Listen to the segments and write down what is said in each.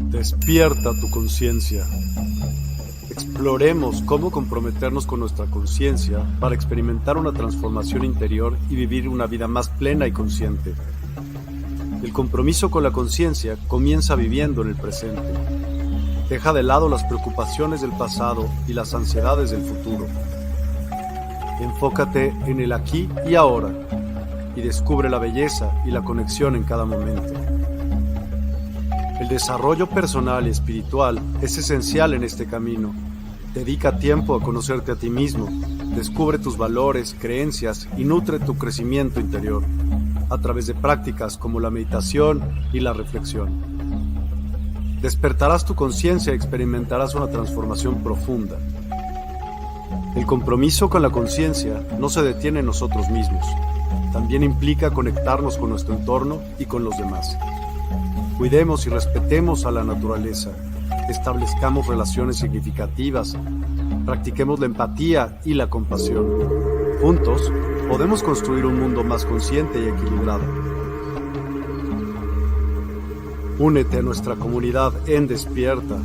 Despierta tu conciencia. Exploremos cómo comprometernos con nuestra conciencia para experimentar una transformación interior y vivir una vida más plena y consciente. El compromiso con la conciencia comienza viviendo en el presente. Deja de lado las preocupaciones del pasado y las ansiedades del futuro. Enfócate en el aquí y ahora y descubre la belleza y la conexión en cada momento. El desarrollo personal y espiritual es esencial en este camino. Dedica tiempo a conocerte a ti mismo, descubre tus valores, creencias y nutre tu crecimiento interior a través de prácticas como la meditación y la reflexión. Despertarás tu conciencia y experimentarás una transformación profunda. El compromiso con la conciencia no se detiene en nosotros mismos. También implica conectarnos con nuestro entorno y con los demás. Cuidemos y respetemos a la naturaleza, establezcamos relaciones significativas, practiquemos la empatía y la compasión. Juntos, podemos construir un mundo más consciente y equilibrado. Únete a nuestra comunidad en Despierta.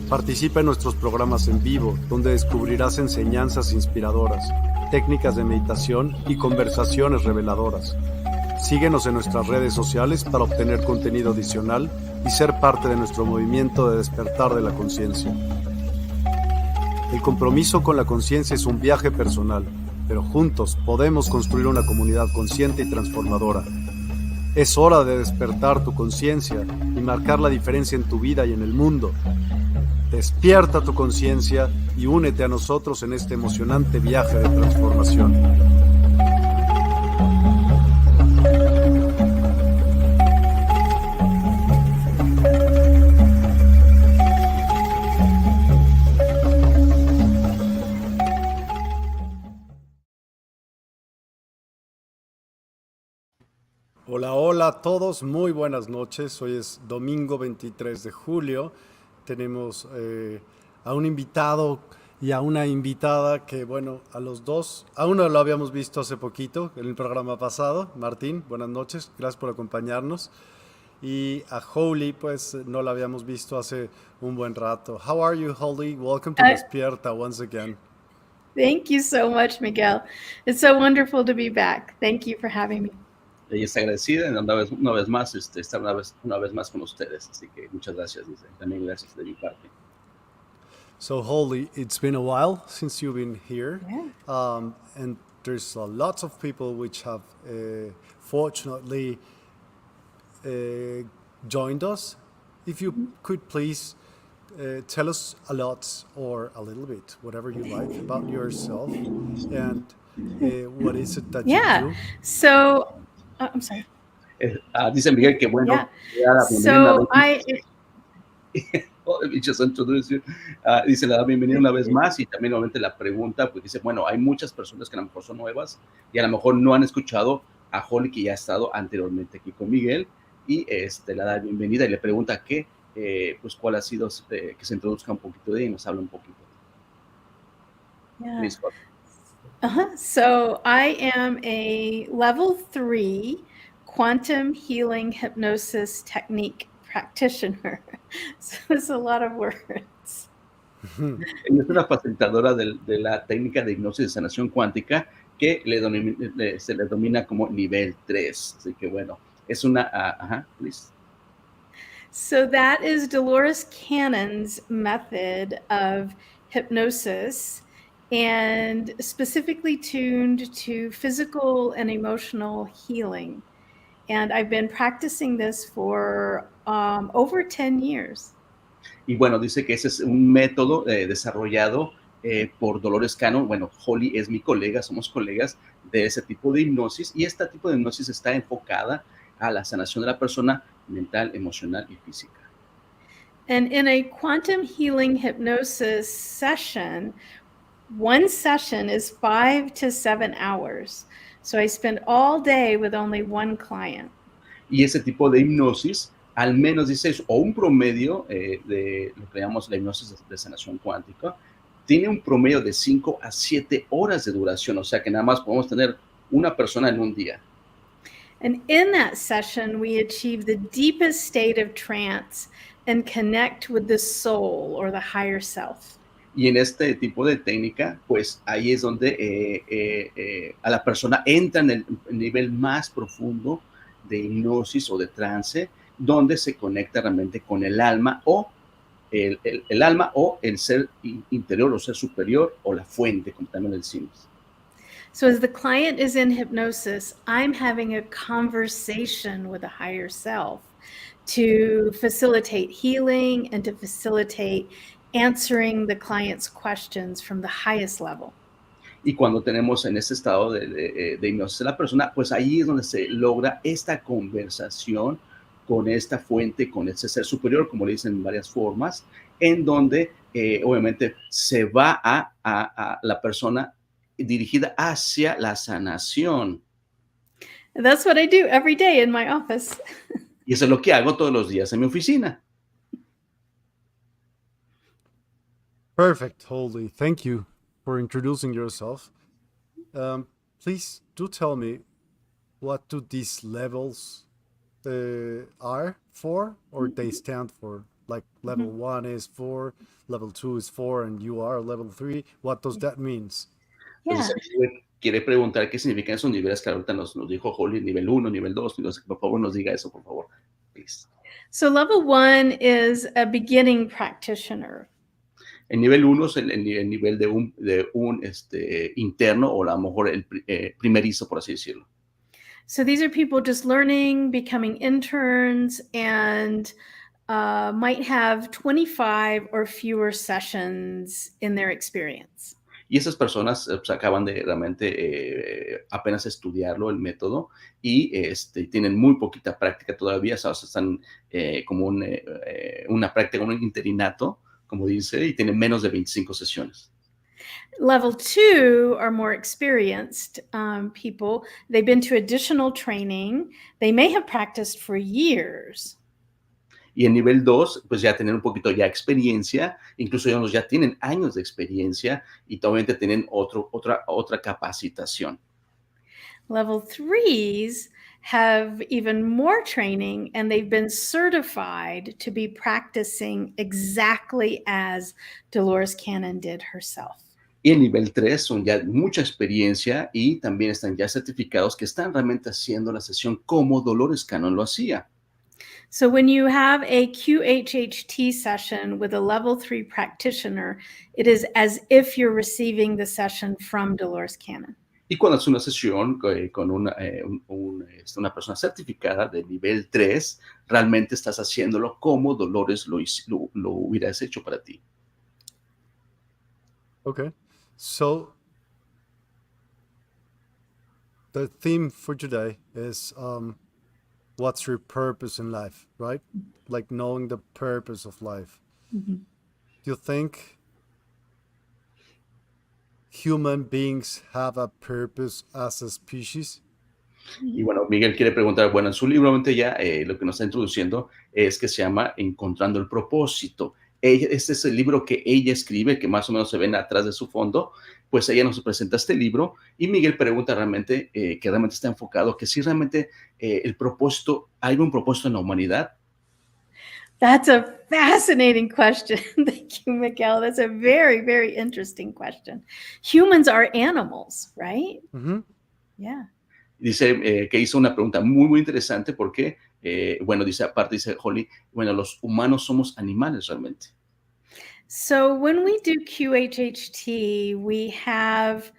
Participa en nuestros programas en vivo, donde descubrirás enseñanzas inspiradoras, técnicas de meditación y conversaciones reveladoras. Síguenos en nuestras redes sociales para obtener contenido adicional y ser parte de nuestro movimiento de despertar de la conciencia. El compromiso con la conciencia es un viaje personal, pero juntos podemos construir una comunidad consciente y transformadora. Es hora de despertar tu conciencia y marcar la diferencia en tu vida y en el mundo. Despierta tu conciencia y únete a nosotros en este emocionante viaje de transformación. Hola, hola a todos, muy buenas noches. Hoy es domingo 23 de julio. Tenemos a un invitado y a una invitada que, bueno, a los dos, a uno lo habíamos visto hace poquito en el programa pasado. Martín, buenas noches, gracias por acompañarnos. Y a Holly, pues no la habíamos visto hace un buen rato. How are you, Holly? Welcome to Despierta once again. Thank you so much, Miguel. It's so wonderful to be back. Thank you for having me. Ella está agradecida una vez más, estar una vez más con ustedes, así que muchas gracias, dice. También gracias de mi parte. So Holly, it's been a while since you've been here, Yeah. And there's lots of people which have fortunately joined us. If you could please tell us a lot or a little bit, whatever you like, about yourself and what is it that you do? So I'm sorry. Dice Miguel que bueno. Yeah. So dice, le da bienvenida una vez más y también nuevamente la pregunta, pues dice, bueno, hay muchas personas que a lo mejor son nuevas y a lo mejor no han escuchado a Holly, que ya ha estado anteriormente aquí con Miguel, y le da bienvenida y le pregunta que, pues cuál ha sido, que se introduzca un poquito de ella y nos habla un poquito. Yeah. So I am a level 3 quantum healing hypnosis technique practitioner. So it's a lot of words. Ella es una facilitadora de la técnica de hipnosis de sanación cuántica que se le domina como nivel 3. Así que bueno, es una... please. So that is Dolores Cannon's method of hypnosis, and specifically tuned to physical and emotional healing. And I've been practicing this for over 10 years. Y bueno, dice que ese es un método desarrollado por Dolores Cannon. Bueno, Holly es mi colega, somos colegas de ese tipo de hipnosis, y este tipo de hipnosis está enfocada a la sanación de la persona mental, emocional y física. And in a quantum healing hypnosis session, one session is 5 to 7 hours. So I spend all day with only one client. Y ese tipo de hipnosis, al menos dice, o un promedio de lo que llamamos la hipnosis de sanación cuántica, tiene un promedio de 5 a 7 horas de duración. O sea que nada más podemos tener una persona en un día. And in that session, we achieve the deepest state of trance and connect with the soul or the higher self. Y en este tipo de técnica, pues ahí es donde a la persona entra en el nivel más profundo de hipnosis o de trance, donde se conecta realmente con el alma o el alma o el ser interior o ser superior o la fuente, como también lo decimos. So as the client is in hypnosis, I'm having a conversation with a higher self to facilitate healing and to facilitate answering the client's questions from the highest level. Y cuando tenemos en ese estado de hipnosis a la persona, pues ahí es donde se logra esta conversación con esta fuente, con ese ser superior, como le dicen en varias formas, en donde obviamente se va a la persona dirigida hacia la sanación. And that's what I do every day in my office. Y eso es lo que hago todos los días en mi oficina. Perfect, Holly. Thank you for introducing yourself. Please do tell me, what do these levels are for, or they stand for? Like level 1 is 4, level 2 is 4, and you are level 3. What does that mean? Yeah. Entonces, quiere preguntar qué significan esos niveles que ahorita nos dijo Holly, nivel 1, nivel 2. Por favor, nos diga eso, por favor. Please. So level 1 is a beginning practitioner. El nivel 1 es el nivel de un interno, o a lo mejor el primerizo, por así decirlo. So these are people just learning, becoming interns, and might have 25 or fewer sessions in their experience. Y esas personas pues, acaban de realmente apenas estudiarlo, el método, y tienen muy poquita práctica todavía, o sea, están como una práctica, un interinato, como dice, y tienen menos de 25 sesiones. Level 2 are more experienced people. They've been to additional training. They may have practiced for years. Y en nivel 2, pues ya tienen un poquito ya experiencia, incluso ellos ya tienen años de experiencia y obviamente tienen otra capacitación. Level 3s have even more training, and they've been certified to be practicing exactly as Dolores Cannon did herself. Y el nivel 3 son ya mucha experiencia y también están ya certificados que están realmente haciendo la sesión como Dolores Cannon lo hacía. So when you have a QHHT session with a level 3 practitioner, it is as if you're receiving the session from Dolores Cannon. Y cuando haces una sesión con una persona certificada de nivel 3, realmente estás haciéndolo como Dolores lo hubieras hecho para ti. Okay. So the theme for today is what's your purpose in life, right? Like knowing the purpose of life. Mm-hmm. Do you think human beings have a purpose as a species? Y bueno, Miguel quiere preguntar, bueno, en su libro obviamente ya lo que nos está introduciendo es que se llama Encontrando el propósito. Este es el libro que ella escribe, que más o menos se ven atrás de su fondo, pues ella nos presenta este libro y Miguel pregunta realmente, que realmente está enfocado, que si realmente el propósito, ¿hay un propósito en la humanidad? That's a fascinating question. Thank you, Miguel. That's a very, very interesting question. Humans are animals, right? Mm-hmm. Yeah. Dice que hizo una pregunta muy, muy interesante porque, bueno, dice, aparte dice Holly, bueno, los humanos somos animales realmente. So when we do QHHT, we have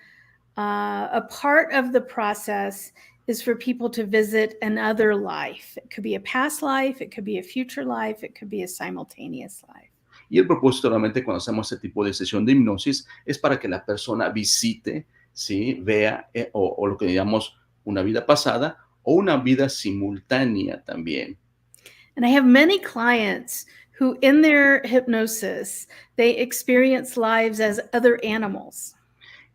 a part of the process is for people to visit another life. It could be a past life, it could be a future life, it could be a simultaneous life. Y el propósito realmente cuando hacemos este tipo de sesión de hipnosis es para que la persona visite, ¿sí? Vea o lo que llamamos una vida pasada o una vida simultánea también. And I have many clients who in their hypnosis, they experience lives as other animals.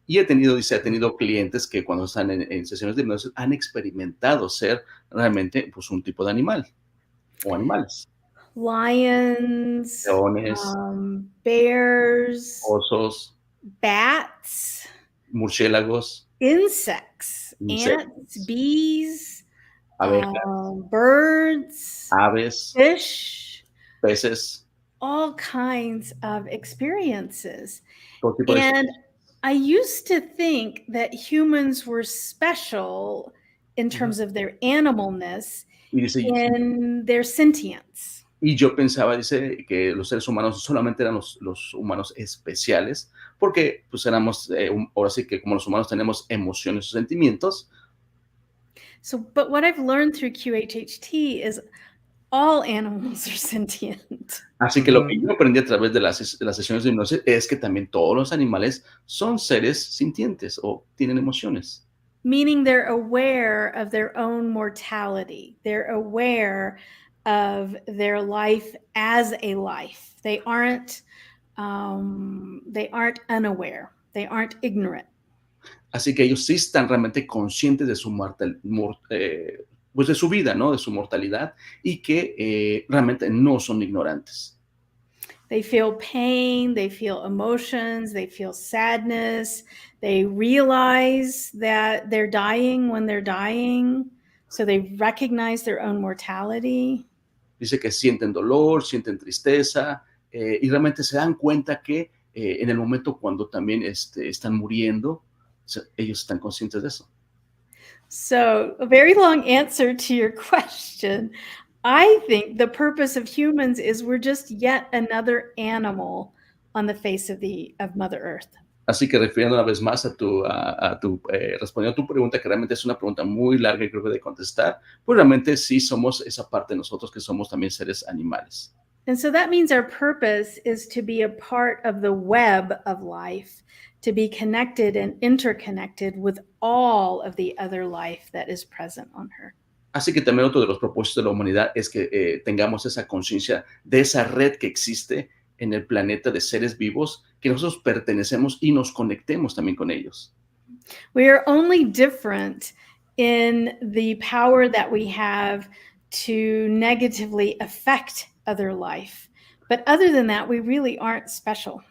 Y ha tenido clientes que cuando están en sesiones de hipnosis han experimentado ser realmente pues, un tipo de animal o animales. Lions, Leones, bears, osos, bats, murciélagos, insects, insectos, ants, bees, abejas, birds, aves, fish, peces, all kinds of experiences. todo tipo de And I used to think that humans were special in terms of their animalness, y dice, in their sentience. y yo pensaba, dice, que los seres humanos solamente eran los humanos especiales, porque pues éramos, ahora sí que como los humanos tenemos emociones o sentimientos. So, but what I've learned through QHHT is all animals are sentient. Así que lo que yo aprendí a través de las sesiones de hipnosis es que también todos los animales son seres sintientes o tienen emociones. Meaning they're aware of their own mortality. They're aware of their life as a life. They aren't unaware. They aren't ignorant. Así que ellos sí están realmente conscientes de su pues de su vida, ¿no? De su mortalidad y que realmente no son ignorantes. They feel pain, they feel emotions, they feel sadness, they realize that they're dying when they're dying, so they recognize their own mortality. Dice que sienten dolor, sienten tristeza y realmente se dan cuenta que en el momento cuando también están muriendo, ellos están conscientes de eso. So, a very long answer to your question. I think the purpose of humans is we're just yet another animal on the face of Mother Earth. Así que refiriendo una vez más respondiendo a tu pregunta, que realmente es una pregunta muy larga y creo que de contestar, pues realmente sí somos esa parte de nosotros que somos también seres animales. And so that means our purpose is to be a part of the web of life, to be connected and interconnected with all of the other life that is present on Earth. Así que también otro de los propósitos de la humanidad es que tengamos esa conciencia de esa red que existe en el planeta de seres vivos, que nosotros pertenecemos y nos conectemos también con ellos. We are only different in the power that we have to negatively affect other life. But other than that, we really aren't special.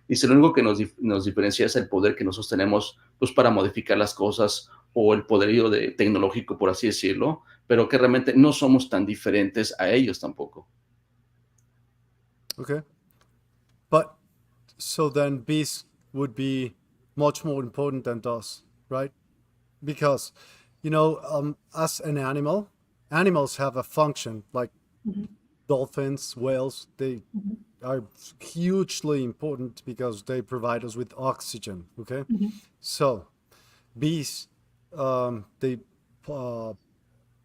Dice, lo único que nos diferencia es el poder que nosotros tenemos pues, para modificar las cosas o el poderío tecnológico, por así decirlo, pero que realmente no somos tan diferentes a ellos tampoco. Okay. But so then bees would be much more important than us, right? Because, as an animal, animals have a function like dolphins, whales, they are hugely important because they provide us with oxygen, okay? So bees, they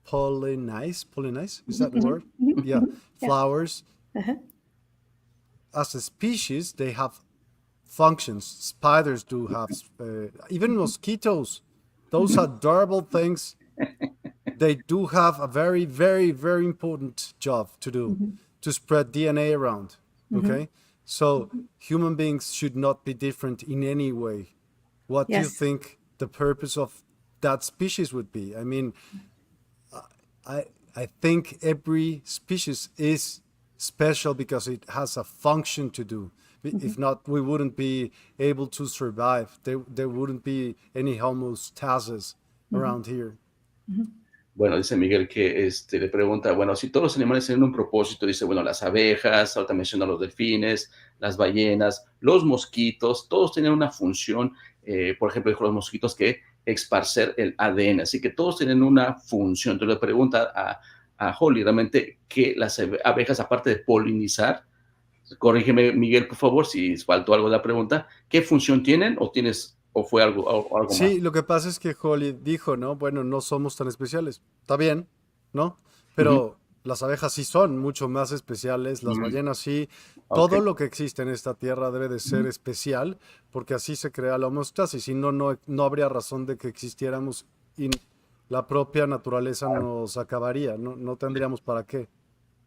pollinize, is that the word? Yeah, flowers. As a species, they have functions. Spiders do have, even mosquitoes, those adorable things, they do have a very, very, very important job to do, to spread DNA around, okay? So human beings should not be different in any way. What do you think the purpose of that species would be? I mean, I think every species is special because it has a function to do. If not, we wouldn't be able to survive. There wouldn't be any homeostasis around here. Bueno, dice Miguel que le pregunta, bueno, si todos los animales tienen un propósito, dice, bueno, las abejas, ahorita menciona los delfines, las ballenas, los mosquitos, todos tienen una función. Por ejemplo, dijo los mosquitos que esparcer el ADN, así que todos tienen una función. Entonces le pregunta a Holly realmente que las abejas, aparte de polinizar, corrígeme Miguel, por favor, si faltó algo de la pregunta, ¿qué función tienen o fue algo más? Sí, lo que pasa es que Holly dijo, ¿no? Bueno, no somos tan especiales. Está bien, ¿no? Pero las abejas sí son mucho más especiales, las ballenas sí. Todo lo que existe en esta tierra debe de ser especial, porque así se crea la homeostasis. Si no, no habría razón de que existiéramos y la propia naturaleza nos acabaría, no tendríamos para qué.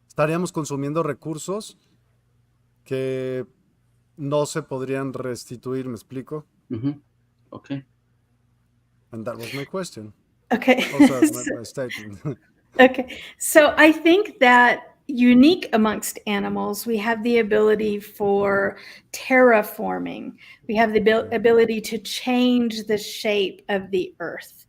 Estaríamos consumiendo recursos que no se podrían restituir, ¿me explico? Okay. And that was my question. Okay. Also, my statement. Okay. So I think that unique amongst animals, we have the ability for terraforming. We have the ability to change the shape of the earth,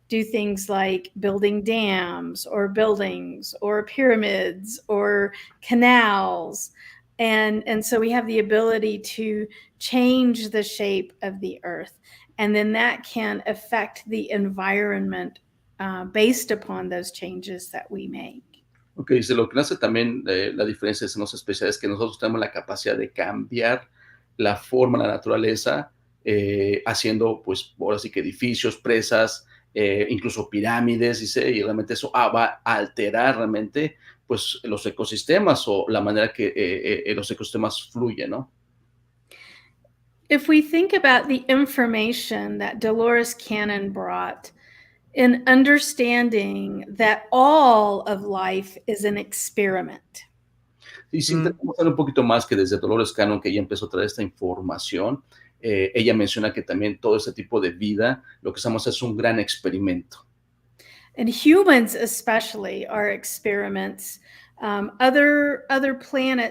do things like building dams or buildings or pyramids or canals. And so we have the ability to change the shape of the earth. And then that can affect the environment based upon those changes that we make. Ok, dice, lo que hace también la diferencia de los especiales es que nosotros tenemos la capacidad de cambiar la forma, la naturaleza, haciendo, pues, ahora sí que edificios, presas, incluso pirámides, dice, y realmente eso va a alterar realmente, pues, los ecosistemas o la manera que los ecosistemas fluyen, ¿no? If we think about the information that Dolores Cannon brought in understanding that all of life is an experiment. Y si intentamos saber un poquito más que desde Dolores Cannon, que ella empezó a traer esta información, ella menciona que también todo este tipo de vida, lo que estamos es un gran experimento. And humans especially are experiments.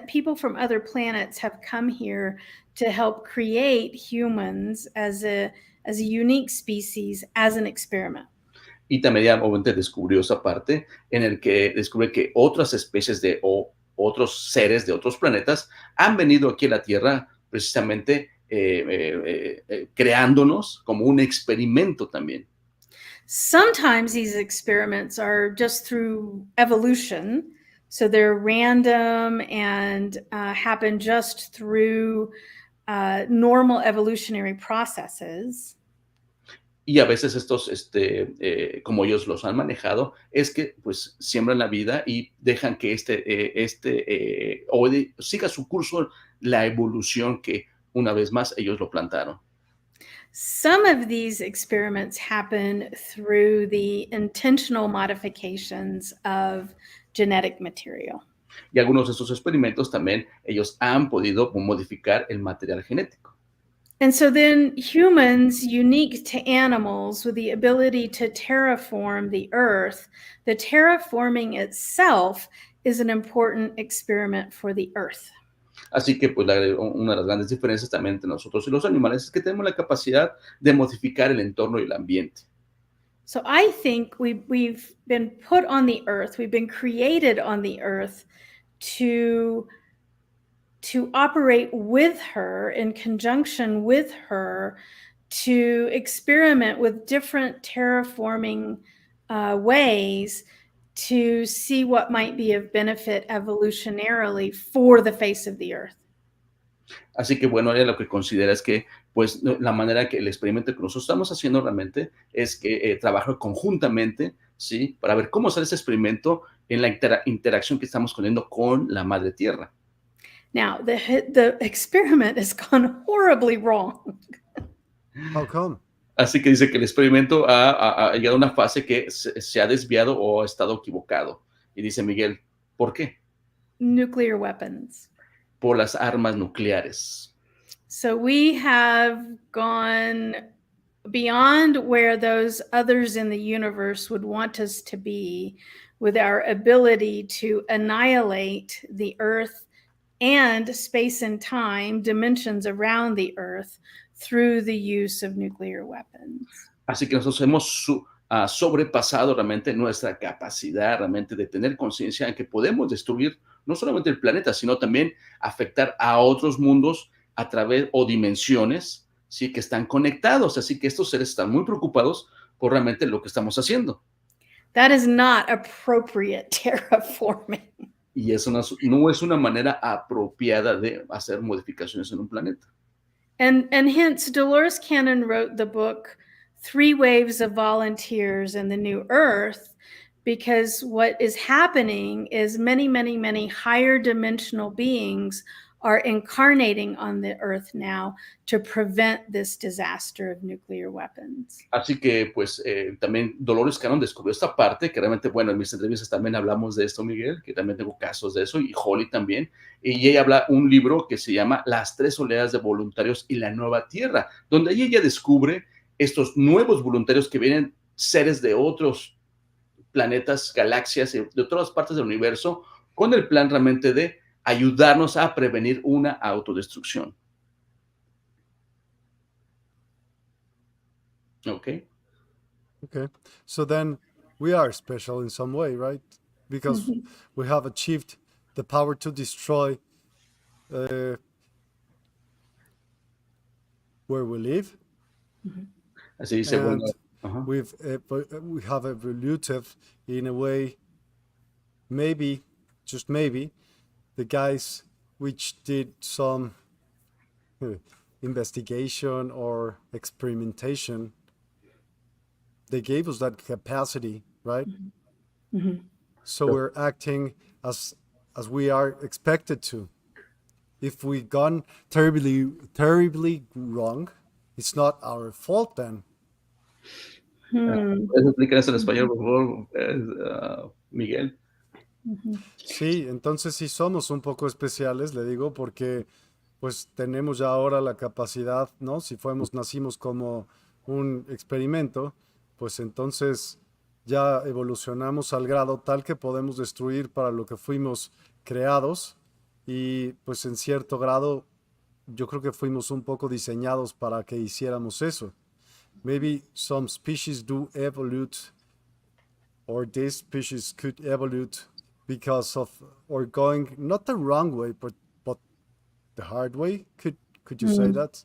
People from other planets have come here to help create humans as a unique species, as an experiment. Y también ella obviamente descubrió esa parte en el que descubre que otras especies o otros seres de otros planetas han venido aquí a la Tierra precisamente creándonos como un experimento también. Sometimes these experiments are just through evolution, so they're random and happen just through normal evolutionary processes. Y a veces estos, como ellos los han manejado, es que pues siembran la vida y dejan que siga su curso la evolución que una vez más ellos lo plantaron. Some of these experiments happen through the intentional modifications of genetic material. Y algunos de estos experimentos también ellos han podido modificar el material genético. And so then humans, unique to animals, with the ability to terraform the earth, the terraforming itself is an important experiment for the earth. Así que pues una de las grandes diferencias también entre nosotros y los animales es que tenemos la capacidad de modificar el entorno y el ambiente. So I think we've been put on the earth, we've been created on the earth to operate with her, in conjunction with her, to experiment with different terraforming ways to see what might be of benefit evolutionarily for the face of the earth. Así que bueno, ella lo que considera es que pues la manera que el experimento que nosotros estamos haciendo realmente es que trabaja conjuntamente, ¿sí? Para ver cómo sale ese experimento en la interacción que estamos teniendo con la madre tierra. Now, the experiment has gone horribly wrong. How come? Así que dice que el experimento ha llegado a una fase que se ha desviado o ha estado equivocado. Y dice Miguel, ¿por qué? Nuclear weapons. Por las armas nucleares. So we have gone beyond where those others in the universe would want us to be, with our ability to annihilate the earth and space and time, dimensions around the earth, through the use of nuclear weapons. Así que nosotros hemos sobrepasado realmente nuestra capacidad realmente de tener conciencia en que podemos destruir no solamente el planeta, sino también afectar a otros mundos a través o dimensiones, ¿sí? Que están conectados. Así que estos seres están muy preocupados por realmente lo que estamos haciendo. That is not appropriate terraforming. Y eso no es una manera apropiada de hacer modificaciones en un planeta. And hence, Dolores Cannon wrote the book, 3 Waves of Volunteers in the New Earth, because what is happening is many, many, many higher dimensional beings are incarnating on the earth now to prevent this disaster of nuclear weapons. Así que, pues, también Dolores Cannon descubrió esta parte, que realmente, bueno, en mis entrevistas también hablamos de esto, Miguel, que también tengo casos de eso, y Holly también, y ella habla un libro que se llama Las 3 oleadas de voluntarios y la nueva tierra, donde ella descubre estos nuevos voluntarios que vienen seres de otros planetas, galaxias, de todas partes del universo, con el plan realmente de ayudarnos a prevenir una autodestrucción. ¿Ok? Okay. So then we are special in some way, right? Because Mhm. we have achieved the power to destroy uh, where we live, Así dice, bueno, and ajá. we have evoluted in a way. Maybe, just maybe, the guys which did some investigation or experimentation, they gave us that capacity, right? Mhm. So we're acting as as we are expected to. If we gone terribly wrong, it's not our fault then. Hmm. ¿Puedes explicar eso en español, Mhm. por favor, Miguel? Mhm. Sí, entonces sí somos un poco especiales, le digo, porque pues tenemos ya ahora la capacidad, ¿no? Si nacimos como un experimento, pues entonces ya evolucionamos al grado tal que podemos destruir para lo que fuimos creados y pues en cierto grado yo creo que fuimos un poco diseñados para que hiciéramos eso. Maybe some species do evolve, or this species could evolve because of, or going not the wrong way, but the hard way. Could you say Mm. that?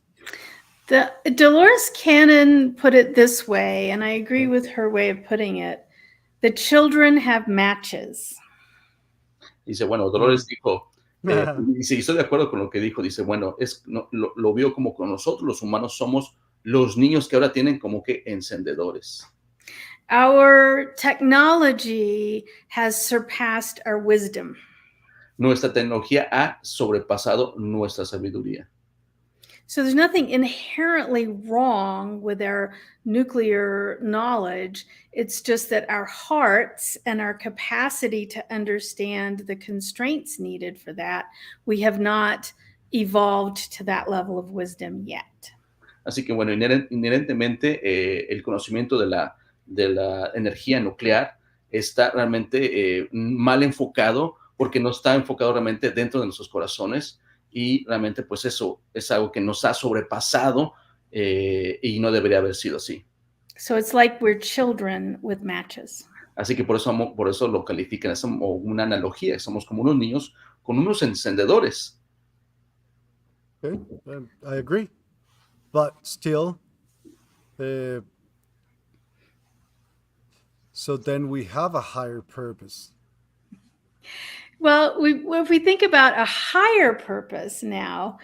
The Dolores Cannon put it this way, and I agree Okay. with her way of putting it. The children have matches. Dice, bueno, Mm. Dolores dijo, dice, y estoy de acuerdo con lo que dijo, dice, bueno, no, lo vio como con nosotros los humanos somos los niños que ahora tienen como que encendedores. Our technology has surpassed our wisdom. Nuestra tecnología ha sobrepasado nuestra sabiduría. So there's nothing inherently wrong with our nuclear knowledge. It's just that our hearts and our capacity to understand the constraints needed for that, we have not evolved to that level of wisdom yet. Así que bueno, inherentemente el conocimiento de la energía nuclear está realmente mal enfocado porque no está enfocado realmente dentro de nuestros corazones y realmente pues eso es algo que nos ha sobrepasado y no debería haber sido así. So it's like we're children with matches. Así que por eso lo califican, es como una analogía, somos como unos niños con unos encendedores. Okay, I agree, but still, uh, so then we have a higher purpose. Well, if we think about a higher purpose now,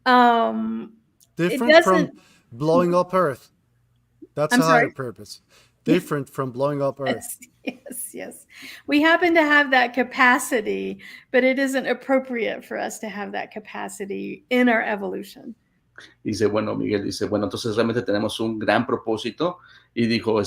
it Different from doesn't. blowing up Earth. That's I'm a higher sorry. purpose. Different from blowing up Earth. Yes. We happen to have that capacity, but it isn't appropriate for us to have that capacity in our evolution. Dice, bueno, Miguel dice, bueno, entonces realmente tenemos un gran propósito. Y dijo,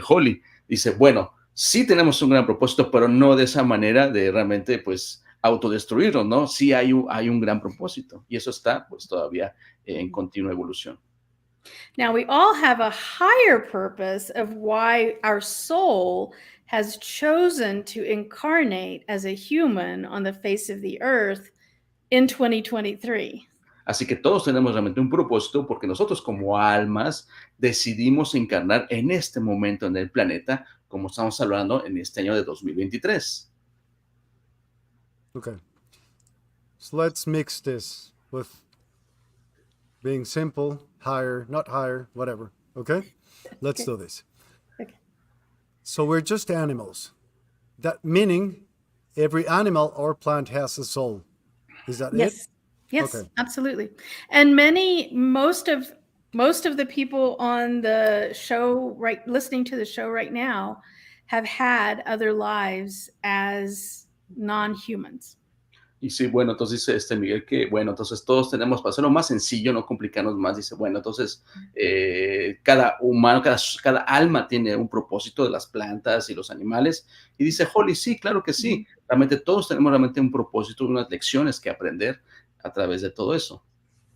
Holly, dice, bueno, sí tenemos un gran propósito, pero no de esa manera de realmente, pues, autodestruirnos, ¿no? Sí hay un gran propósito. Y eso está, pues, todavía en continua evolución. Now, we all have a higher purpose of why our soul has chosen to incarnate as a human on the face of the earth in 2023. Así que todos tenemos realmente un propósito porque nosotros como almas decidimos encarnar en este momento en el planeta, como estamos hablando en este año de 2023. Okay. So let's mix this with being simple, higher, not higher, whatever. Okay? Let's do this. Okay. So we're just animals. That meaning every animal or plant has a soul. Is that it? Yes, Okay. absolutely. And most of the people on the show, listening to the show right now, have had other lives as non-humans. Y sí, bueno, entonces dice Miguel que, bueno, entonces todos tenemos, para hacerlo más sencillo, no complicarnos más, dice, bueno, entonces cada humano, cada alma tiene un propósito de las plantas y los animales. Y dice Holly, sí, claro que sí, realmente todos tenemos realmente un propósito, unas lecciones que aprender a través de todo eso.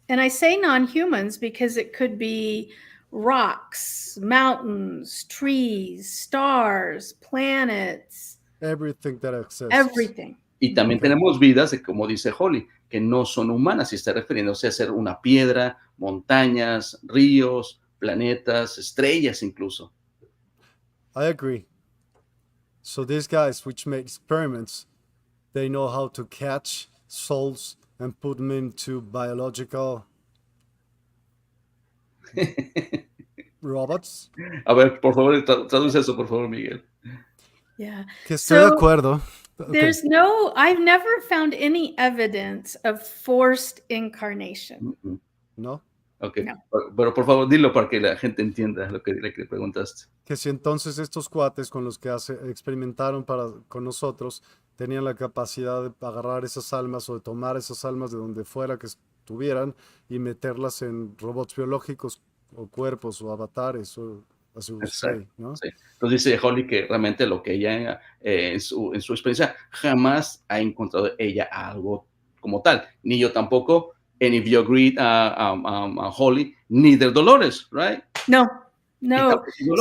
And I say non-humans because it could be rocks, mountains, trees, stars, planets. Everything that exists. Everything. Y también tenemos vidas, como dice Holly, que no son humanas, y está refiriéndose a ser una piedra, montañas, ríos, planetas, estrellas incluso. I agree. So these guys, which make experiments, they know how to catch souls and put them into biological robots. A ver, por favor, traduce eso, por favor, Miguel. Yeah. Que estoy de So acuerdo. Okay. I've never found any evidence of forced incarnation. ¿No? Ok, No. pero por favor, dilo para que la gente entienda lo que le preguntaste. Que si entonces estos cuates con los que experimentaron con nosotros tenían la capacidad de agarrar esas almas o de tomar esas almas de donde fuera que estuvieran y meterlas en robots biológicos o cuerpos o avatares o as you say, ¿no? Sí. Entonces dice Holly que realmente lo que ella en su experiencia jamás ha encontrado ella algo como tal, ni yo tampoco. And if you agree, Holly, neither Dolores, right? No.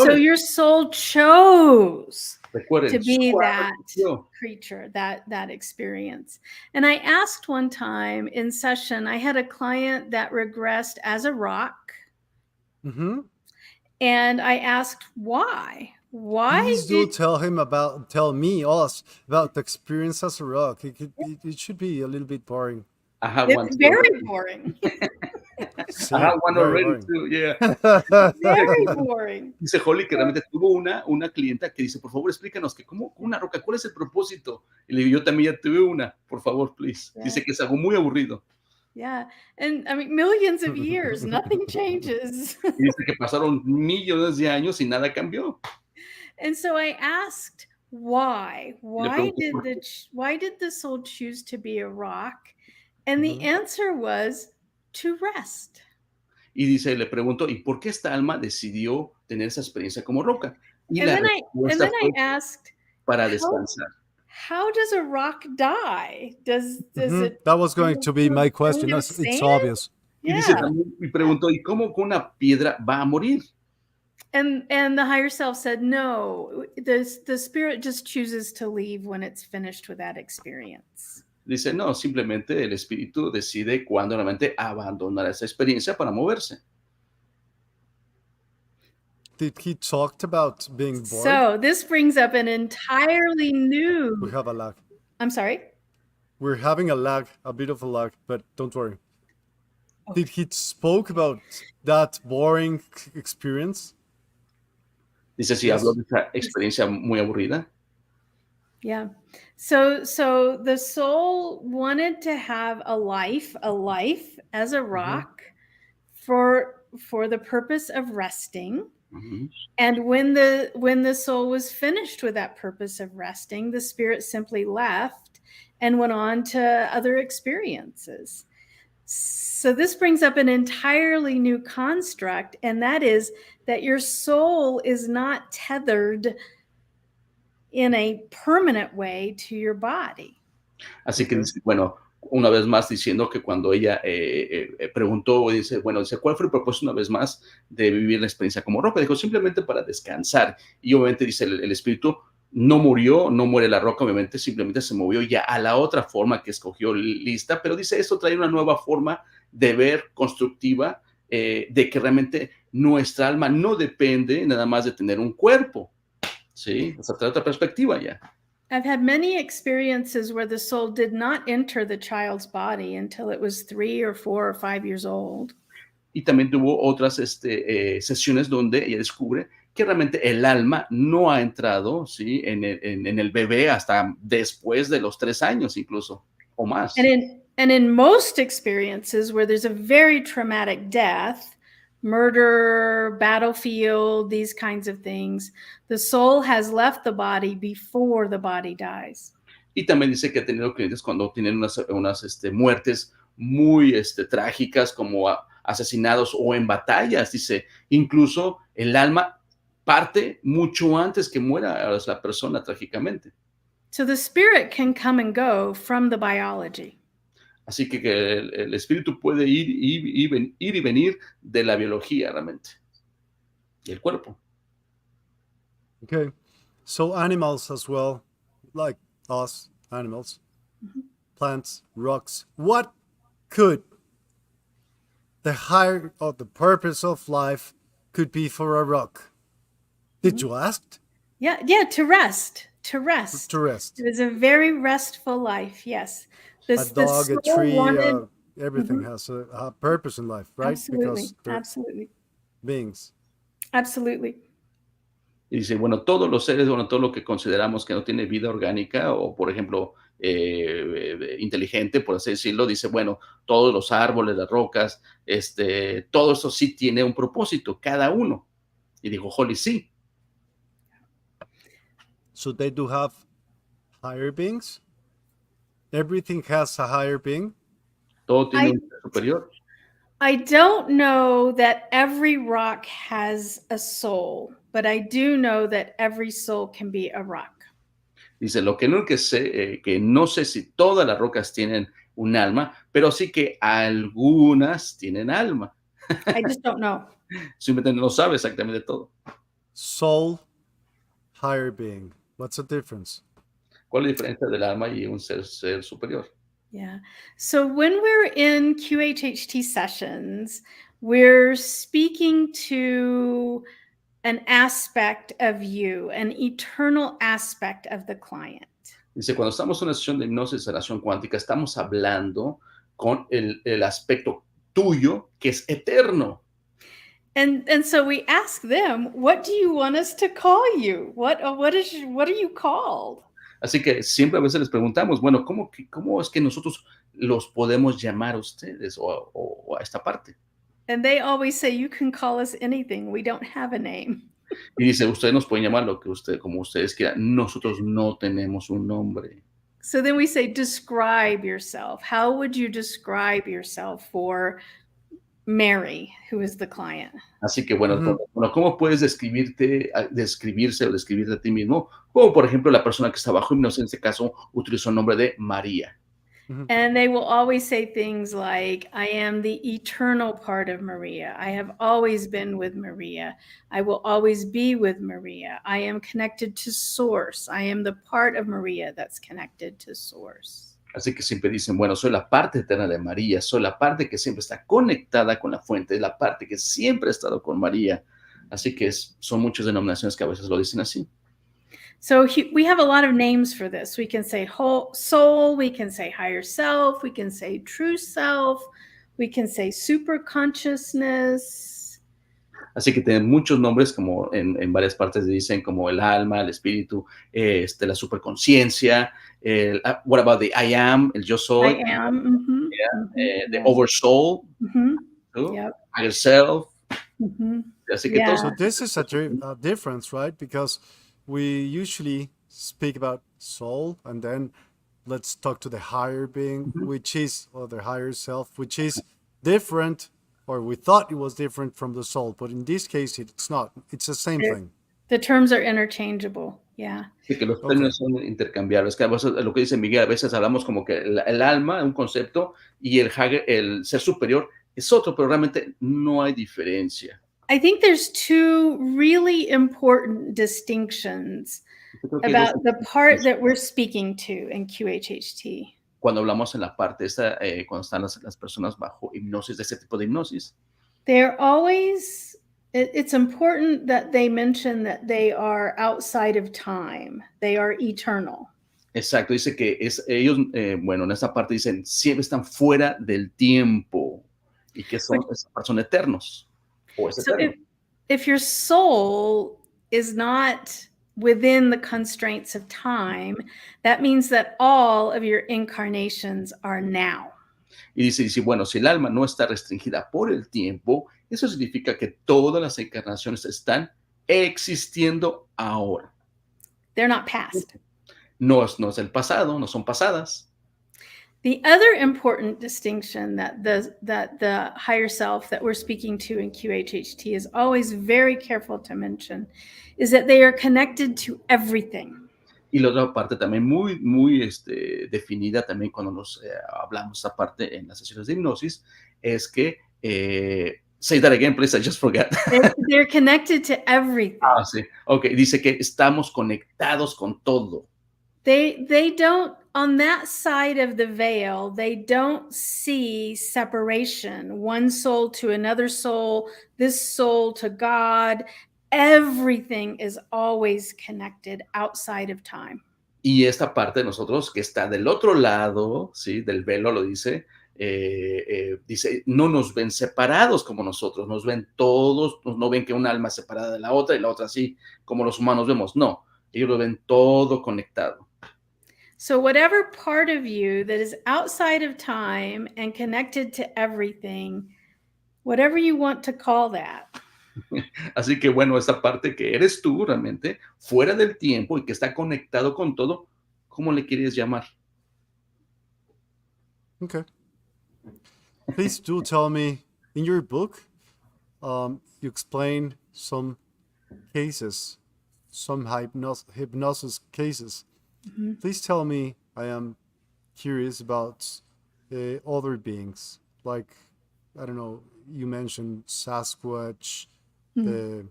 So your soul chose to be that creature, that experience. And I asked one time in session, I had a client that regressed as a rock. Mm-hmm. And I asked why. Please do tell me about the experience as a rock. It should be a little bit boring. I have it's one very boring. Sí, I have one already boring. Too, yeah. Very boring. Dice Holly que realmente tuvo una clienta que dice, por favor, explícanos que como una roca, ¿cuál es el propósito? Y le digo, yo también ya tuve una, por favor, please. Yeah. Dice que es algo muy aburrido. Yeah, and I mean, millions of years, nothing changes. Y dice que pasaron millones de años y nada cambió. And so I asked, why? Why did the soul choose to be a rock? And the answer was to rest. Y dice, le pregunto, ¿y por qué esta alma decidió tener esa experiencia como roca? Y and then I asked, para descansar. How does a rock die? Does it? That was going to be my question. It's obvious. Yeah. Y dice, y preguntó, ¿y cómo una piedra va a morir? And the higher self said, no, the spirit just chooses to leave when it's finished with that experience. Dice, no, simplemente el espíritu decide cuándo realmente abandonar esa experiencia para moverse. Did he talk about being bored? So this brings up an entirely new... We have a lag. I'm sorry? We're having a bit of a lag, but don't worry. Okay. Did he spoke about that boring experience? Dice, sí, habló de esa experiencia muy aburrida. Yeah. So the soul wanted to have a life as a rock for the purpose of resting. Mm-hmm. And when the soul was finished with that purpose of resting, the spirit simply left and went on to other experiences. So this brings up an entirely new construct, and that is that your soul is not tethered in a permanent way to your body. Así que, bueno, una vez más diciendo que cuando ella preguntó, dice, ¿cuál fue el propósito una vez más de vivir la experiencia como roca? Dijo, simplemente para descansar. Y obviamente dice, el espíritu no murió, no muere la roca, obviamente simplemente se movió ya a la otra forma que escogió lista, pero dice, esto trae una nueva forma de ver constructiva, de que realmente nuestra alma no depende nada más de tener un cuerpo. Sí, o sea, trae otra perspectiva ya. I've had many experiences where the soul did not enter the child's body until it was 3 or 4 or 5 years old. Y también tuvo otras sesiones donde ella descubre que realmente el alma no ha entrado, ¿sí? en el bebé hasta después de los 3 años incluso, o más. And in most experiences where there's a very traumatic death, murder, battlefield, these kinds of things, the soul has left the body before the body dies. Y también dice que ha tenido clientes cuando tienen unas muertes muy trágicas, como asesinados o en batallas, dice, incluso el alma parte mucho antes que muera la persona trágicamente. So the spirit can come and go from the biology. Así que el espíritu puede ir y venir de la biología realmente. Y el cuerpo. Okay. So animals as well, like us, animals, plants, rocks. What could the purpose of life could be for a rock? Did you ask? Yeah, to rest. To rest. It was a very restful life, yes. A The dog, a soul tree, wanted. everything Mhm, has a purpose in life, right? absolutely, Because they're absolutely, beings. absolutely. Y dice, bueno, todos los seres, bueno, todo lo que consideramos que no tiene vida orgánica o, por ejemplo, inteligente, por así decirlo, dice, bueno, todos los árboles, las rocas, todo eso sí tiene un propósito, cada uno. Y dijo, Holly, sí, So they do have higher beings. Everything has a higher being. todo tiene I un ser superior. I don't know that every rock has a soul, but I do know that every soul can be a rock. Dice, lo que nunca sé, que no sé si todas las rocas tienen un alma, pero sí que algunas tienen alma. I just don't know. Simplemente no sabe exactamente todo. Soul, higher being. What's the difference? ¿Cuál es la diferencia del alma y un ser superior? Yeah. So when we're in QHHT sessions, we're speaking to an aspect of you, an eternal aspect of the client. Dice, cuando estamos en una sesión de hipnosis de sanación cuántica, estamos hablando con el aspecto tuyo que es eterno. And so we ask them, what do you want us to call you? What are you called? Así que siempre a veces les preguntamos, bueno, ¿cómo es que nosotros los podemos llamar a ustedes o a esta parte? And they always say, you can call us anything. We don't have a name. Y dice, ustedes nos pueden llamar como ustedes quieran. Nosotros no tenemos un nombre. So then we say, describe yourself. How would you describe yourself for Mary, who is the client? Así que bueno, ¿cómo puedes describirse o describirte a ti mismo? Como por ejemplo la persona que está bajo hipnosis, en este caso, utilizó el nombre de María. And they will always say things like, I am the eternal part of Maria. I have always been with Maria. I will always be with Maria. I am connected to Source. I am the part of Maria that's connected to Source. Así que siempre dicen, bueno, soy la parte eterna de María, soy la parte que siempre está conectada con la fuente, la parte que siempre ha estado con María. Así que son muchas denominaciones que a veces lo dicen así. So we have a lot of names for this. We can say whole soul, we can say higher self, we can say true self, we can say super consciousness. Así que tienen muchos nombres, como en varias partes dicen, como el alma, el espíritu, la superconciencia, what about the I am, el yo soy, I am. the oversoul, Yep. higher self. Así que Yeah. So this is a difference, right? Because we usually speak about soul, and then let's talk to the higher being, which is, or the higher self, which is different, or we thought it was different from the soul, but in this case, it's not. It's the same thing. The terms are interchangeable. Yeah. Sí, que los términos son intercambiables. Que a veces, lo que dice Miguel, a veces hablamos como que el alma, un concepto, y el ser superior es otro, pero realmente no hay diferencia. I think there's two really important distinctions about the part that we're speaking to in QHHT. Cuando hablamos en la parte esta, cuando están las personas bajo hipnosis, de ese tipo de hipnosis, They're always, it's important that they mention that they are outside of time. They are eternal. exacto, dice que ellos, bueno, en esta parte dicen, siempre están fuera del tiempo y que son eternos. So if your soul is not within the constraints of time, that means that all of your incarnations are now. Y dice, bueno, si el alma no está restringida por el tiempo, eso significa que todas las encarnaciones están existiendo ahora. They're not past. No es el pasado, no son pasadas. The other important distinction that the higher self that we're speaking to in QHHT is always very careful to mention is that they are connected to everything. Y la otra parte también muy definida también cuando hablamos esta parte en las sesiones de hipnosis es que say that again, please, I just forgot. They're connected to everything. Ah, sí. Ok, dice que estamos conectados con todo. They don't, on that side of the veil, they don't see separation, one soul to another soul, this soul to God. everything is always connected outside of time. Y esta parte de nosotros que está del otro lado, ¿sí? Del velo, lo dice, dice, no nos ven separados como nosotros, nos ven todos, no ven que un alma es separada de la otra y la otra así, como los humanos vemos, no, ellos lo ven todo conectado. So whatever part of you that is outside of time and connected to everything, whatever you want to call that. Así que bueno, esta parte que eres tú realmente, fuera del tiempo y que está conectado con todo, ¿cómo le quieres llamar? Okay. Please do tell me, in your book, you explain some cases, some hypnosis cases. Mm-hmm. Please tell me, I am curious about other beings, like, I don't know, you mentioned Sasquatch, the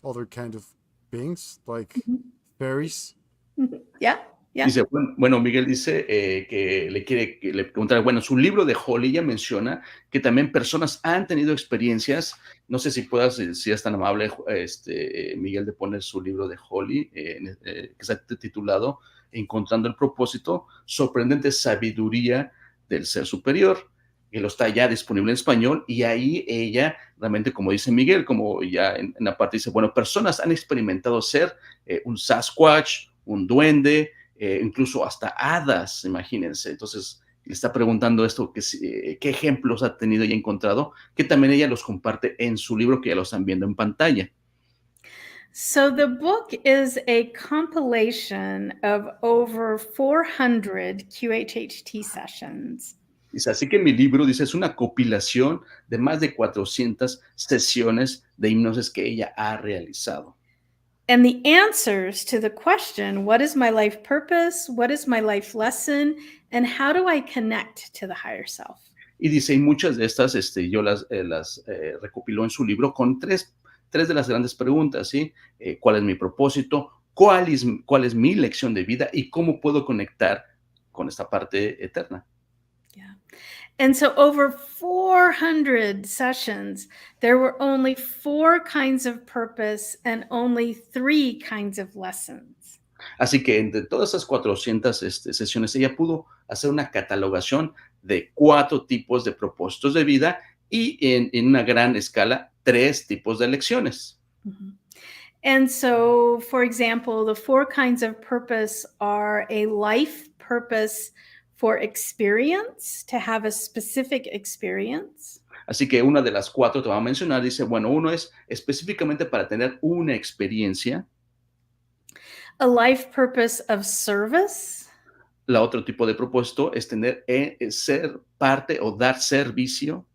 other kind of beings, like fairies. Yeah. Yeah. Dice, bueno, Miguel dice que le preguntar, bueno, su libro de Holly ella menciona que también personas han tenido experiencias, no sé si puedas, si es tan amable, Miguel, de poner su libro de Holly, que está titulado Encontrando el Propósito, sorprendente sabiduría del ser superior, que lo está ya disponible en español, y ahí ella, realmente, como dice Miguel, como ya en la parte dice, bueno, personas han experimentado ser un Sasquatch, un duende, incluso hasta hadas, imagínense. Entonces, le está preguntando esto, qué ejemplos ha tenido y encontrado, que también ella los comparte en su libro, que ya lo están viendo en pantalla. So the book is a compilation of over 400 QHHT sessions. Dice, así que mi libro, dice, es una compilación de más de 400 sesiones de hipnosis que ella ha realizado. And the answers to the question, what is my life purpose? What is my life lesson? And how do I connect to the higher self? Y dice, y muchas de estas yo las recopiló en su libro con tres de las grandes preguntas, ¿sí? ¿Cuál es mi propósito? ¿Cuál es mi lección de vida? ¿Y cómo puedo conectar con esta parte eterna? Yeah. And so over 400 sessions, there were only 4 kinds of purpose and only 3 kinds of lessons. Así que entre todas esas 400 sesiones, ella pudo hacer una catalogación de 4 tipos de propósitos de vida y en una gran escala 3 tipos de lecciones. Mm-hmm. And so, for example, the 4 kinds of purpose are a life purpose for experience, to have a specific experience. Así que una de las 4 te voy a mencionar, dice, bueno, uno es específicamente para tener una experiencia. A life purpose of service. La otro tipo de propósito es tener, ser parte o dar servicio.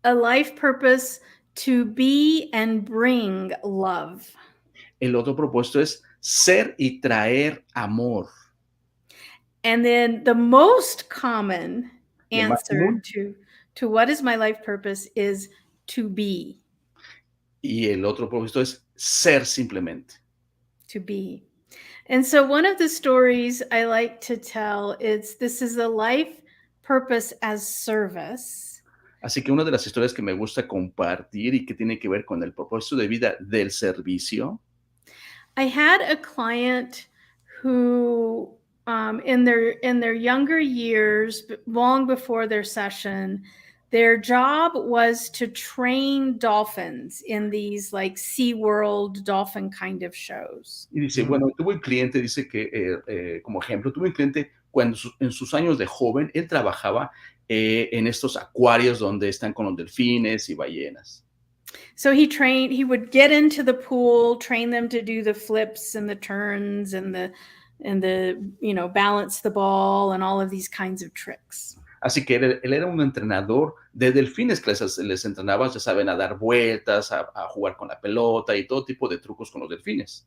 A life purpose to be and bring love. El otro propósito es ser y traer amor. And then the most common answer to what is my life purpose is to be. Y el otro propósito es ser simplemente. To be. And so one of the stories I like to tell is this is a life purpose as service. Así que una de las historias que me gusta compartir y que tiene que ver con el propósito de vida del servicio. I had a client who in their younger years, long before their session, their job was to train dolphins in these like SeaWorld dolphin kind of shows. Y dice, bueno, tuve un cliente, dice que, como ejemplo, tuve un cliente cuando en sus años de joven, él trabajaba en estos acuarios donde están con los delfines y ballenas. So he would get into the pool, train them to do the flips and the turns and the balance the ball and all of these kinds of tricks. Así que él era un entrenador de delfines que les entrenaba, ya saben, a dar vueltas, a jugar con la pelota y todo tipo de trucos con los delfines.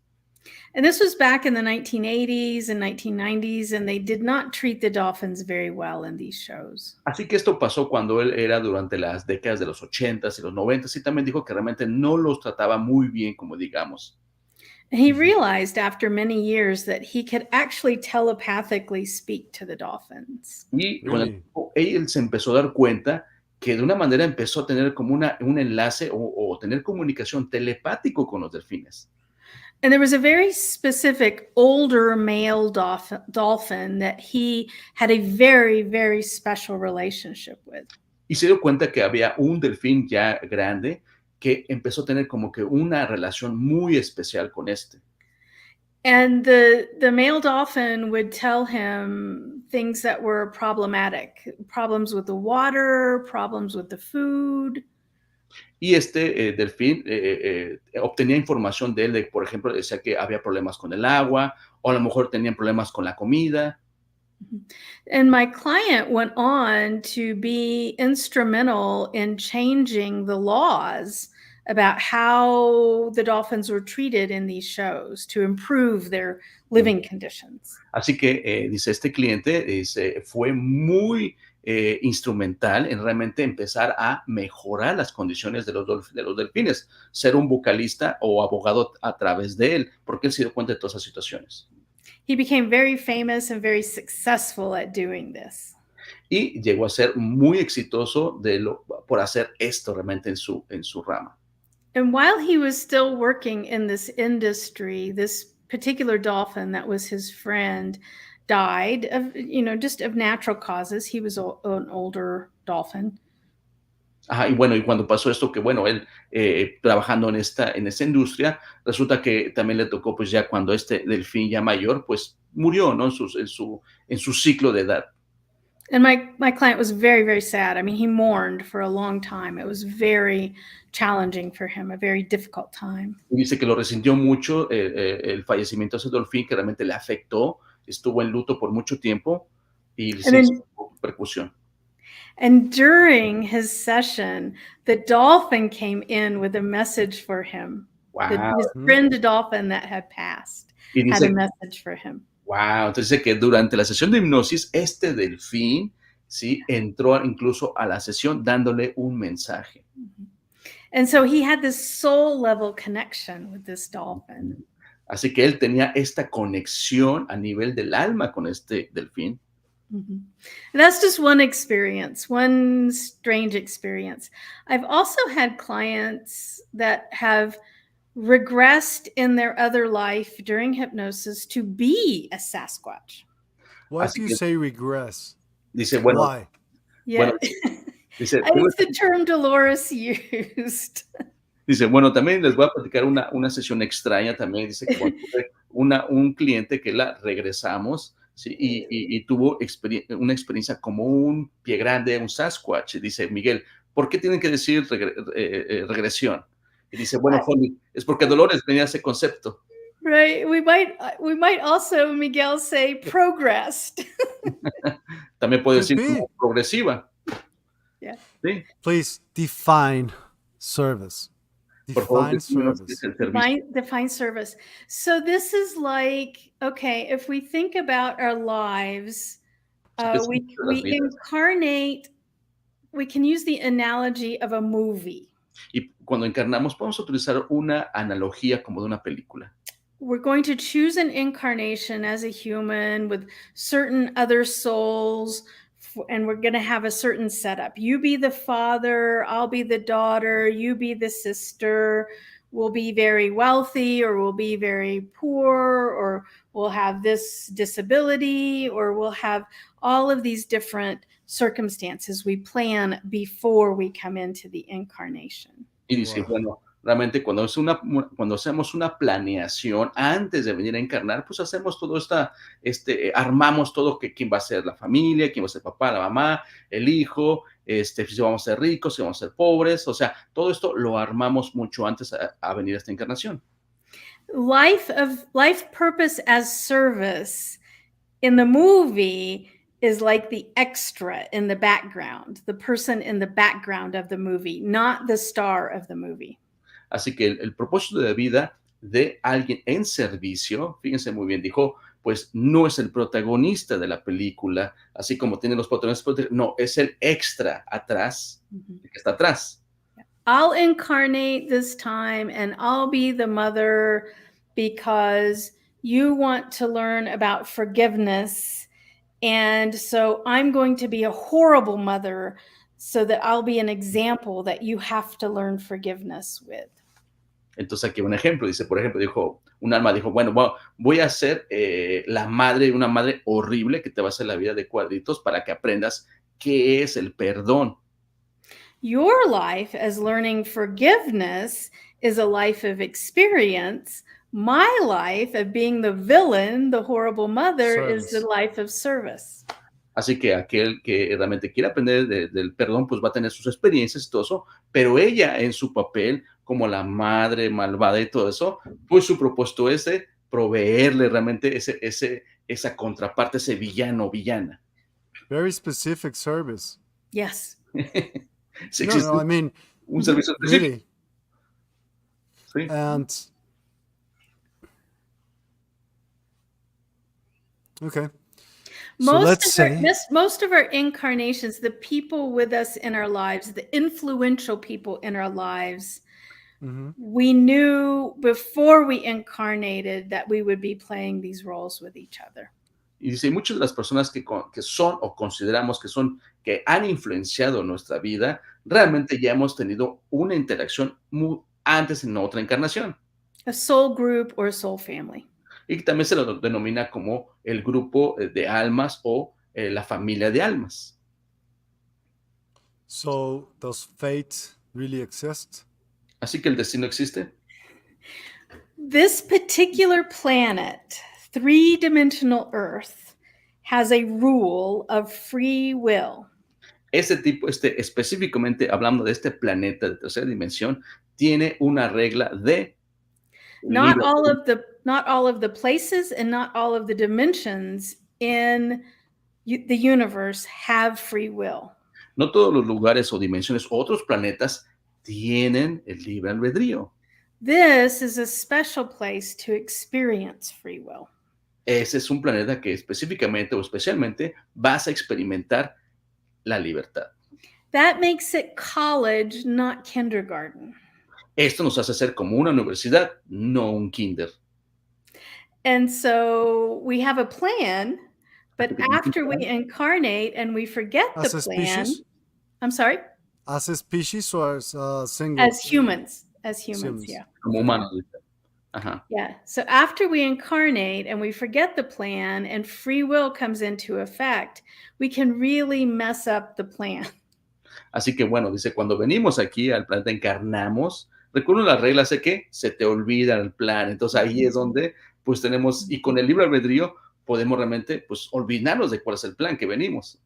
And this was back in the 1980s and 1990s, and they did not treat the dolphins very well in these shows. Así que esto pasó cuando él era durante las décadas de los 80s y los 90s, y también dijo que realmente no los trataba muy bien, como digamos. And he realized after many years that he could actually telepathically speak to the dolphins. Y con el tiempo, él se empezó a dar cuenta que de una manera empezó a tener como un enlace o tener comunicación telepático con los delfines. And there was a very specific older male dolphin that he had a very, very special relationship with. Y se dio cuenta que había un delfín ya grande que empezó a tener como que una relación muy especial con este. And the male dolphin would tell him things that were problematic, problems with the water, problems with the food. Y este delfín obtenía información de él, de, por ejemplo, decía que había problemas con el agua, o a lo mejor tenían problemas con la comida. And my client went on to be instrumental in changing the laws about how the dolphins were treated in these shows to improve their living conditions. Así que, dice, este cliente fue muy instrumental en realmente empezar a mejorar las condiciones de los delfines, ser un vocalista o abogado a través de él, porque él se dio cuenta de todas esas situaciones. He became very famous and very successful at doing this. Y llegó a ser muy exitoso por hacer esto realmente en su rama. And while he was still working in this industry, this particular dolphin that was his friend died of, just of natural causes. He was an older dolphin. Ajá, y bueno, y cuando pasó esto, que bueno, él trabajando en esta industria, resulta que también le tocó, pues ya cuando este delfín ya mayor, pues murió, ¿no? En su ciclo de edad. And my client was very, very sad. I mean, he mourned for a long time. It was very challenging for him, a very difficult time. Y dice que lo resintió mucho el fallecimiento de ese delfín, que realmente le afectó, estuvo en luto por mucho tiempo y se hizo repercusión. And during his session, the dolphin came in with a message for him. Wow. His friend dolphin that had passed had a message for him. Wow, entonces dice que durante la sesión de hipnosis, este delfín, ¿sí? Entró incluso a la sesión dándole un mensaje. And so he had this soul level connection with this dolphin. Así que él tenía esta conexión a nivel del alma con este delfín. Mm-hmm. That's just one experience, one strange experience. I've also had clients that have regressed in their other life during hypnosis to be a Sasquatch. Why do you say regress? Dice, bueno, why? Yeah. Bueno, dice, it's the term Dolores used. Dice, bueno, también les voy a platicar una sesión extraña también. Dice que bueno, un cliente que la regresamos, ¿sí? Y tuvo una experiencia como un pie grande, un Sasquatch. Dice, Miguel, ¿por qué tienen que decir regresión? Y dice, bueno, Holly, es porque Dolores tenía ese concepto. Right. We might also, Miguel, say progressed. También puede decir como progresiva. Yeah. ¿Sí? Please define service. Define service. Define service. So this is like, okay, if we think about our lives, we incarnate, we can use the analogy of a movie. Y cuando encarnamos, podemos utilizar una analogía como de una película. We're going to choose an incarnation as a human with certain other souls, and we're going to have a certain setup. You be the father, I'll be the daughter, you be the sister. We'll be very wealthy, or we'll be very poor, or we'll have this disability, or we'll have all of these different circumstances we plan before we come into the incarnation. Y dice, bueno, realmente cuando hacemos una planeación antes de venir a encarnar, pues hacemos todo armamos todo, que quién va a ser la familia, quién va a ser papá, la mamá, el hijo, si vamos a ser ricos, si vamos a ser pobres, o sea, todo esto lo armamos mucho antes a venir a esta encarnación. Life purpose as service in the movie is like the extra in the background, the person in the background of the movie, not the star of the movie. Así que el propósito de vida de alguien en servicio, fíjense muy bien, dijo, pues no es el protagonista de la película, así como tiene los protagonistas, no, es el extra atrás, el que está atrás. I'll incarnate this time and I'll be the mother because you want to learn about forgiveness. And so I'm going to be a horrible mother so that I'll be an example that you have to learn forgiveness with. Entonces aquí un ejemplo, dice, por ejemplo, un alma dijo, bueno, voy a ser la madre, una madre horrible que te va a hacer la vida de cuadritos para que aprendas qué es el perdón. Your life as learning forgiveness is a life of experience. My life of being the villain, the horrible mother, is the life of service. Así que aquel que realmente quiere aprender del perdón, pues va a tener sus experiencias y todo eso, pero ella en su papel como la madre malvada y todo eso, pues su propósito es de proveerle realmente esa contraparte, ese villano o villana. Very specific service. Yes. Sí, No, I mean, un servicio específico. Really. Sí. And okay. Most of our incarnations, the people with us in our lives, the influential people in our lives, we knew before we incarnated that we would be playing these roles with each other. Y dice, muchas de las personas que son o consideramos que han influenciado nuestra vida, realmente ya hemos tenido una interacción antes en otra encarnación. A soul group or a soul family. Y también se lo denomina como el grupo de almas o la familia de almas. So, does fate really exist? Así que el destino existe. This particular planet, three-dimensional Earth, has a rule of free will. Específicamente hablando de este planeta de tercera dimensión, tiene una regla de not all of the places and not all of the dimensions in the universe have free will. No todos los lugares o dimensiones, otros planetas tienen el libre albedrío. This is a special place to experience free will. Ese es un planeta que específicamente o especialmente vas a experimentar la libertad. That makes it college, not kindergarten. Esto nos hace ser como una universidad, no un kinder. And so we have a plan, but after we incarnate and we forget the plan. Species? I'm sorry? As a species or as a single? As humans, yeah. Como humanos. Ajá. Yeah. So after we incarnate and we forget the plan and free will comes into effect, we can really mess up the plan. Así que bueno, dice, cuando venimos aquí al planeta encarnamos, recuerden las reglas de que se te olvida el plan. Entonces ahí es donde pues tenemos, y con el libre albedrío podemos realmente pues olvidarnos de cuál es el plan que venimos.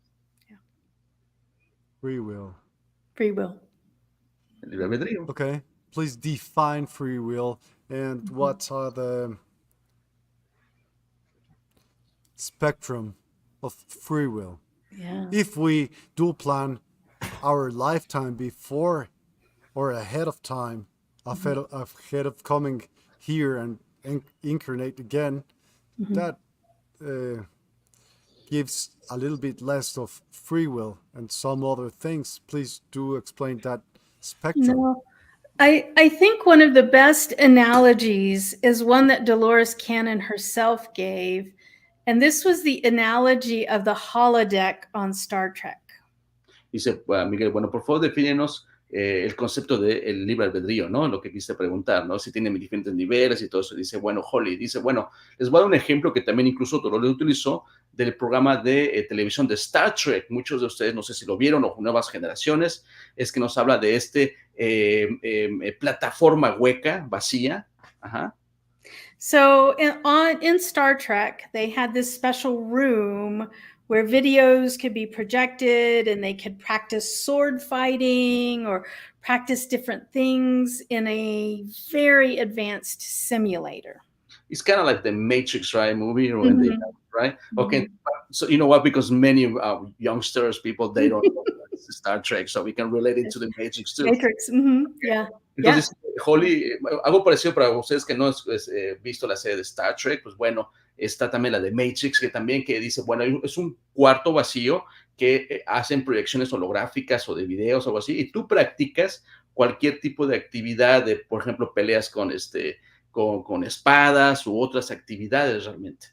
Yeah. Free will. Free will. El libre albedrío. Okay. Please define free will and what are the spectrum of free will. Yeah. If we do plan our lifetime before or ahead of time, ahead of coming here and incarnate again, that gives a little bit less of free will and some other things. Please do explain that spectrum. No. I think one of the best analogies is one that Dolores Cannon herself gave, and this was the analogy of the holodeck on Star Trek. Dice, Miguel, bueno, por favor, defínenos el concepto del libre albedrío, ¿no? Lo que quise preguntar, ¿no? Si tiene diferentes niveles y todo eso. Dice, bueno, Holly, dice, bueno, les voy a dar un ejemplo que también incluso Dolores utilizó del programa de televisión de Star Trek. Muchos de ustedes, no sé si lo vieron o nuevas generaciones, es que nos habla de plataforma hueca, vacía. Ajá. So in Star Trek, they had this special room where videos could be projected and they could practice sword fighting or practice different things in a very advanced simulator. It's kind of like the Matrix, right? Movie, right? Okay. So you know what? Because many youngsters, people, they don't know Star Trek, so we can relate it to the Matrix too. Matrix, yeah. Entonces, Holly, algo parecido para ustedes que no han visto la serie de Star Trek, pues bueno, está también la de Matrix, que dice, bueno, es un cuarto vacío que hacen proyecciones holográficas o de videos o algo así, y tú practicas cualquier tipo de actividad, de, por ejemplo, peleas con espadas u otras actividades realmente.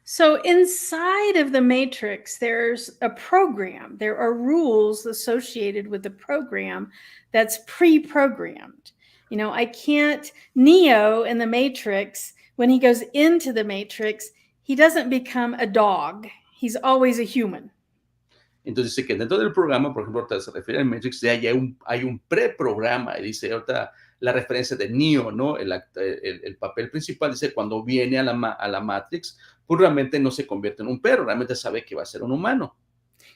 So inside of the matrix, there's a program. There are rules associated with the program that's pre-programmed. You know, I can't, Neo in the matrix, when he goes into the matrix, he doesn't become a dog. He's always a human. Entonces dice que dentro del programa, por ejemplo, ahorita se refiere al Matrix, ya hay un preprograma, y dice ahorita la referencia de Neo, ¿no? El papel principal dice cuando viene a la Matrix, pues realmente no se convierte en un perro, realmente sabe que va a ser un humano.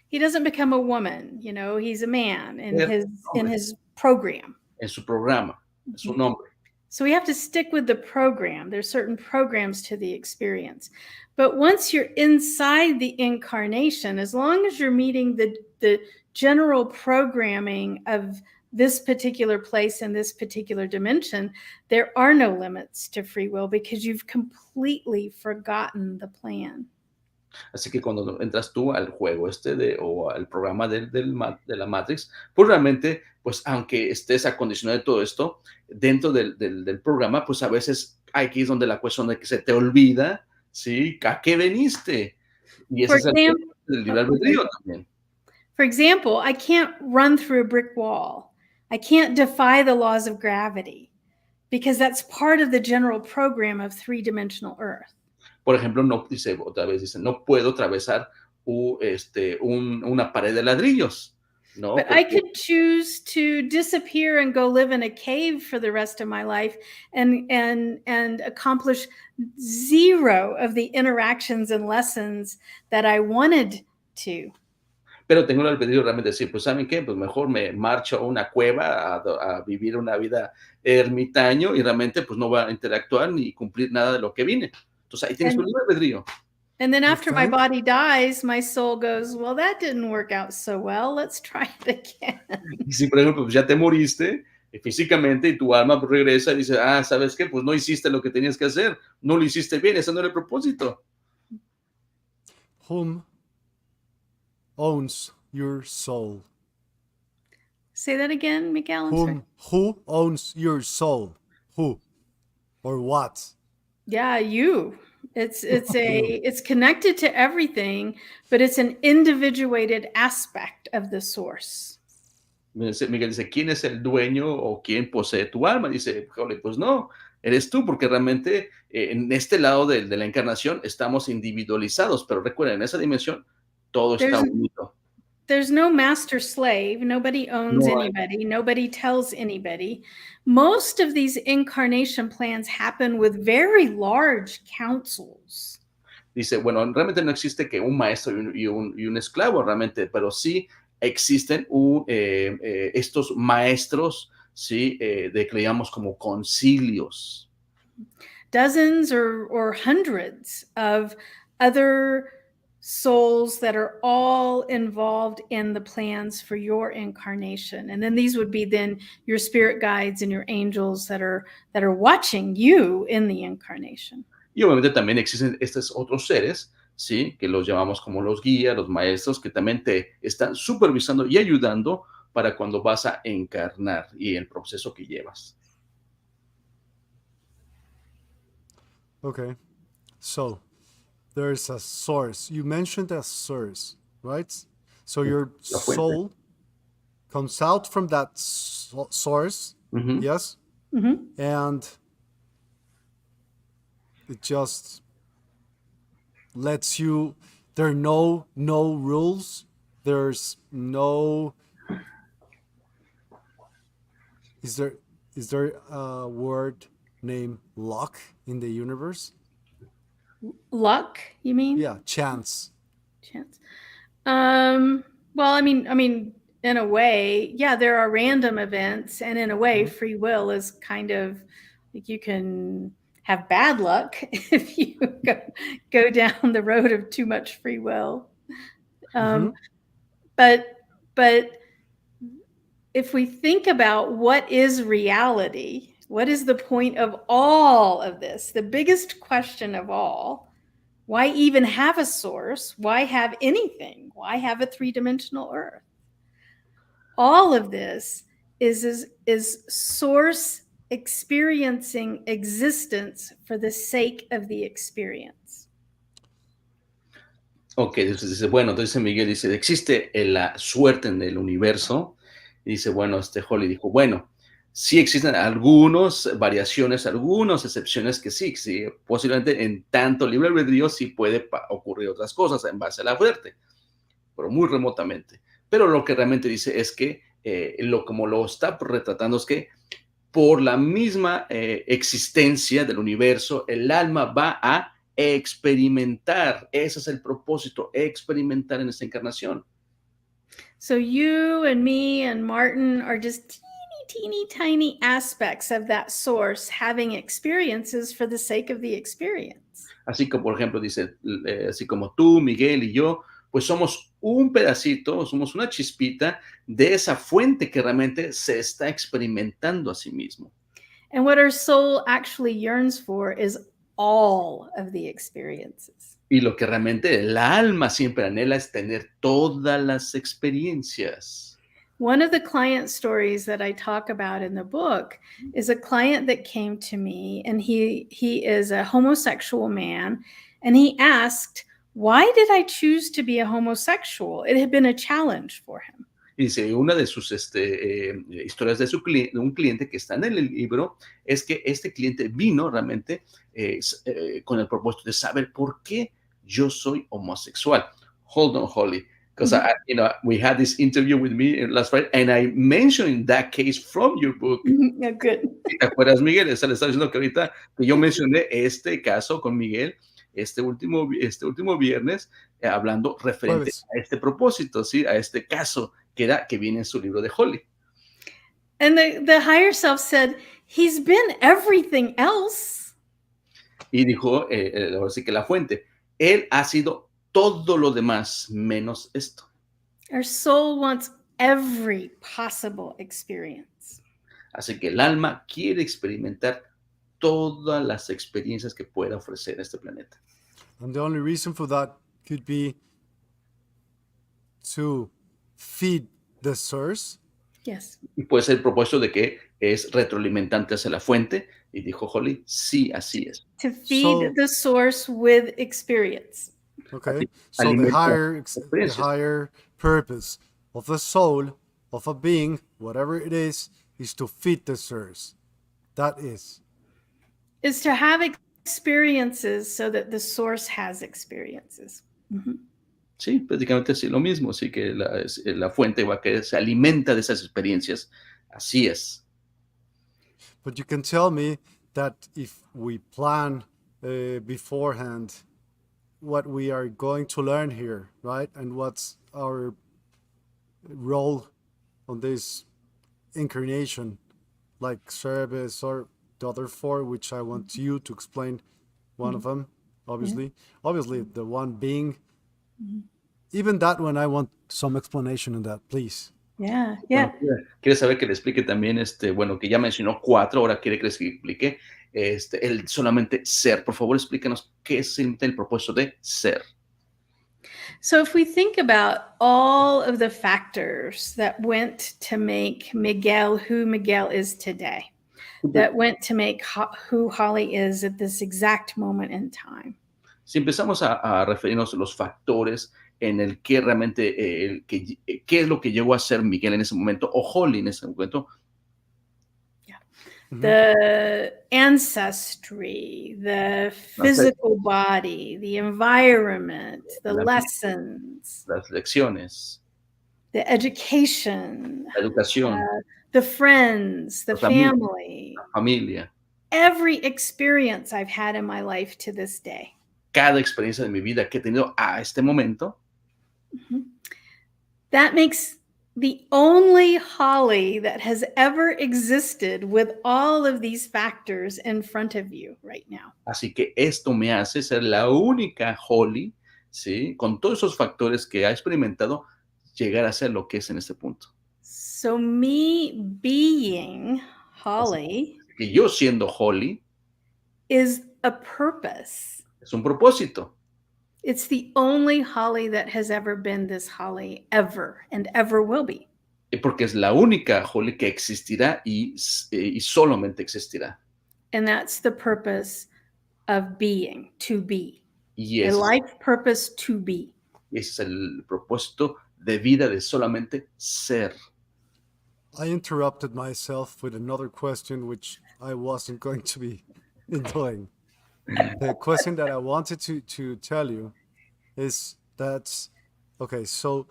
He doesn't become a woman, you know, he's a man in Pero, his program. En su programa, en su nombre. So we have to stick with the program. There's certain programs to the experience. But once you're inside the incarnation, as long as you're meeting the general programming of this particular place and this particular dimension, there are no limits to free will because you've completely forgotten the plan. Así que cuando entras tú al juego o al programa de la Matrix, pues realmente, pues aunque estés acondicionado de todo esto, dentro del programa, pues a veces aquí es donde la cuestión de que se te olvida, ¿sí? ¿A qué veniste? Y ese es el libre albedrío también. For example, I can't run through a brick wall. I can't defy the laws of gravity because that's part of the general program of three-dimensional Earth. Por ejemplo, no puedo atravesar una pared de ladrillos, ¿no? But I could choose to disappear and go live in a cave for the rest of my life and accomplish zero of the interactions and lessons that I wanted to. Pero tengo el albedrío realmente de decir, pues, ¿saben qué? Pues mejor me marcho a una cueva a vivir una vida ermitaño y realmente pues no voy a interactuar ni cumplir nada de lo que vine. Entonces ahí tienes un libre albedrío. And then after my body dies, my soul goes, well, that didn't work out so well. Let's try it again. Y si, por ejemplo, pues ya te moriste físicamente y tu alma pues, regresa y dice, ¿sabes qué? Pues no hiciste lo que tenías que hacer. No lo hiciste bien. Ese no era el propósito. Whom owns your soul? Say that again, Miguel. Who owns your soul? Who or what? Yeah, you. It's connected to everything, but it's an individuated aspect of the source. Miguel dice, ¿quién es el dueño o quién posee tu alma? Dice, pues no, eres tú, porque realmente en este lado de la encarnación estamos individualizados, pero recuerden, en esa dimensión todo está unido. There's no master slave. Nobody owns anybody. Nobody tells anybody. Most of these incarnation plans happen with very large councils. Dice, bueno, realmente no existe que un maestro y un esclavo realmente, pero sí existen estos maestros, ¿sí? De que le llamamos como concilios. Dozens or hundreds of other souls that are all involved in the plans for your incarnation. And then these would be then your spirit guides and your angels that are watching you in the incarnation. Y obviamente también existen estos otros seres, ¿sí? Que los llamamos como los guías, los maestros, que también te están supervisando y ayudando para cuando vas a encarnar y el proceso que llevas. Okay, so there's a source. You mentioned a source, right? So your soul comes out from that source, yes? Mm-hmm. And it just lets you, there are no rules. There's no, is there a word named luck in the universe? Luck, you mean? Yeah, chance. Well, I mean, in a way, yeah, there are random events, and in a way, free will is kind of like you can have bad luck if you go down the road of too much free will. But if we think about what is reality, what is the point of all of this? The biggest question of all, why even have a source? Why have anything? Why have a three-dimensional Earth? All of this is source experiencing existence for the sake of the experience. Ok, entonces dice, bueno, entonces Miguel dice, ¿existe la suerte en el universo? Y dice, bueno, Holly dijo, bueno, sí existen algunas variaciones, algunas excepciones que sí, posiblemente en tanto libre albedrío sí puede ocurrir otras cosas en base a la suerte, pero muy remotamente. Pero lo que realmente dice es que, como lo está retratando, es que por la misma existencia del universo, el alma va a experimentar. Ese es el propósito, experimentar en esta encarnación. So you and me and Martin are just teeny tiny aspects of that source having experiences for the sake of the experience. Así que, por ejemplo, dice, así como tú, Miguel y yo, pues somos un pedacito, somos una chispita de esa fuente que realmente se está experimentando a sí mismo. And what our soul actually yearns for is all of the experiences. Y lo que realmente el alma siempre anhela es tener todas las experiencias. One of the client stories that I talk about in the book is a client that came to me, and he is a homosexual man, and he asked, "Why did I choose to be a homosexual?" It had been a challenge for him. Y dice, una de sus historias de un cliente que está en el libro es que este cliente vino realmente con el propósito de saber por qué yo soy homosexual. Hold on, Holly, because we had this interview with me last Friday, and I mentioned that case from your book. Yeah, good. ¿Te acuerdas, Miguel? Le estaba diciendo que ahorita que yo mencioné este caso con Miguel este último viernes, hablando referente Jueves. a este propósito, ¿sí? A este caso que viene en su libro de Holly. And the higher self said, "He's been everything else." Y dijo, ahora sí que la fuente, él ha sido todo lo demás menos esto. Our soul wants every possible experience. Así que el alma quiere experimentar todas las experiencias que pueda ofrecer este planeta. And the only reason for that could be to feed the source. Yes. Y puede ser el propósito de que es retroalimentante hacia la fuente. Y dijo Holly, sí, así es. To feed the source with experience. Okay, so the higher purpose of the soul, of a being, whatever it is to feed the source. That is to have experiences so that the source has experiences. Mm-hmm. Sí, prácticamente es lo mismo, así que la fuente va a que se alimenta de esas experiencias. Así es. But you can tell me that if we plan beforehand what we are going to learn here, right? And what's our role on this incarnation, like service or the other four, which I want you to explain one of them, obviously. Yeah. Obviously, the one being, even that one, I want some explanation on that, please. Yeah. Bueno, quiere saber que le explique también, bueno, que ya mencionó 4, ahora quiere que les explique el solamente ser. Por favor, explícanos qué es el propósito de ser. So if we think about all of the factors that went to make Miguel who Miguel is today, that went to make who Holly is at this exact moment in time. Si empezamos a referirnos a los factores en el que realmente, qué es lo que llegó a ser Miguel en ese momento, o Holly en ese momento. Yeah. Mm-hmm. The ancestry, the physical body, the environment, the lessons. Las lecciones. The education. La educación. The friends, the family. La familia. Every experience I've had in my life to this day. Cada experiencia de mi vida que he tenido a este momento. Mm-hmm. That makes the only Holly that has ever existed with all of these factors in front of you right now. Así que esto me hace ser la única Holly, ¿sí? Con todos esos factores que ha experimentado, llegar a ser lo que es en este punto. So me being Holly. Así que yo siendo Holly. Is a purpose. Es un propósito. It's the only Holly that has ever been this Holly ever and ever will be. Porque es la única Holly que existirá y solamente existirá. And that's the purpose of being, to be. Y a life purpose to be. Y ese es el propósito de vida, de solamente ser. I interrupted myself with another question, which I wasn't going to be doing. The question that I wanted to tell you is that, okay, so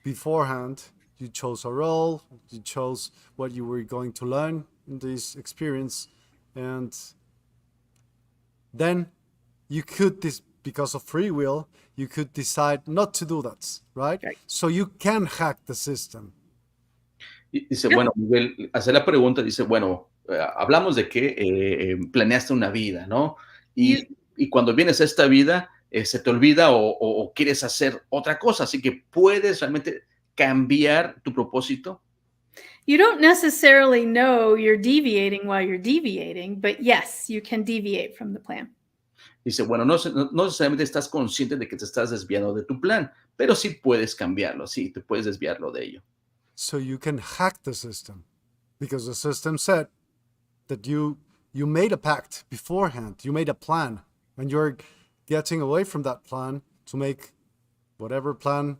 beforehand, you chose a role, you chose what you were going to learn in this experience, and then you could, because of free will, you could decide not to do that, right? Right. So you can hack the system. Y dice, Yeah. bueno, Miguel, hace la pregunta, dice, bueno, hablamos de que planeaste una vida, ¿no? You Y cuando vienes a esta vida, se te olvida o quieres hacer otra cosa, así que puedes realmente cambiar tu propósito. you don't necessarily know you're deviating while you're deviating, but yes, you can deviate from the plan. Dice, bueno, no necesariamente estás consciente de que te estás desviando de tu plan, pero sí puedes cambiarlo, sí, te puedes desviarlo de ello. So you can hack the system, because the system said that you made a pact beforehand, you made a plan, and you're getting away from that plan to make whatever plan.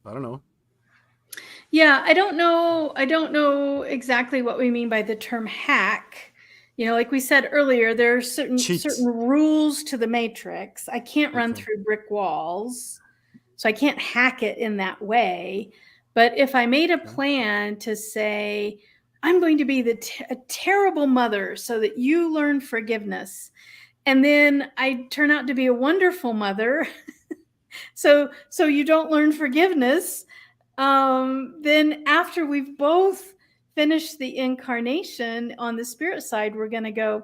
I don't know. Yeah, I don't know exactly what we mean by the term hack. You know, like we said earlier, there are certain rules to the matrix. I can't run Okay. through brick walls, so I can't hack it in that way. But if I made a plan to say, I'm going to be a terrible mother so that you learn forgiveness, and then I turn out to be a wonderful mother, so you don't learn forgiveness, then after we've both finished the incarnation on the spirit side, we're going to go,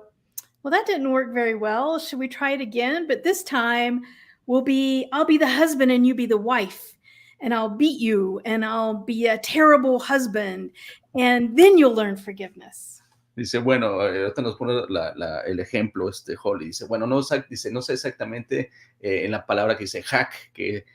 well, that didn't work very well. Should we try it again? But this time I'll be the husband and you be the wife, and I'll beat you and I'll be a terrible husband, and then you'll learn forgiveness. Dice, bueno, ahorita nos pone el ejemplo, Holly. Dice, bueno, no sé exactamente en la palabra que dice hack, que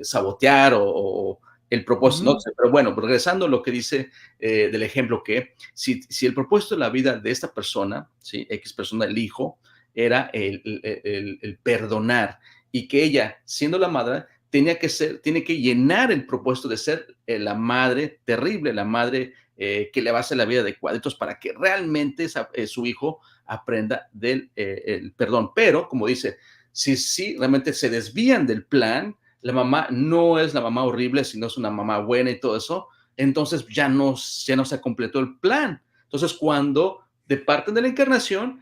sabotear o el propósito, no sé, pero bueno, regresando a lo que dice del ejemplo, que si el propósito de la vida de esta persona, ¿sí? X persona, el hijo, era el perdonar, y que ella, siendo la madre, tiene que llenar el propósito de ser la madre terrible, la madre que le va a hacer la vida de cuadritos para que realmente su hijo aprenda del el perdón. Pero, como dice, si realmente se desvían del plan, la mamá no es la mamá horrible, sino es una mamá buena y todo eso, entonces ya no se completó el plan. Entonces, cuando departen de la encarnación,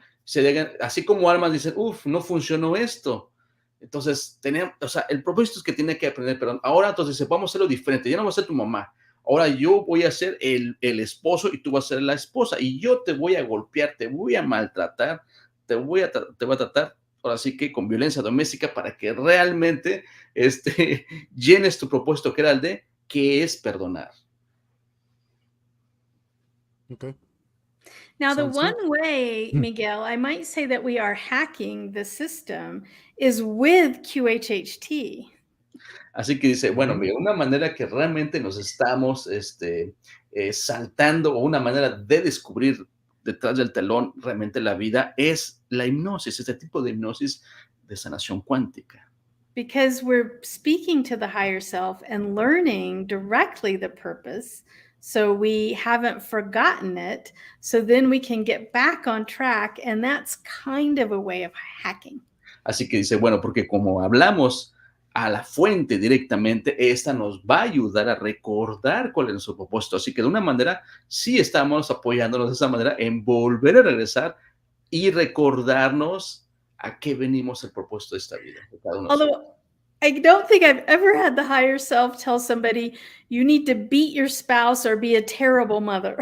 así como almas dicen, no funcionó esto. Entonces, el propósito es que tiene que aprender perdón. Ahora, entonces, vamos a hacerlo diferente. Ya no voy a ser tu mamá. Ahora yo voy a ser el esposo y tú vas a ser la esposa. Y yo te voy a golpear, te voy a maltratar, te voy a tratar, ahora sí que con violencia doméstica, para que realmente llenes tu propósito, que era el de, que es perdonar. Okay. Now, Sounds the one good. way, Miguel, I might say that we are hacking the system is with QHHT. Así que dice, bueno, mira, una manera que realmente nos estamos saltando, o una manera de descubrir detrás del telón realmente la vida, es la hipnosis, este tipo de hipnosis de sanación cuántica. Because we're speaking to the higher self and learning directly the purpose, so we haven't forgotten it, so then we can get back on track, and that's kind of a way of hacking. Así que dice, bueno, porque como hablamos a la fuente directamente, esta nos va a ayudar a recordar cuál es nuestro propósito. Así que de una manera, sí estamos apoyándonos de esa manera en volver a regresar y recordarnos a qué venimos el propósito de esta vida. De cada uno. Although I don't think I've ever had the higher self tell somebody, you need to beat your spouse or be a terrible mother.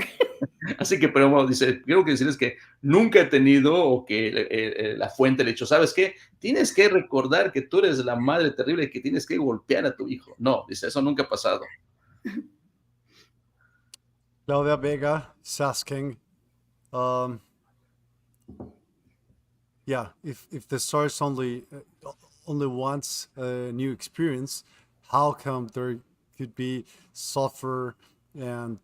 Así que, pero dice, quiero que decirles que nunca he tenido, o que la fuente le ha dicho, ¿sabes qué? Tienes que recordar que tú eres la madre terrible y que tienes que golpear a tu hijo. No, dice, eso nunca ha pasado. Claudia Vega is asking, if the source only wants a new experience, how come there could be suffer and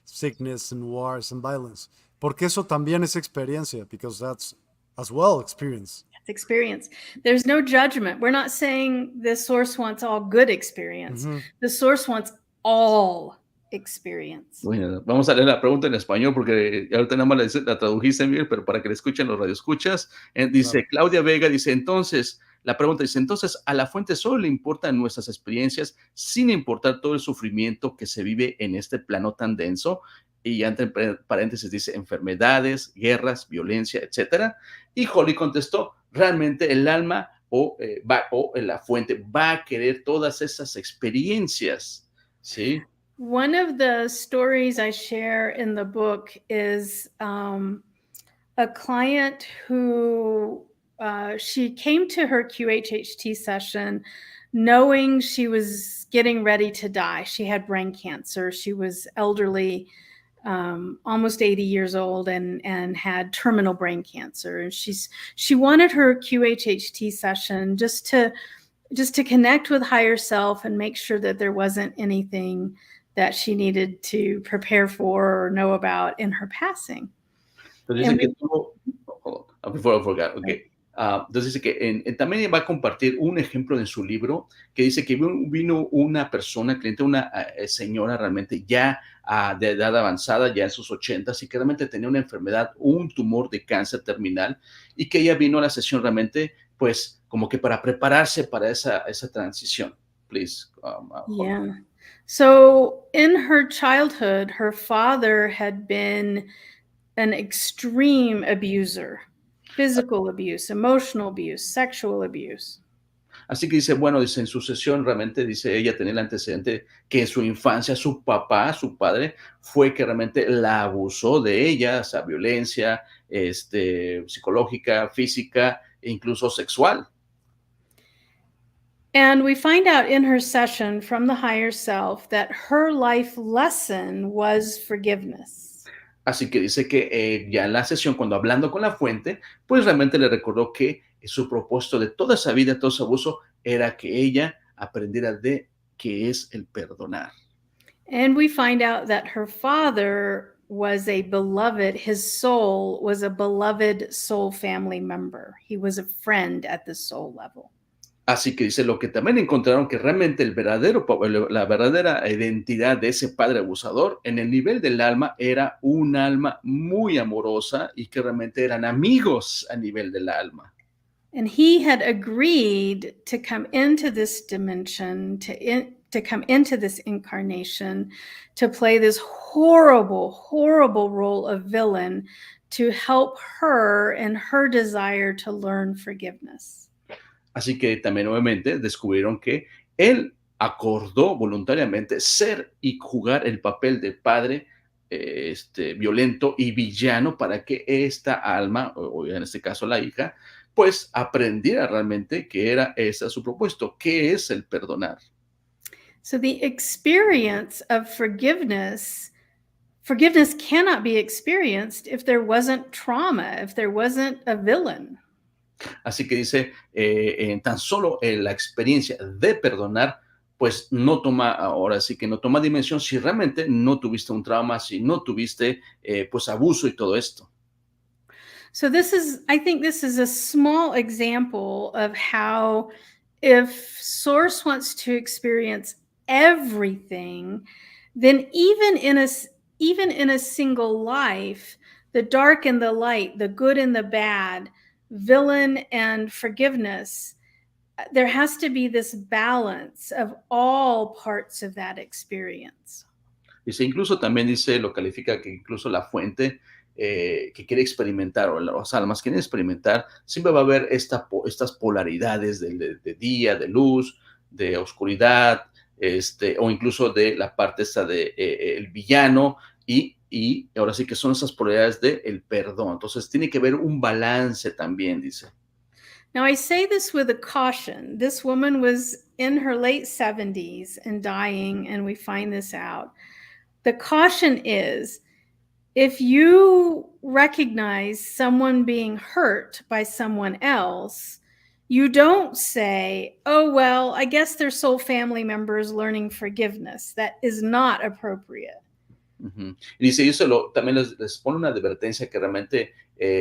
sickness and wars and violence? Porque eso también es experiencia, because that's as well experience. experience. There's no judgment. We're not saying the source wants all good experience. The source wants all experience. Bueno, vamos a leer la pregunta en español porque ahorita nada más la tradujiste, Miguel, pero para que la escuchen los radioescuchas. Dice Claudia Vega, dice, entonces, la pregunta dice, entonces, a la fuente solo le importan nuestras experiencias sin importar todo el sufrimiento que se vive en este plano tan denso. Y entre paréntesis dice enfermedades, guerras, violencia, etcétera. Y Holly contestó, realmente el alma o la fuente va a querer todas esas experiencias, ¿sí? One of the stories I share in the book is a client who she came to her QHHT session knowing she was getting ready to die. She had brain cancer. She was elderly, almost 80 years old, and had terminal brain cancer. And she wanted her QHHT session just to connect with higher self and make sure that there wasn't anything that she needed to prepare for or know about in her passing. Entonces dice que tuvo, before I forgot, okay. Entonces dice que también va a compartir un ejemplo en su libro que dice que vino una persona, cliente, una señora realmente ya de edad avanzada, ya en sus 80s, y que realmente tenía una enfermedad, un tumor de cáncer terminal, y que ella vino a la sesión realmente, pues, como que para prepararse para esa transición. Please. Yeah. So in her childhood, her father had been an extreme abuser, physical abuse, emotional abuse, sexual abuse. Así que dice, bueno, dice, en su sesión realmente, dice, ella tenía el antecedente que en su infancia su papá, su padre, fue que realmente la abusó de ella, o sea, violencia, psicológica, física e incluso sexual. And we find out in her session from the higher self that her life lesson was forgiveness. Así que dice que ya en la sesión, cuando hablando con la fuente, pues realmente le recordó que su propósito de toda esa vida, todo ese abuso, era que ella aprendiera de qué es el perdonar. And we find out that her father was a beloved, his soul was a beloved soul family member. He was a friend at the soul level. Así que dice lo que también encontraron que realmente la verdadera identidad de ese padre abusador en el nivel del alma era un alma muy amorosa y que realmente eran amigos a nivel del alma. And he had agreed to come into this dimension, to come into this incarnation, to play this horrible, horrible role of villain to help her in her desire to learn forgiveness. Así que también obviamente descubrieron que él acordó voluntariamente ser y jugar el papel de padre violento y villano para que esta alma, o en este caso la hija, pues aprendiera realmente que era ese su propósito, que es el perdonar. So the experience of forgiveness cannot be experienced if there wasn't trauma, if there wasn't a villain. Así que dice, tan solo la experiencia de perdonar, pues no toma, ahora sí que no toma dimensión si realmente no tuviste un trauma, si no tuviste pues abuso y todo esto. So I think this is a small example of how if Source wants to experience everything, then even in a single life, the dark and the light, the good and the bad, villain and forgiveness, there has to be this balance of all parts of that experience. Dice, incluso también dice, lo califica que incluso la fuente que quiere experimentar, o las almas quieren experimentar, siempre va a haber estas polaridades de día, de luz, de oscuridad, o incluso de la parte esta de el villano, y ahora sí que son esas polaridades del perdón. Entonces tiene que haber un balance también, dice. Now, I say this with a caution. This woman was in her late 70s and dying, and we find this out. The caution is, if you recognize someone being hurt by someone else, you don't say, oh, well, I guess they're soul family members learning forgiveness. That is not appropriate. Ujú. Y dice, yo también les pone una advertencia que realmente,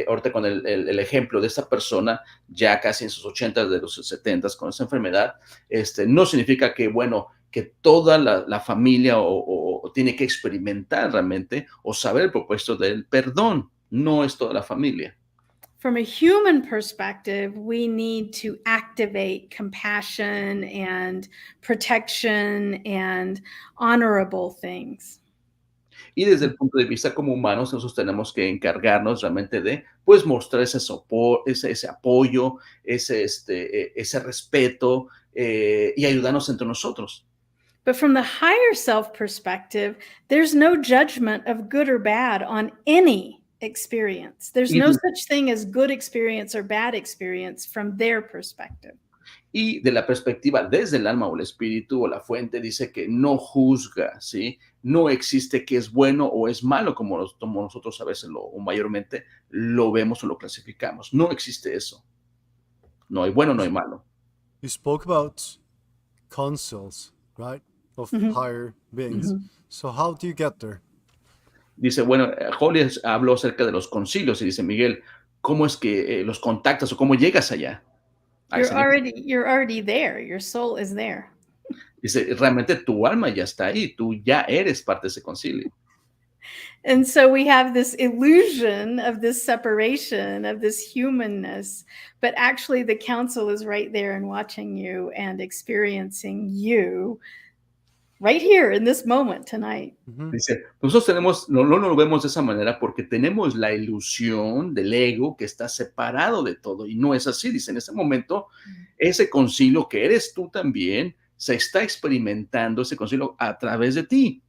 ahorita con el ejemplo de esta persona, ya casi en sus 80, de los 70, con esa enfermedad, no significa que, bueno, que toda la familia o tiene que experimentar realmente o saber el propósito del perdón. No es toda la familia. From a human perspective, we need to activate compassion and protection and honorable things. Y desde el punto de vista como humanos, nosotros tenemos que encargarnos realmente de, pues, mostrar ese apoyo, ese respeto y ayudarnos entre nosotros. But from the higher self perspective, there's no judgment of good or bad on any experience. There's Y, no such thing as good experience or bad experience from their perspective. y de la perspectiva desde el alma o el espíritu o la fuente, dice que no juzga, ¿sí? No existe que es bueno o es malo, como nosotros a veces o mayormente lo vemos o lo clasificamos. No existe eso. No hay bueno, no hay malo. You spoke about councils, right? Of higher beings. So how do you get there? Dice, bueno, Holly habló acerca de los concilios y dice, Miguel, ¿cómo es que los contactas o cómo llegas allá? A ese nivel? You're already there. Your soul is there. Dice, realmente tu alma ya está ahí, tú ya eres parte de ese concilio. And so we have this illusion of this separation, of this humanness, but actually the council is right there and watching you and experiencing you right here in this moment tonight. Dice, nosotros no lo vemos de esa manera porque tenemos la ilusión del ego que está separado de todo y no es así. Dice, en ese momento, ese concilio que eres tú también, se está experimentando ese concilio a través de ti.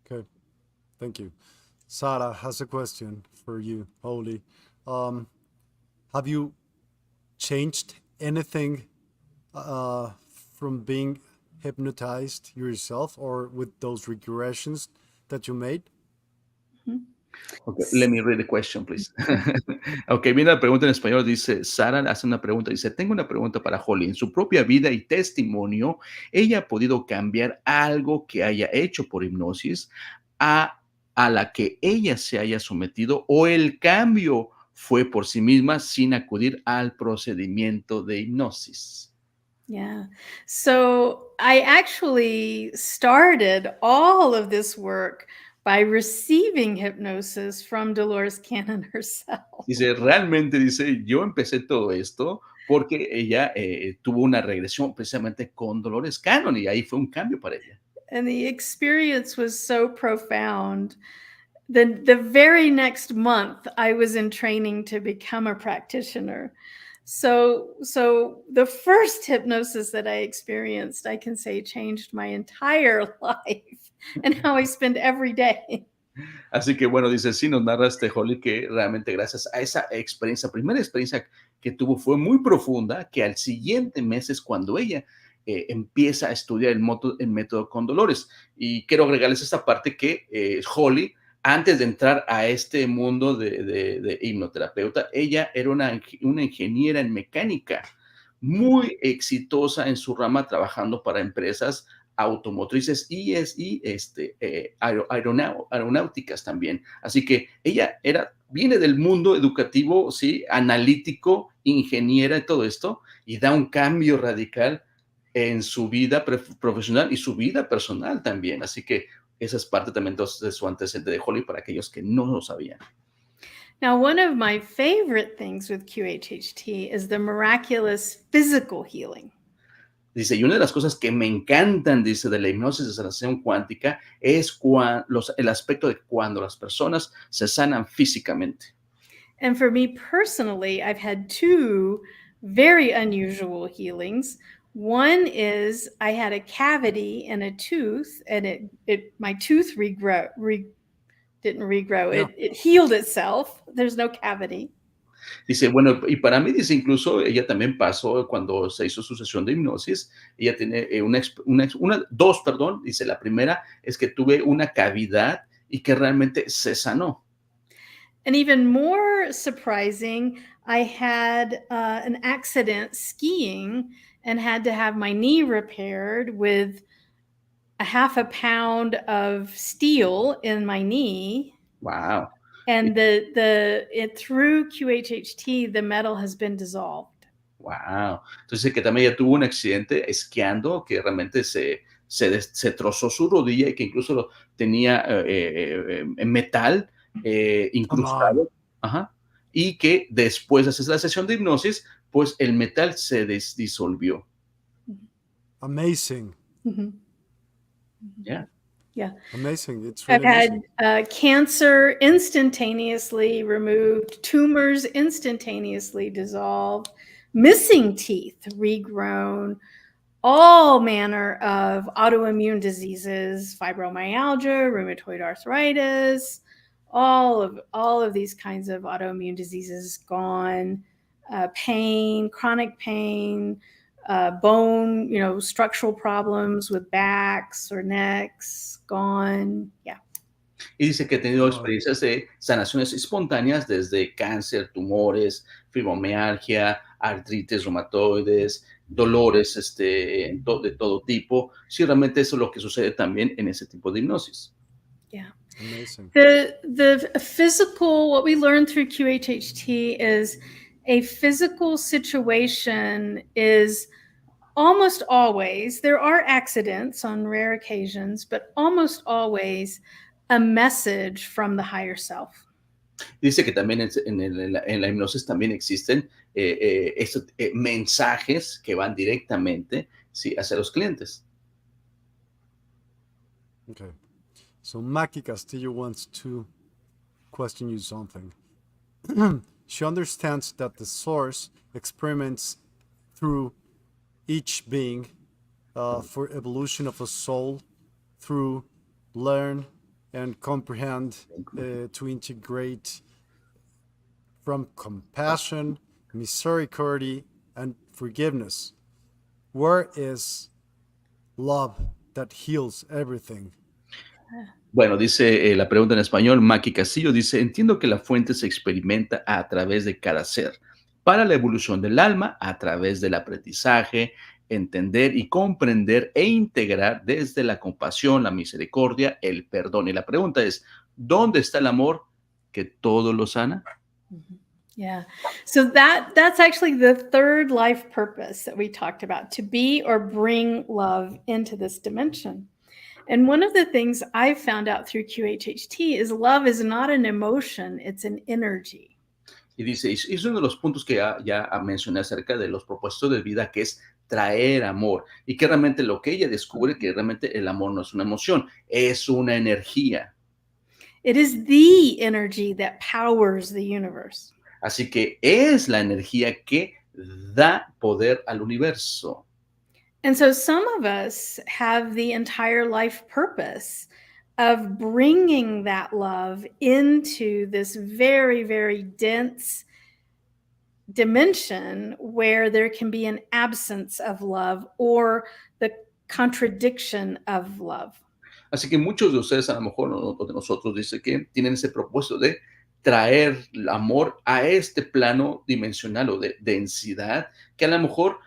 Okay, thank you. Sarah has a question for you, Holy. Have you changed anything from being hypnotized yourself or with those regressions that you made? Okay, let me read the question, please. Ok, viene la pregunta en español. Dice, Sara hace una pregunta. Dice, tengo una pregunta para Holly. En su propia vida y testimonio, ¿ella ha podido cambiar algo que haya hecho por hipnosis a la que ella se haya sometido o el cambio fue por sí misma sin acudir al procedimiento de hipnosis? Yeah. So I actually started all of this work by receiving hypnosis from Dolores Cannon herself. Dice, realmente, dice, yo empecé todo esto porque ella tuvo una regresión precisamente con Dolores Cannon y ahí fue un cambio para ella. And the experience was so profound. The very next month, I was in training to become a practitioner. So the first hypnosis that I experienced, I can say, changed my entire life and how I spend every day. Así que bueno, dice, sí, nos narra Holly que realmente gracias a esa experiencia, primera experiencia que tuvo fue muy profunda, que al siguiente mes es cuando ella empieza a estudiar el método con Dolores. Y quiero agregarles esta parte que Holly, antes de entrar a este mundo de hipnoterapeuta, ella era una ingeniera en mecánica, muy exitosa en su rama, trabajando para empresas automotrices y aeronáuticas también. Así que ella viene del mundo educativo, ¿sí? Analítico, ingeniera y todo esto, y da un cambio radical en su vida profesional y su vida personal también. Así que esa es parte también de su antecedente de Holly para aquellos que no lo sabían. Now, one of my favorite things with QHHT is the miraculous physical healing. Dice, y una de las cosas que me encantan, dice, de la hipnosis de sanación cuántica es el aspecto de cuando las personas se sanan físicamente. And for me personally, I've had two very unusual healings. One is I had a cavity in a tooth, and my tooth didn't regrow. Yeah. It healed itself. There's no cavity. Dice, bueno, y para mí, dice, incluso ella también pasó cuando se hizo su sesión de hipnosis, ella tiene dos, dice, la primera es que tuve una cavidad y que realmente se sanó. And even more surprising, I had an accident skiing and had to have my knee repaired with a half a pound of steel in my knee. Wow. And through QHHT, the metal has been dissolved. Wow. Entonces dice que también ella tuvo un accidente esquiando, que realmente se trozó su rodilla y que incluso tenía metal Come on. incrustado. Ajá. Y que después de hacer la sesión de hipnosis, pues el metal se disolvió. Amazing. Mhm. Yeah. Yeah. Amazing. It's I've really had amazing. cancer instantaneously removed, tumors instantaneously dissolved, missing teeth regrown, all manner of autoimmune diseases, fibromyalgia, rheumatoid arthritis, all of these kinds of autoimmune diseases gone, pain, chronic pain, bone, structural problems with backs or necks gone. Yeah. Y dice que ha tenido Wow. experiencias de sanaciones espontáneas desde cáncer, tumores, fibromialgia, artritis reumatoides, dolores de todo tipo. Sí, realmente eso es lo que sucede también en ese tipo de hipnosis. Yeah. Amazing. The physical, what we learned through QHHT is a physical situation is almost always, there are accidents on rare occasions, but almost always a message from the higher self. Dice que también en la hipnosis también existen estos mensajes que van directamente, sí, hacia los clientes. Okay. So Maki Castillo wants to question you something. She understands that the source experiments through each being for evolution of a soul through learn and comprehend to integrate from compassion, misericordia, and forgiveness. Where is love that heals everything? Bueno, dice la pregunta en español, Maki Castillo dice, entiendo que la fuente se experimenta a través de cada ser, para la evolución del alma, a través del aprendizaje, entender y comprender e integrar desde la compasión, la misericordia, el perdón. Y la pregunta es, ¿dónde está el amor que todo lo sana? Yeah. So that's actually the third life purpose that we talked about, to be or bring love into this dimension. And one of the things I've found out through QHHT is love is not an emotion, it's an energy. Y dice, y es uno de los puntos que ya mencioné acerca de los propósitos de vida, que es traer amor. Y que realmente lo que ella descubre, que realmente el amor no es una emoción, es una energía. It is the energy that powers the universe. Así que es la energía que da poder al universo. And so some of us have the entire life purpose of bringing that love into this very, very dense dimension where there can be an absence of love or the contradiction of love. Así que muchos de ustedes, a lo mejor, o de nosotros, dice que tienen ese propósito de traer el amor a este plano dimensional o de densidad, que a lo mejor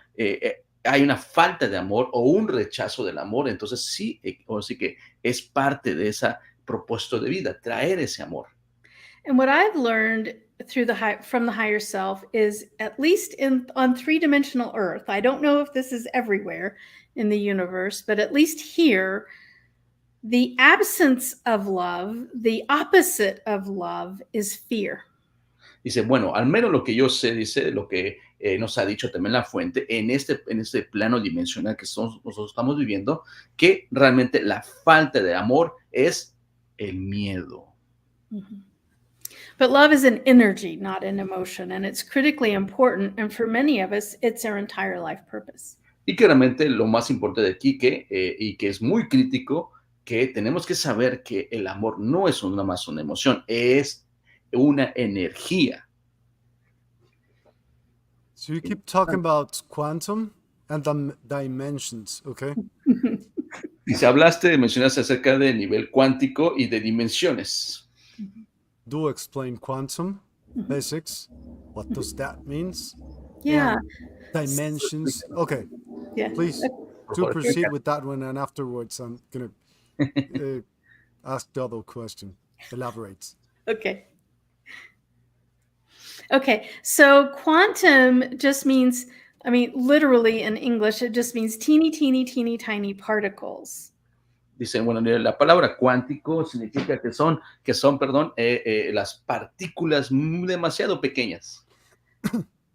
hay una falta de amor o un rechazo del amor. Entonces sí, o sí que es parte de ese propósito de vida, traer ese amor. And what I've learned from the higher self is, at least on three-dimensional Earth, I don't know if this is everywhere in the universe, but at least here, the absence of love, the opposite of love, is fear. Dice, bueno, al menos lo que yo sé, dice, lo que nos ha dicho también la fuente, en este plano dimensional que nosotros estamos viviendo, que realmente la falta de amor es el miedo. Mm-hmm. But love is an energy, not an emotion, and it's critically important, and for many of us, it's our entire life purpose. Y que realmente lo más importante de aquí, y que es muy crítico, que tenemos que saber que el amor no es nada más una emoción, es una energía. So you keep talking about quantum and the dimensions, okay? Y si mencionaste acerca de nivel cuántico y de dimensiones. Do explain quantum basics. What does that mean? Yeah. And dimensions. Okay. Yeah. Please. Por to favor, proceed with that one, and afterwards I'm gonna ask the other question. Elaborate. Okay. Okay, so quantum just means, I mean, literally in English, it just means teeny, teeny, teeny, tiny particles. Dice, bueno, la palabra cuántico significa perdón, las partículas demasiado pequeñas.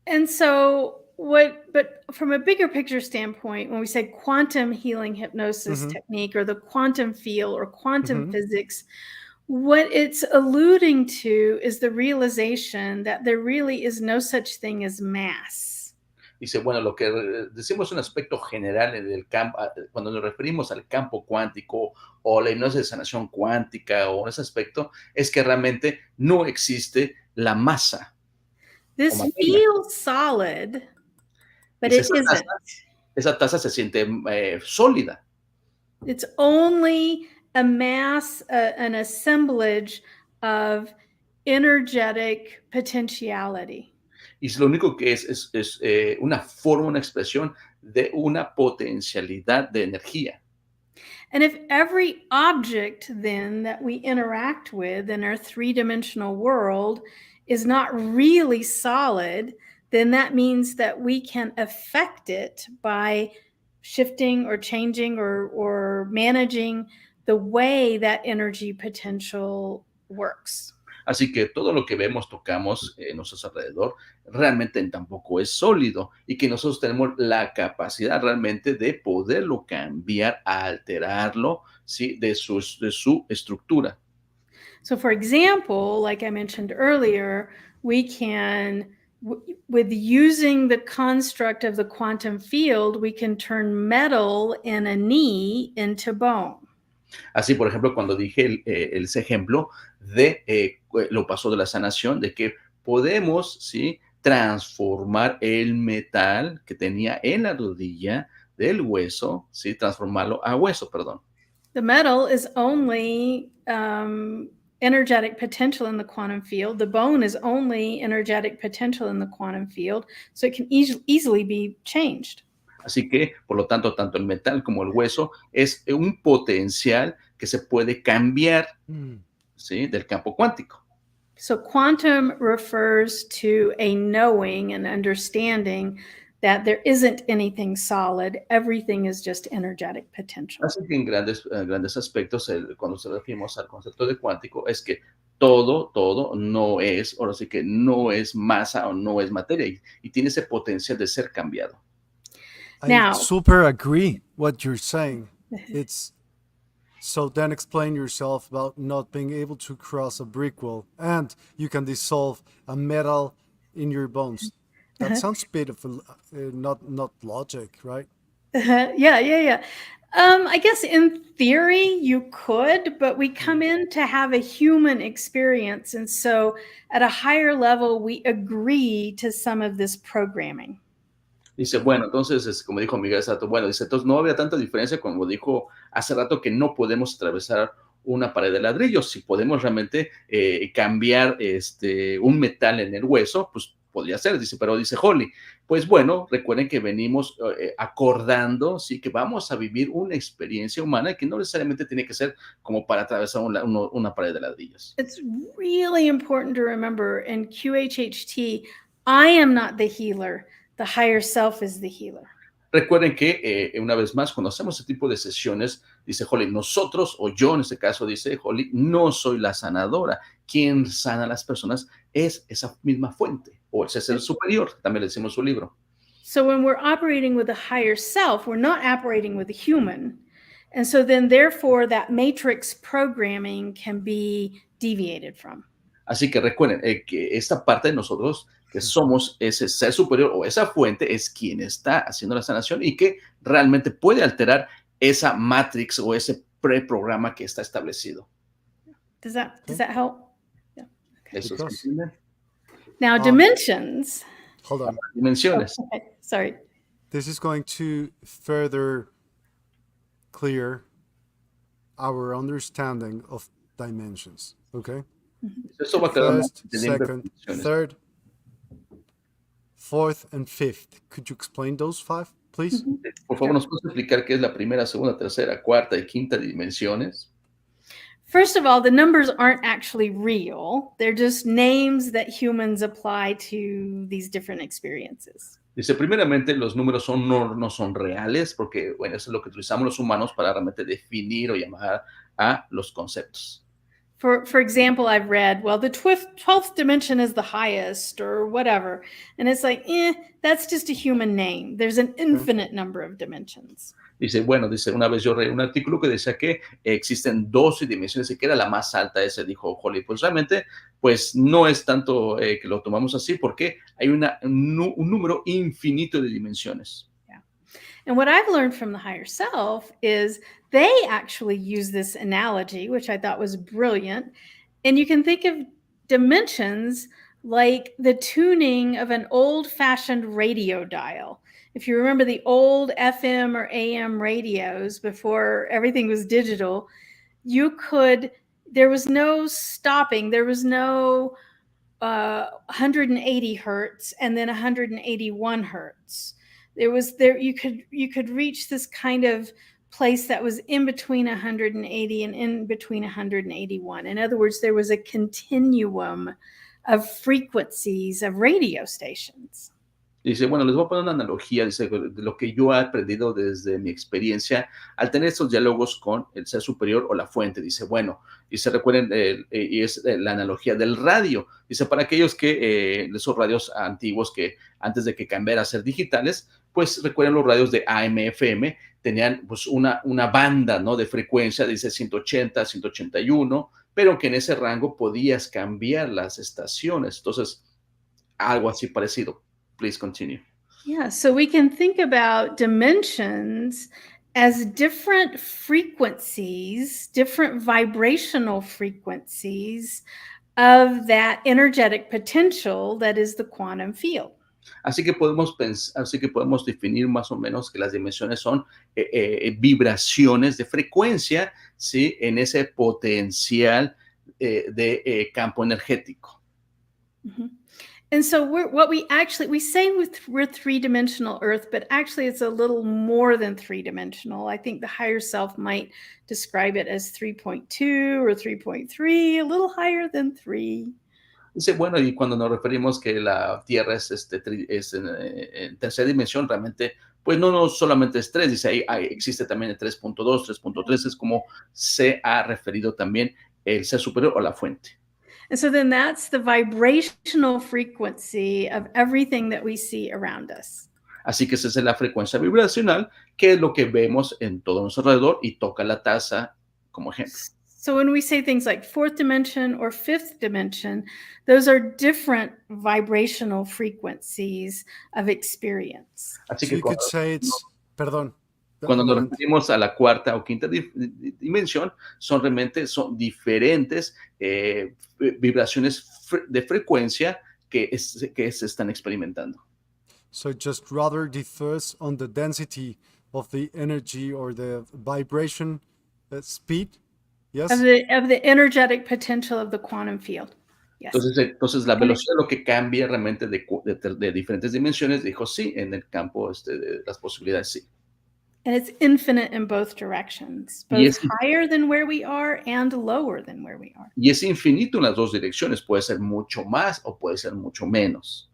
And so but from a bigger picture standpoint, when we say quantum healing hypnosis technique or the quantum field or quantum physics, what it's alluding to is the realization that there really is no such thing as mass. Dice, bueno, lo que decimos un aspecto general en el campo, cuando nos referimos al campo cuántico o la hipnosis de sanación cuántica o ese aspecto, es que realmente no existe la masa. This feels solid, but Dice, it isn't. Esa taza se siente sólida. It's only a mass, an assemblage of energetic potentiality. Y lo único que es una forma, una expresión de una potencialidad de energía. And if every object then that we interact with in our three-dimensional world is not really solid, then that means that we can affect it by shifting or changing or managing the way that energy potential works. Así que todo lo que vemos, tocamos en nuestro alrededor, realmente tampoco es sólido y que nosotros tenemos la capacidad realmente de poderlo cambiar, alterarlo, ¿sí? de su estructura. So for example, like I mentioned earlier, we can, with using the construct of the quantum field, we can turn metal in a knee into bone. Así, por ejemplo, cuando dije ese ejemplo de lo pasó de la sanación, de que podemos, ¿sí? transformar el metal que tenía en la rodilla del hueso, ¿sí? transformarlo a hueso, perdón. The metal is only energetic potential in the quantum field. The bone is only energetic potential in the quantum field, so it can easily be changed. Así que, por lo tanto, tanto el metal como el hueso es un potencial que se puede cambiar, ¿sí? del campo cuántico. So quantum refers to a knowing and understanding that there isn't anything solid. Everything is just energetic potential. Así que en grandes aspectos, cuando nos referimos al concepto de cuántico, es que todo no es, ahora sí que no es masa o no es materia y tiene ese potencial de ser cambiado. I super agree what you're saying. It's so then explain yourself about not being able to cross a brick wall and you can dissolve a metal in your bones. That sounds a bit of not logic, right? Yeah. I guess in theory you could, but we come in to have a human experience. And so at a higher level, we agree to some of this programming. Dice, bueno, entonces, como dijo Miguel Sato, bueno, dice, entonces no había tanta diferencia como dijo hace rato que no podemos atravesar una pared de ladrillos. Si podemos realmente cambiar un metal en el hueso, pues podría ser, dice, pero dice Holly, pues bueno, recuerden que venimos acordando, sí, que vamos a vivir una experiencia humana que no necesariamente tiene que ser como para atravesar una pared de ladrillos. It's really important to remember in QHHT, I am not the healer. The higher self is the healer. Recuerden que, una vez más, cuando hacemos este tipo de sesiones, dice Holly, nosotros, o yo en este caso, dice Holly, no soy la sanadora. Quien sana a las personas es esa misma fuente, o ese ser superior, también le decimos su libro. So when we're operating with a higher self, we're not operating with a human. And so then, therefore, that matrix programming can be deviated from. Así que recuerden que esta parte de nosotros, que somos ese ser superior o esa fuente, es quien está haciendo la sanación y que realmente puede alterar esa matrix o ese preprograma que está establecido. Does that help? Yeah. Okay. Eso es. Now, dimensions. Hold on. Dimensiones. Oh, okay. Sorry. This is going to further clear our understanding of dimensions, okay? First, second, third, fourth, and fifth. Could you explain those 5, please? please? Mhm. Por favor, ¿nos puedes explicar qué es la primera, segunda, tercera, cuarta y quinta dimensiones? First of all, the numbers aren't actually real. They're just names that humans apply to these different experiences. Dice, primeramente, los números no son reales, porque, bueno, eso es lo que utilizamos los humanos para realmente definir o llamar a los conceptos. For example, I've read, well, the 12th dimension is the highest or whatever. And it's like, that's just a human name. There's an infinite number of dimensions. Dice, bueno, dice, una vez yo leí un artículo que decía que existen 12 dimensiones y que era la más alta ese, dijo Holly. Pues realmente, pues no es tanto que lo tomamos así, porque hay un número infinito de dimensiones. And what I've learned from the higher self is they actually use this analogy, which I thought was brilliant. And you can think of dimensions like the tuning of an old-fashioned radio dial. If you remember the old FM or AM radios before everything was digital, there was no stopping. There was no 180 hertz and then 181 hertz. You could reach this kind of place that was in between 180 and in between 181. In other words, there was a continuum of frequencies of radio stations. Dice, bueno, les voy a poner una analogía, dice, de lo que yo he aprendido desde mi experiencia al tener estos diálogos con el ser superior o la fuente. Dice, bueno, recuerden, y es la analogía del radio. Dice, para aquellos que, esos radios antiguos que antes de que cambiara a ser digitales, pues recuerden los radios de AM, FM, tenían pues una banda, ¿no?, de frecuencia, dice 180, 181, pero que en ese rango podías cambiar las estaciones. Entonces, algo así parecido. Please continue. Yeah, so we can think about dimensions as different frequencies, different vibrational frequencies of that energetic potential that is the quantum field. Así que podemos definir más o menos que las dimensiones son vibraciones de frecuencia, ¿sí?, en ese potencial de campo energético. Mm-hmm. And so we say we're three-dimensional Earth, but actually it's a little more than three-dimensional. I think the higher self might describe it as 3.2 or 3.3, a little higher than 3. Dice, bueno, y cuando nos referimos que la Tierra es en tercera dimensión, realmente, pues no solamente es 3, dice, existe también el 3.2, 3.3, es como se ha referido también el ser superior o la fuente. And so then that's the vibrational frequency of everything that we see around us. Así que esa es la frecuencia vibracional, que es lo que vemos en todo nuestro alrededor, y toca la taza como ejemplo. So when we say things like fourth dimension or fifth dimension, those are different vibrational frequencies of experience. Así que you could say it's, perdón. Cuando nos referimos a la cuarta o quinta dimensión, son diferentes vibraciones de frecuencia que se están experimentando. So it just rather differs on the density of the energy or the vibration speed, yes? Of the energetic potential of the quantum field. Yes. Entonces la velocidad lo que cambia realmente de diferentes dimensiones, dijo sí, en el campo de las posibilidades, sí. And it's infinite in both directions, both higher than where we are and lower than where we are. Y es infinito en las dos direcciones, puede ser mucho más o puede ser mucho menos.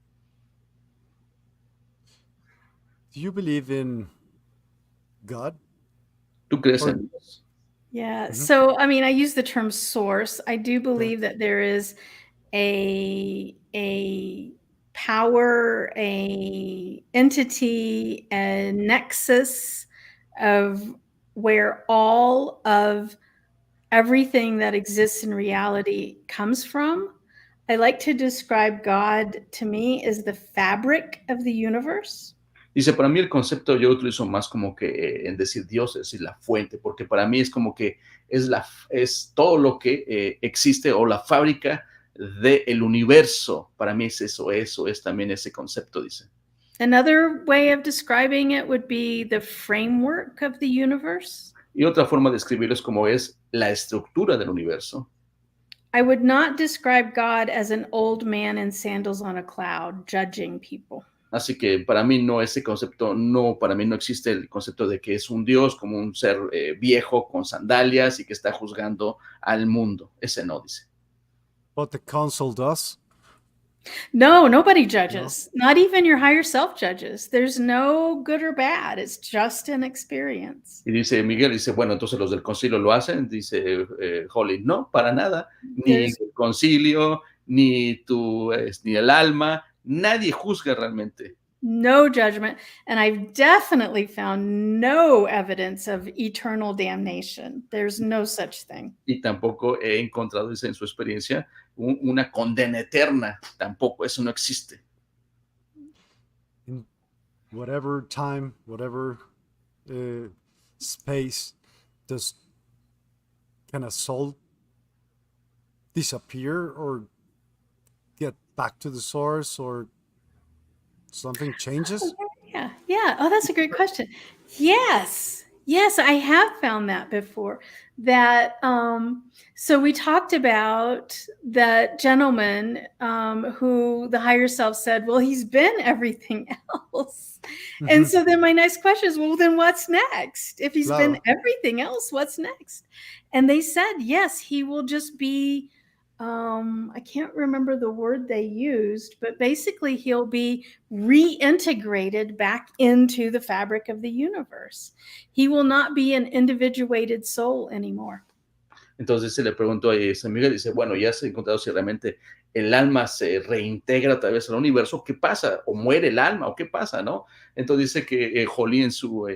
Do you believe in God? ¿Tú crees en Dios? Yeah. Mm-hmm. So, I mean, I use the term source. I do believe that there is a power, a entity, a nexus of where all of everything that exists in reality comes from. I like to describe God to me as the fabric of the universe. Dice, para mí el concepto yo lo utilizo más como que en decir Dios, es decir, la fuente, porque para mí es como que es todo lo que existe o la fábrica del universo. Para mí es eso es también ese concepto, dice. Another way of describing it would be the framework of the universe. Y otra forma de escribirlo es como es la estructura del universo. I would not describe God as an old man in sandals on a cloud judging people. Así que para mí no, ese concepto, no, para mí no existe el concepto de que es un Dios como un ser viejo con sandalias y que está juzgando al mundo. Ese no, dice. But the council does. No, nobody No. judges. Not even your higher self judges. There's no good or bad. It's just an experience. Y dice Miguel, dice, bueno, entonces los del concilio lo hacen, dice Holly, no, para nada, ni There's el concilio, ni tú, ni el alma, nadie juzga realmente. no judgment. And I've definitely found no evidence of eternal damnation. There's no such thing. Y tampoco he encontrado, dice en su experiencia, una condena eterna, tampoco, eso no existe. In whatever time, whatever space, can a soul disappear or get back to the source, or something changes? Yeah. Oh, that's a great question. Yes, I have found that before. That so we talked about that gentleman who the higher self said, well, he's been everything else. And so then my next question is, well, then what's next? If he's been everything else, what's next? And they said, yes, he will just be I can't remember the word they used, but basically he'll be reintegrated back into the fabric of the universe. He will not be an individuated soul anymore. Entonces se le preguntó a San Miguel, dice, bueno, ya se ha encontrado si realmente el alma se reintegra otra vez al universo, ¿qué pasa? ¿O muere el alma? ¿O qué pasa? ¿No? Entonces dice que Holly en su,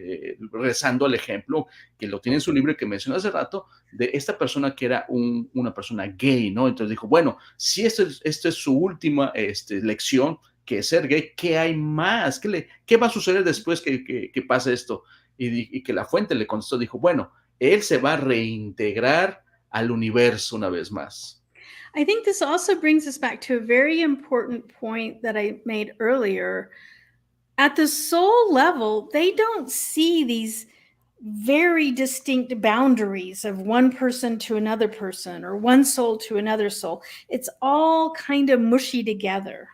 rezando al ejemplo, que lo tiene en su libro que mencionó hace rato, de esta persona que era una persona gay, ¿no? Entonces dijo, bueno, si esta es su última lección, que es ser gay, ¿qué hay más? ¿Qué va a suceder después que pase esto? Y que la fuente le contestó, dijo, bueno, él se va a reintegrar al universo una vez más. I think this also brings us back to a very important point that I made earlier. At the soul level, they don't see these very distinct boundaries of one person to another person or one soul to another soul. It's all kind of mushy together.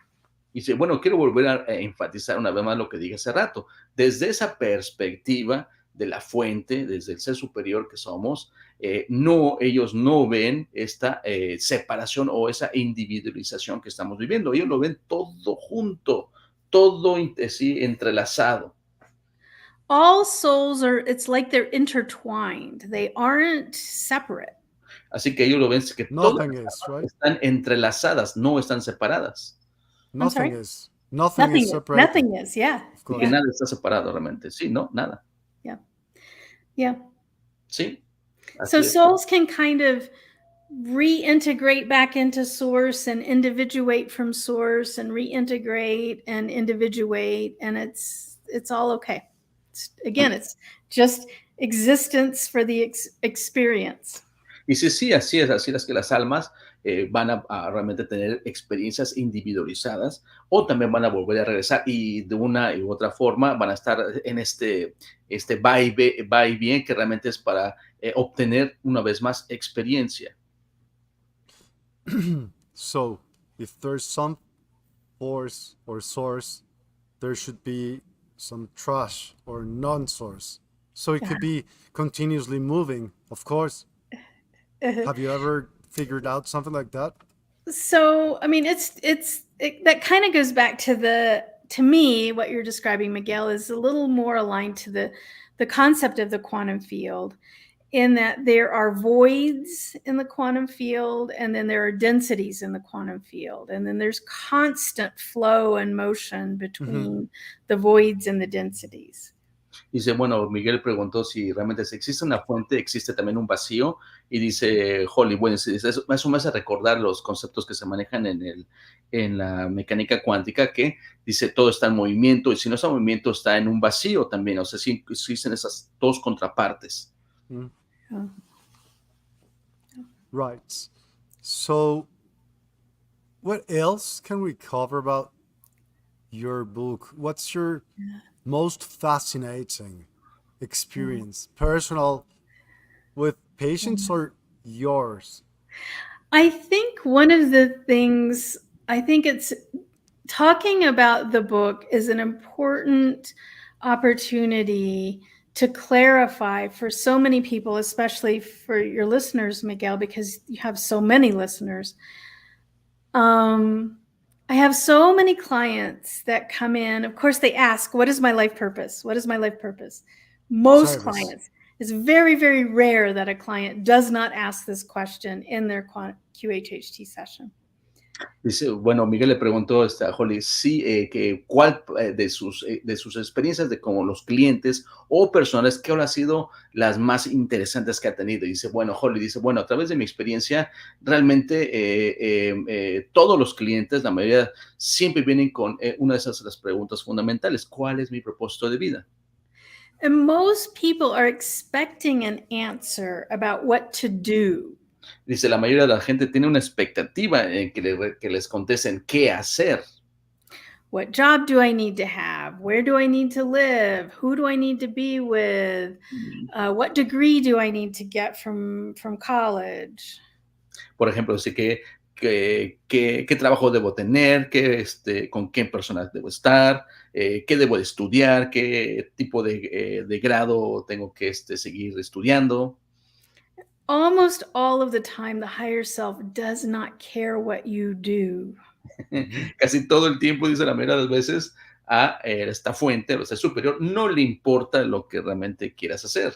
Y dice, bueno, quiero volver a enfatizar una vez más lo que dije hace rato. Desde esa perspectiva de la fuente, desde el ser superior que somos, ellos no ven esta separación o esa individualización que estamos viviendo. Ellos lo ven todo junto, todo sí, entrelazado. All souls it's like they're intertwined. They aren't separate. Así que ellos lo ven que todas están entrelazadas, no están separadas. Nothing is separated. Nothing is, yeah. Porque nada está separado realmente. Sí, no, nada. Yeah. Sí. So souls can kind of reintegrate back into source and individuate from source and reintegrate and individuate, and it's all okay. It's just existence for the experience. Y sí, así es que las almas van a realmente tener experiencias individualizadas o también van a volver a regresar y de una u otra forma van a estar en este va y bien que realmente es para obtener una vez más experiencia. So, if there's some force or source, there should be some trash or non-source. So it could be continuously moving, of course. Have you ever figured out something like that? So, I mean, that kind of goes back to me, what you're describing, Miguel, is a little more aligned to the concept of the quantum field, in that there are voids in the quantum field, and then there are densities in the quantum field, and then there's constant flow and motion between the voids and the densities. Dice, bueno, Miguel preguntó si realmente si existe una fuente, existe también un vacío, y dice Holly, bueno, eso me hace recordar los conceptos que se manejan en la mecánica cuántica, que dice todo está en movimiento, y si no está en movimiento está en un vacío también, o sea, sí existen esas dos contrapartes. Right. So, what else can we cover about your book? What's your most fascinating experience, personal, with patients or yours? I think one of the things, I think it's talking about the book is an important opportunity to clarify for so many people, especially for your listeners, Miguel, because you have so many listeners. I have so many clients that come in. Of course, they ask, what is my life purpose? What is my life purpose? Most Service. clients, it's very, very rare that a client does not ask this question in their QHHT session. Dice, bueno, Miguel le preguntó a Holly, sí, que cuál de sus experiencias de como los clientes o personas, ¿qué han sido las más interesantes que ha tenido? Y dice, bueno, Holly dice, bueno, a través de mi experiencia, realmente todos los clientes, la mayoría, siempre vienen con una de esas las preguntas fundamentales. ¿Cuál es mi propósito de vida? And most people are expecting an answer about what to do. Dice, la mayoría de la gente tiene una expectativa en que les contesten qué hacer. What job do I need to have? Where do I need to live? Who do I need to be with? What degree do I need to get from college? Por ejemplo, dice qué trabajo debo tener, con qué personas debo estar, qué debo de estudiar, qué tipo de grado tengo que seguir estudiando. Almost all of the time, the higher self does not care what you do. Casi todo el tiempo, dice la mayoría de las veces, a esta fuente, a ser superior, no le importa lo que realmente quieras hacer.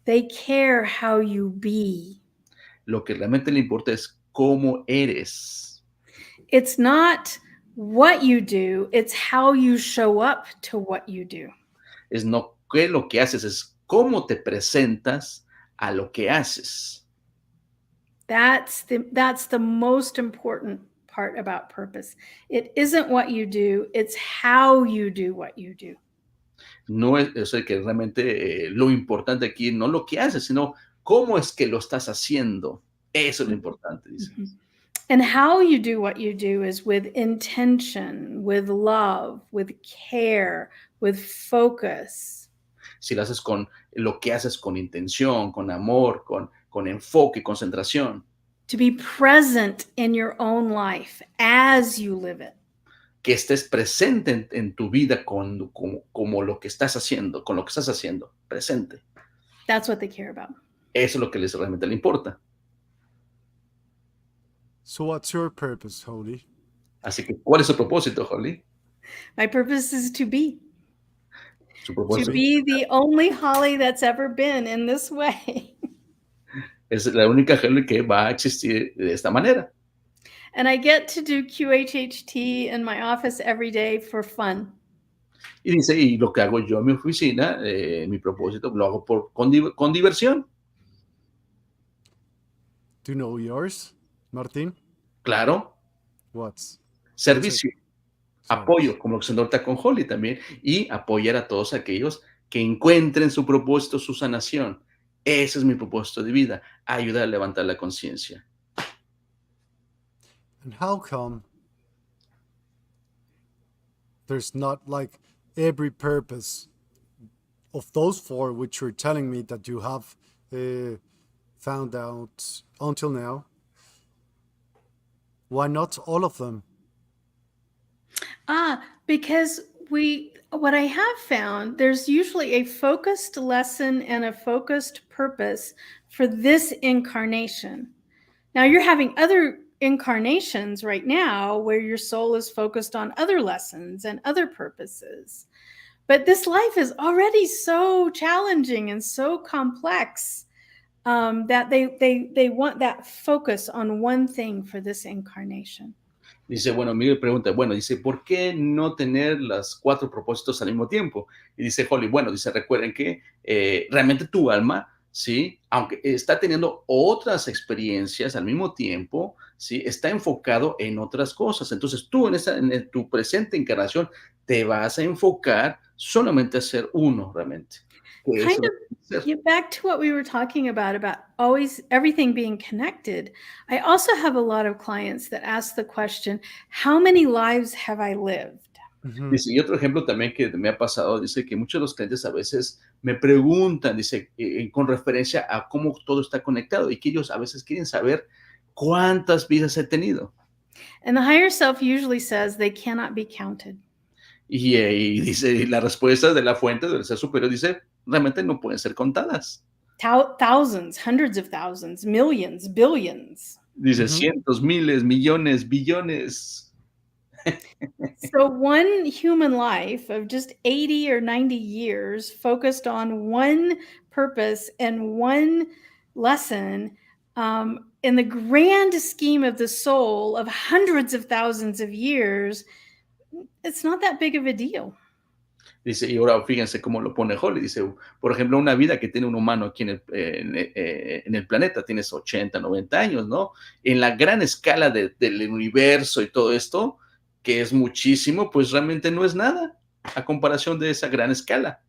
They care how you be. Lo que realmente le importa es cómo eres. It's not what you do, it's how you show up to what you do. Es no qué lo que haces, es cómo te presentas a lo que haces. That's the most important part about purpose. It isn't what you do, it's how you do what you do. No es el que realmente lo importante aquí, no lo que haces, sino cómo es que lo estás haciendo. Eso es lo importante, dice. And how you do what you do is with intention, with love, with care, with focus. Si lo haces con lo que haces con intención, con amor, con enfoque, concentración. To be present in your own life as you live it. Que estés presente en tu vida como lo que estás haciendo, con lo que estás haciendo, presente. That's what they care about. Eso es lo que realmente le importa. So what's your purpose, Holly? Así que, ¿cuál es su propósito, Holly? My purpose is to be. Su propósito To be the only Holly that's ever been in this way. es la única Holly que va a existir de esta manera. And I get to do QHHT in my office every day for fun. Y dice, y lo que hago yo en mi oficina, mi propósito, lo hago con diversión. Do you know yours, Martín? Claro. What's? Servicio, apoyo, como lo que se nota con Holly también, y apoyar a todos aquellos que encuentren su propósito, su sanación. Ese es mi propósito de vida, ayudar a levantar la conciencia. And how come there's not like every purpose of those four which you're telling me that you have found out until now? Why not all of them? Because what I have found, there's usually a focused lesson and a focused purpose for this incarnation. Now you're having other incarnations right now where your soul is focused on other lessons and other purposes. But this life is already so challenging and so complex that they want that focus on one thing for this incarnation. Dice, bueno, Miguel pregunta, bueno, dice, ¿por qué no tener los 4 propósitos al mismo tiempo? Y dice Holly, bueno, dice, recuerden que realmente tu alma, ¿sí? Aunque está teniendo otras experiencias al mismo tiempo, ¿sí? Está enfocado en otras cosas. Entonces tú en tu presente encarnación te vas a enfocar solamente a ser uno realmente. Kind of get back to what we were talking about always everything being connected. I also have a lot of clients that ask the question, how many lives have I lived? Dice, y otro ejemplo también que me ha pasado, dice que muchos de los clientes a veces me preguntan, dice, con referencia a cómo todo está conectado y que ellos a veces quieren saber cuántas vidas he tenido. And the higher self usually says they cannot be counted. Y dice, la respuesta de la fuente del ser superior dice, realmente no pueden ser contadas. Thousands, hundreds of thousands, millions, billions. Dice cientos, miles, millones, billones. So one human life of just 80 or 90 years focused on one purpose and one lesson, in the grand scheme of the soul of hundreds of thousands of years, it's not that big of a deal. Dice, y ahora fíjense cómo lo pone Holly. Dice, por ejemplo, una vida que tiene un humano aquí en el planeta, tienes 80, 90 años, ¿no? En la gran escala del universo y todo esto, que es muchísimo, pues realmente no es nada a comparación de esa gran escala.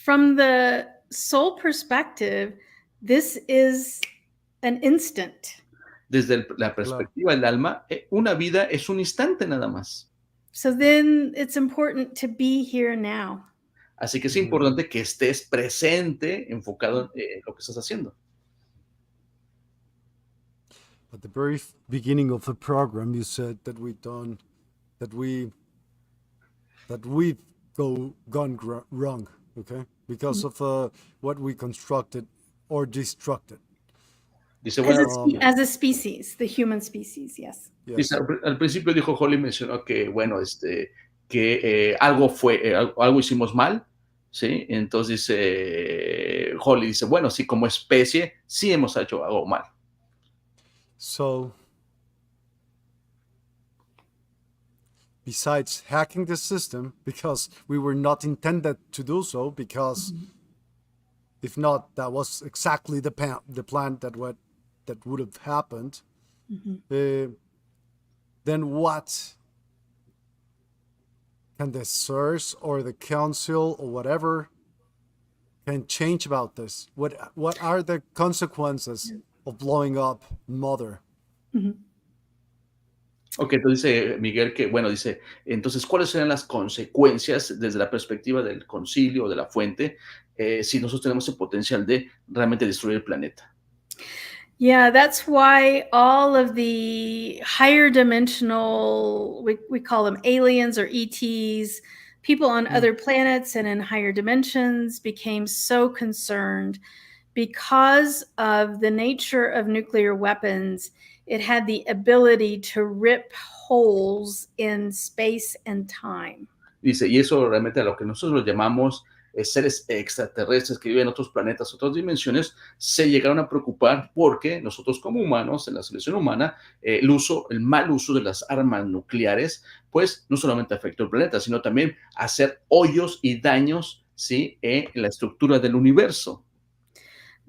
From the soul perspective, this is an instant. Desde la perspectiva del alma, una vida es un instante nada más. So then it's important to be here now. Así que es importante que estés presente, enfocado en lo que estás haciendo. At the very beginning of the program, you said that we've gone wrong, okay, because of what we constructed or destructed. Dice, bueno, as a species, the human species, yes. Dice, al principio dijo Holly, mencionó que, bueno, que algo hicimos mal, ¿sí? Entonces Holly dice, bueno, sí, como especie, sí hemos hecho algo mal. So, besides hacking the system, because we were not intended to do so, because if not, that was exactly the plan that would have happened. Then what can the source or the council or whatever can change about this? What are the consequences of blowing up Mother? Ok, entonces dice Miguel que, bueno, dice, entonces, ¿cuáles serán las consecuencias desde la perspectiva del concilio o de la fuente si nosotros tenemos el potencial de realmente destruir el planeta? Yeah, that's why all of the higher dimensional, we call them aliens or ETs, people on other planets and in higher dimensions became so concerned because of the nature of nuclear weapons. It had the ability to rip holes in space and time. Dice, y eso realmente a lo que nosotros llamamos seres extraterrestres que viven en otros planetas, otras dimensiones, se llegaron a preocupar porque nosotros como humanos, en la selección humana, el mal uso de las armas nucleares, pues no solamente afectó el planeta, sino también hacer hoyos y daños, ¿sí?, en la estructura del universo.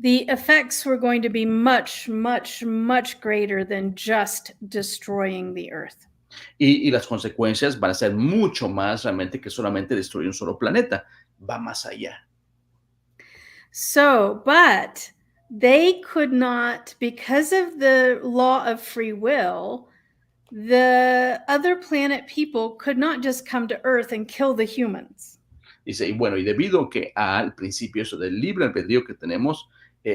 The effects were going to be much, much, much greater than just destroying the Earth. Y las consecuencias van a ser mucho más realmente que solamente destruir un solo planeta. Va más allá. So, but they could not, because of the law of free will, the other planet people could not just come to Earth and kill the humans. Dice, y bueno, y debido que al principio eso del libre albedrío que tenemos,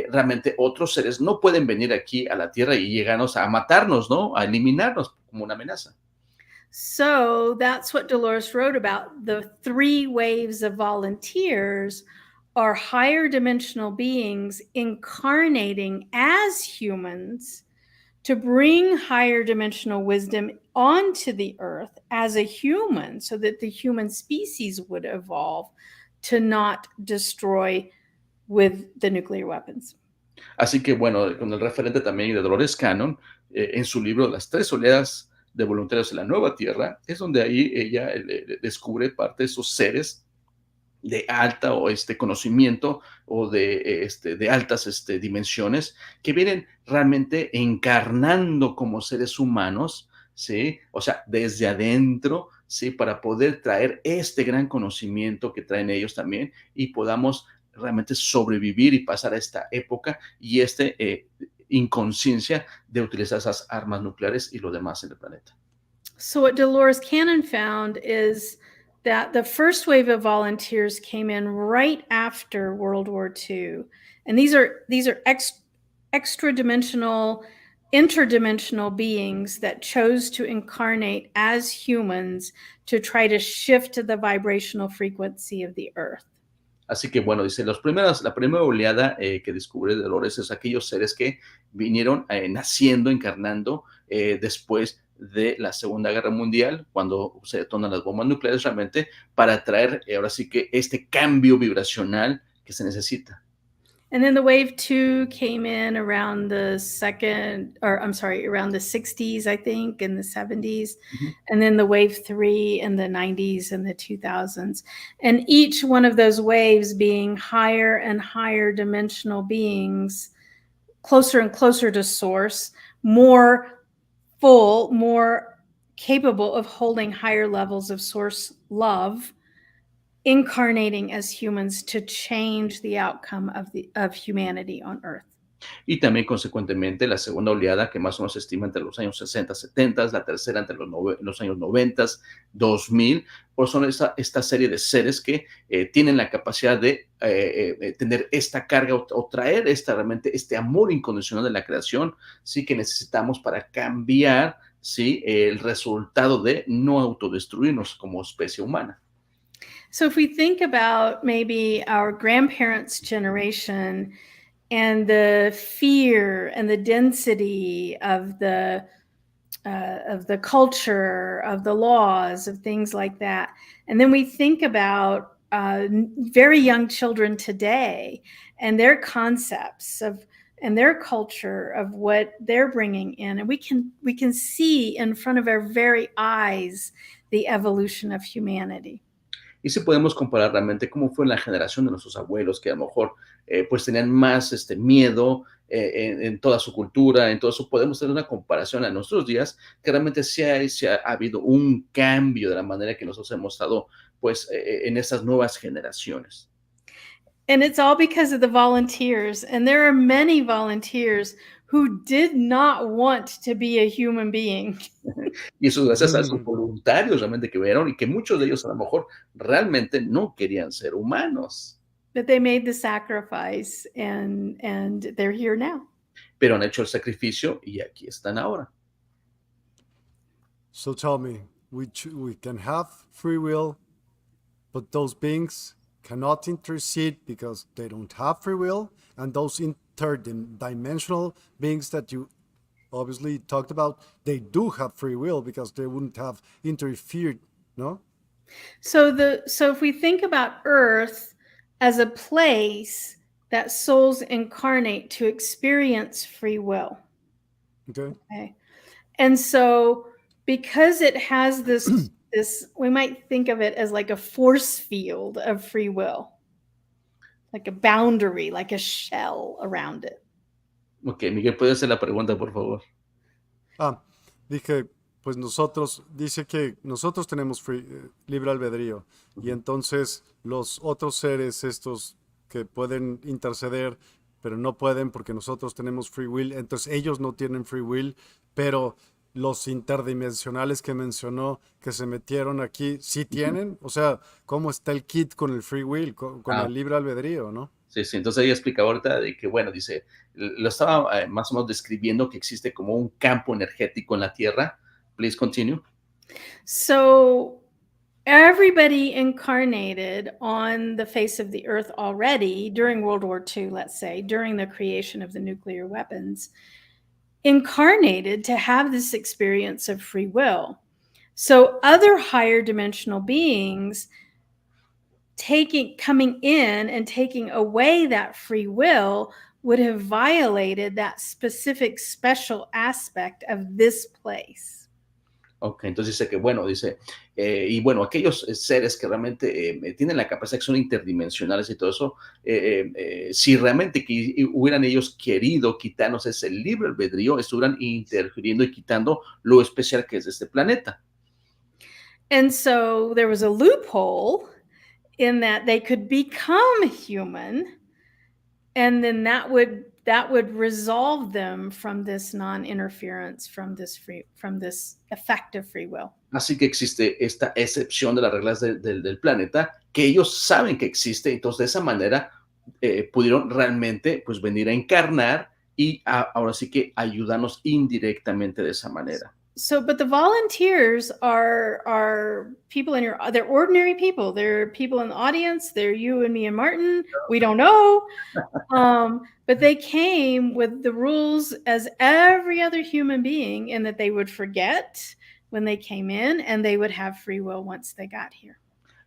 realmente otros seres no pueden venir aquí a la Tierra y llegarnos a matarnos, ¿no? A eliminarnos como una amenaza. So that's what Dolores wrote about. The 3 waves of volunteers are higher dimensional beings incarnating as humans to bring higher dimensional wisdom onto the earth as a human so that the human species would evolve to not destroy with the nuclear weapons. Así que bueno, con el referente también de Dolores Cannon, en su libro Las 3 oleadas de voluntarios en la nueva tierra, es donde ahí ella descubre parte de esos seres de alta o conocimiento o de altas dimensiones que vienen realmente encarnando como seres humanos, ¿sí? O sea, desde adentro, ¿sí? Para poder traer este gran conocimiento que traen ellos también y podamos realmente sobrevivir y pasar a esta época y inconsciencia de utilizar esas armas nucleares y lo demás en el planeta. So what Dolores Cannon found is that the first wave of volunteers came in right after World War II. And these are extra dimensional interdimensional beings that chose to incarnate as humans to try to shift the vibrational frequency of the earth. Así que bueno, dice, la primera oleada que descubre Dolores es aquellos seres que vinieron naciendo, encarnando después de la Segunda Guerra Mundial, cuando se detonan las bombas nucleares realmente, para traer ahora sí que este cambio vibracional que se necesita. And then the wave 2 came in around the around the 60s, I think, and the 70s. Ujú. And then the wave 3 in the 90s and the 2000s. And each one of those waves being higher and higher dimensional beings, closer and closer to source, more full, more capable of holding higher levels of source love, incarnating as humans to change the outcome of humanity on Earth. Y también, consecuentemente, la segunda oleada, que más o menos se estima entre los años 60, 70, la tercera entre los años 90, 2000, pues son esta serie de seres que tienen la capacidad de tener esta carga o traer realmente este amor incondicional de la creación, sí, que necesitamos para cambiar, sí, el resultado de no autodestruirnos como especie humana. So if we think about maybe our grandparents' generation and the fear and the density of the culture, of the laws, of things like that, and then we think about very young children today and their concepts of and their culture of what they're bringing in, and we can see in front of our very eyes the evolution of humanity. Y si podemos comparar realmente cómo fue la generación de nuestros abuelos, que a lo mejor pues tenían más miedo en toda su cultura, en todo eso, podemos tener una comparación a nuestros días, que realmente sí ha habido un cambio de la manera que nosotros hemos estado pues en estas nuevas generaciones. And it's all because of the volunteers, and there are many volunteers who did not want to be a human being. Y eso gracias a esos voluntarios realmente que vieron y que muchos de ellos a lo mejor realmente no querían ser humanos. But they made the sacrifice and they're here now. Pero han hecho el sacrificio y aquí están ahora. So tell me, we can have free will, but those beings cannot intercede because they don't have free will, and those interdimensional beings that you obviously talked about, they do have free will because they wouldn't have interfered, no? So if we think about Earth as a place that souls incarnate to experience free will. Okay. And so because it has this we might think of it as like a force field of free will, like a boundary, like a shell around it. Ok, Miguel, ¿puede hacer la pregunta, por favor? Dije, pues dice que nosotros tenemos libre albedrío, y entonces los otros seres estos que pueden interceder, pero no pueden porque nosotros tenemos free will, entonces ellos no tienen free will, pero los interdimensionales que mencionó que se metieron aquí, ¿sí tienen? O sea, ¿cómo está el kit con el free will, con el libre albedrío, no? Sí, entonces ella explica ahorita de que, bueno, dice, lo estaba más o menos describiendo que existe como un campo energético en la Tierra. Please continue. So everybody incarnated on the face of the earth already during World War II, let's say, during the creation of the nuclear weapons, incarnated to have this experience of free will. So other higher dimensional beings coming in and taking away that free will would have violated that specific special aspect of this place. Ok, entonces dice que, bueno, y bueno, aquellos seres que realmente tienen la capacidad, que son interdimensionales y todo eso, si realmente hubieran ellos querido quitarnos ese libre albedrío, estuvieran interfiriendo y quitando lo especial que es de este planeta. And so there was a loophole in that they could become human, and then that would resolve them from this non-interference, from this effective free will. Así que existe esta excepción de las reglas del planeta, que ellos saben que existe, entonces de esa manera pudieron realmente pues venir a encarnar y ahora sí que ayudarnos indirectamente de esa manera. So, but the volunteers are people they're ordinary people. They're people in the audience. They're you and me and Martin. We don't know. But they came with the rules as every other human being, in that they would forget when they came in and they would have free will once they got here.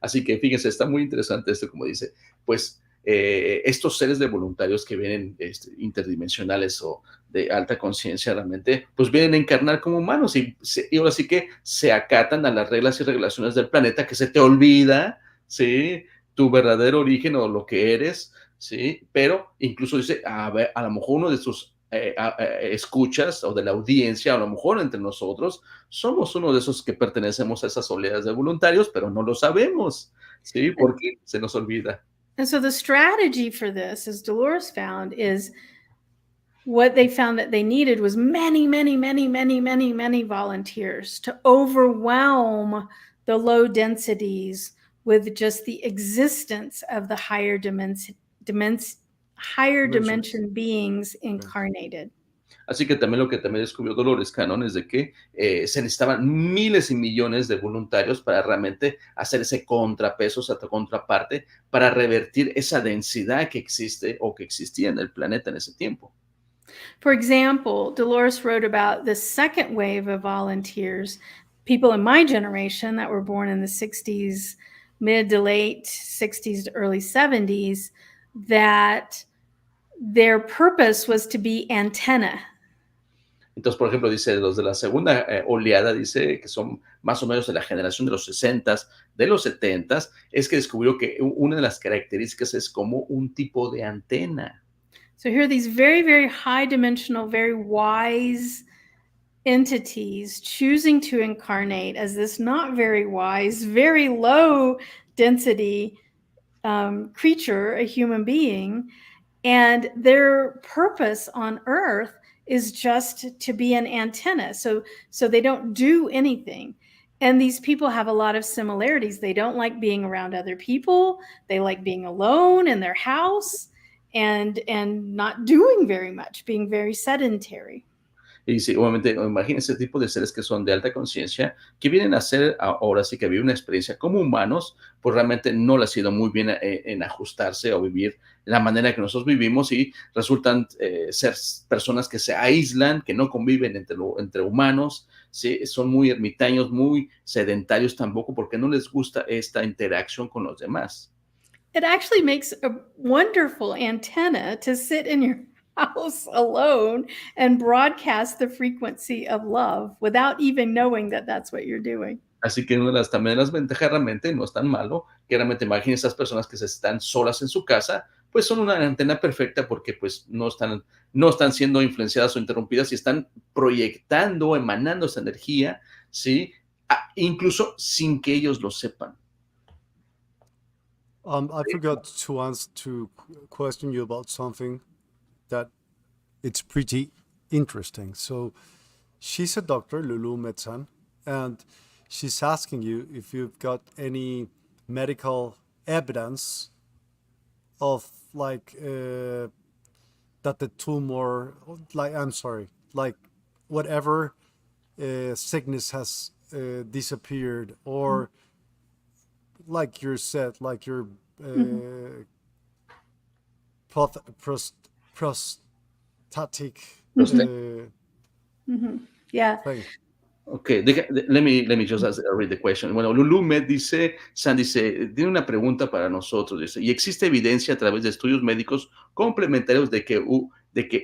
Así que fíjense, está muy interesante esto, como dice, pues estos seres de voluntarios que vienen interdimensionales o de alta conciencia realmente, pues vienen a encarnar como humanos y ahora sí que se acatan a las reglas y regulaciones del planeta, que se te olvida, ¿sí? Tu verdadero origen o lo que eres, ¿sí? Pero incluso dice, a ver, a lo mejor uno de sus escuchas o de la audiencia, a lo mejor entre nosotros, somos uno de esos que pertenecemos a esas oleadas de voluntarios, pero no lo sabemos, ¿sí? Porque se nos olvida. And so the strategy for this, as Dolores found, is what they found that they needed was many, many, many, many, many, many volunteers to overwhelm the low densities with just the existence of the higher dimension beings incarnated. Así que también lo que también descubrió Dolores Cannon es de que se necesitaban miles y millones de voluntarios para realmente hacer ese contrapeso, esa contraparte, para revertir esa densidad que existe o que existía en el planeta en ese tiempo. For example, Dolores wrote about the second wave of volunteers, people in my generation that were born in the 60s, mid to late 60s to early 70s, that their purpose was to be antenna. Entonces, por ejemplo, dice, los de la segunda oleada, dice que son más o menos de la generación de los 60s, de los 70s, es que descubrió que una de las características es como un tipo de antena. So here are these very, very high dimensional, very wise entities choosing to incarnate as this not very wise, very low density creature, a human being, and their purpose on Earth is just to be an antenna. So they don't do anything. And these people have a lot of similarities. They don't like being around other people. They like being alone in their house and not doing very much, being very sedentary. Y sí, obviamente, imagínense ese tipo de seres que son de alta conciencia, que vienen a ser, ahora sí que vivir una experiencia como humanos, pues realmente no les ha ido muy bien en ajustarse o vivir la manera que nosotros vivimos y resultan ser personas que se aíslan, que no conviven entre humanos, ¿sí? Son muy ermitaños, muy sedentarios tampoco, porque no les gusta esta interacción con los demás. It actually makes a wonderful antenna to sit in your house alone and broadcast the frequency of love without even knowing that that's what you're doing. Así que una de las, también de las ventajas realmente no es tan malo, que realmente imaginen esas personas que se están solas en su casa, pues son una antena perfecta porque pues no están siendo influenciadas o interrumpidas y están proyectando, emanando esa energía, ¿sí? Incluso sin que ellos lo sepan. I forgot to question you about something that it's pretty interesting. So she's a doctor, Lulu Metzan, and she's asking you if you've got any medical evidence of like that the tumor, like whatever sickness has disappeared, or like you said, like your prostatic Yeah. Thing. Okay, let me just read the question. Bueno, Lulu Med dice, San dice, tiene una pregunta para nosotros, dice, ¿y existe evidencia a través de estudios médicos complementarios de que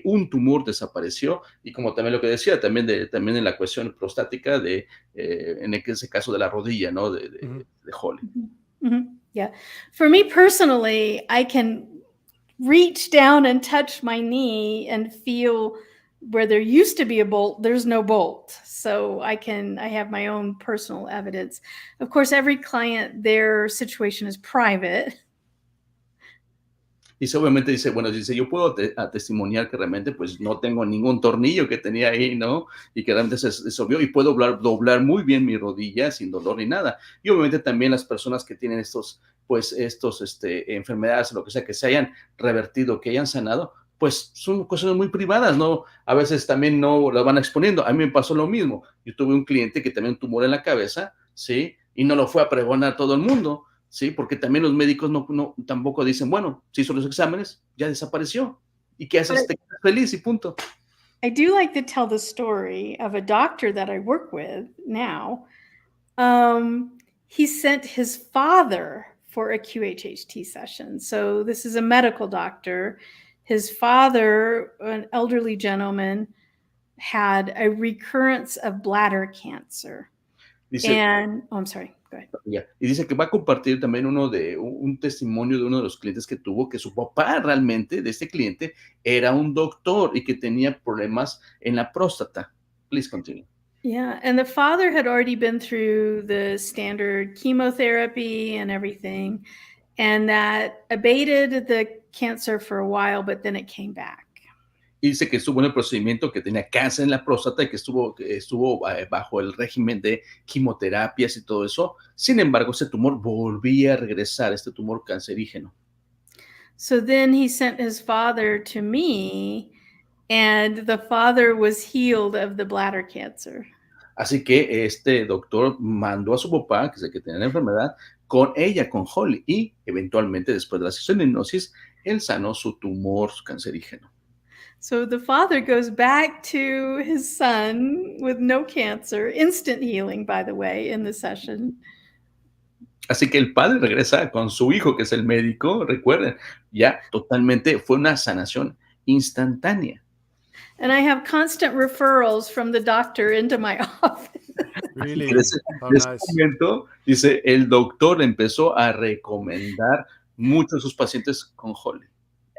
un tumor desapareció? Y como también lo que decía, también en la cuestión prostática en ese caso de la rodilla, ¿no? De Holly. Yeah. For me personally, I can reach down and touch my knee and feel where there used to be a bolt, there's no bolt. So I have my own personal evidence. Of course, every client, their situation is private. Y obviamente dice, yo puedo testimoniar que realmente pues no tengo ningún tornillo que tenía ahí, ¿no? Y que realmente se disolvió y puedo doblar muy bien mi rodilla sin dolor ni nada. Y obviamente también las personas que tienen estos enfermedades o lo que sea, que se hayan revertido, que hayan sanado, pues son cosas muy privadas, ¿no? A veces también no las van exponiendo. A mí me pasó lo mismo. Yo tuve un cliente que también un tumor en la cabeza, ¿sí? Y no lo fue a pregonar a todo el mundo, ¿sí? Porque también los médicos tampoco dicen, bueno, se hizo los exámenes, ya desapareció. ¿Y qué haces? Te quedas feliz y punto. I do like to tell the story of a doctor that I work with now. He sent his father for a QHHT session. So this is a medical doctor. His father, an elderly gentleman, had a recurrence of bladder cancer. Dice, I'm sorry, go ahead. ya. Y dice que va a compartir también un testimonio de uno de los clientes que tuvo, que su papá realmente, de este cliente, era un doctor y que tenía problemas en la próstata. Please continue. Yeah, and the father had already been through the standard chemotherapy and everything, and that abated the cancer for a while, but then it came back. Y dice que estuvo en el procedimiento, que tenía cáncer en la próstata y que estuvo bajo el régimen de quimioterapias y todo eso. Sin embargo, ese tumor volvía a regresar, este tumor cancerígeno. So then he sent his father to me, and the father was healed of the bladder cancer. Así que este doctor mandó a su papá, que es el que tenía la enfermedad, con ella, con Holly, y eventualmente después de la sesión de hipnosis, él sanó su tumor cancerígeno. So the father goes back to his son with no cancer, instant healing, by the way, in the session. Así que el padre regresa con su hijo, que es el médico, recuerden, ya totalmente fue una sanación instantánea. And I have constant referrals from the doctor into my office. Really? Desde ese momento, dice, el doctor empezó a recomendar muchos de sus pacientes con Holly.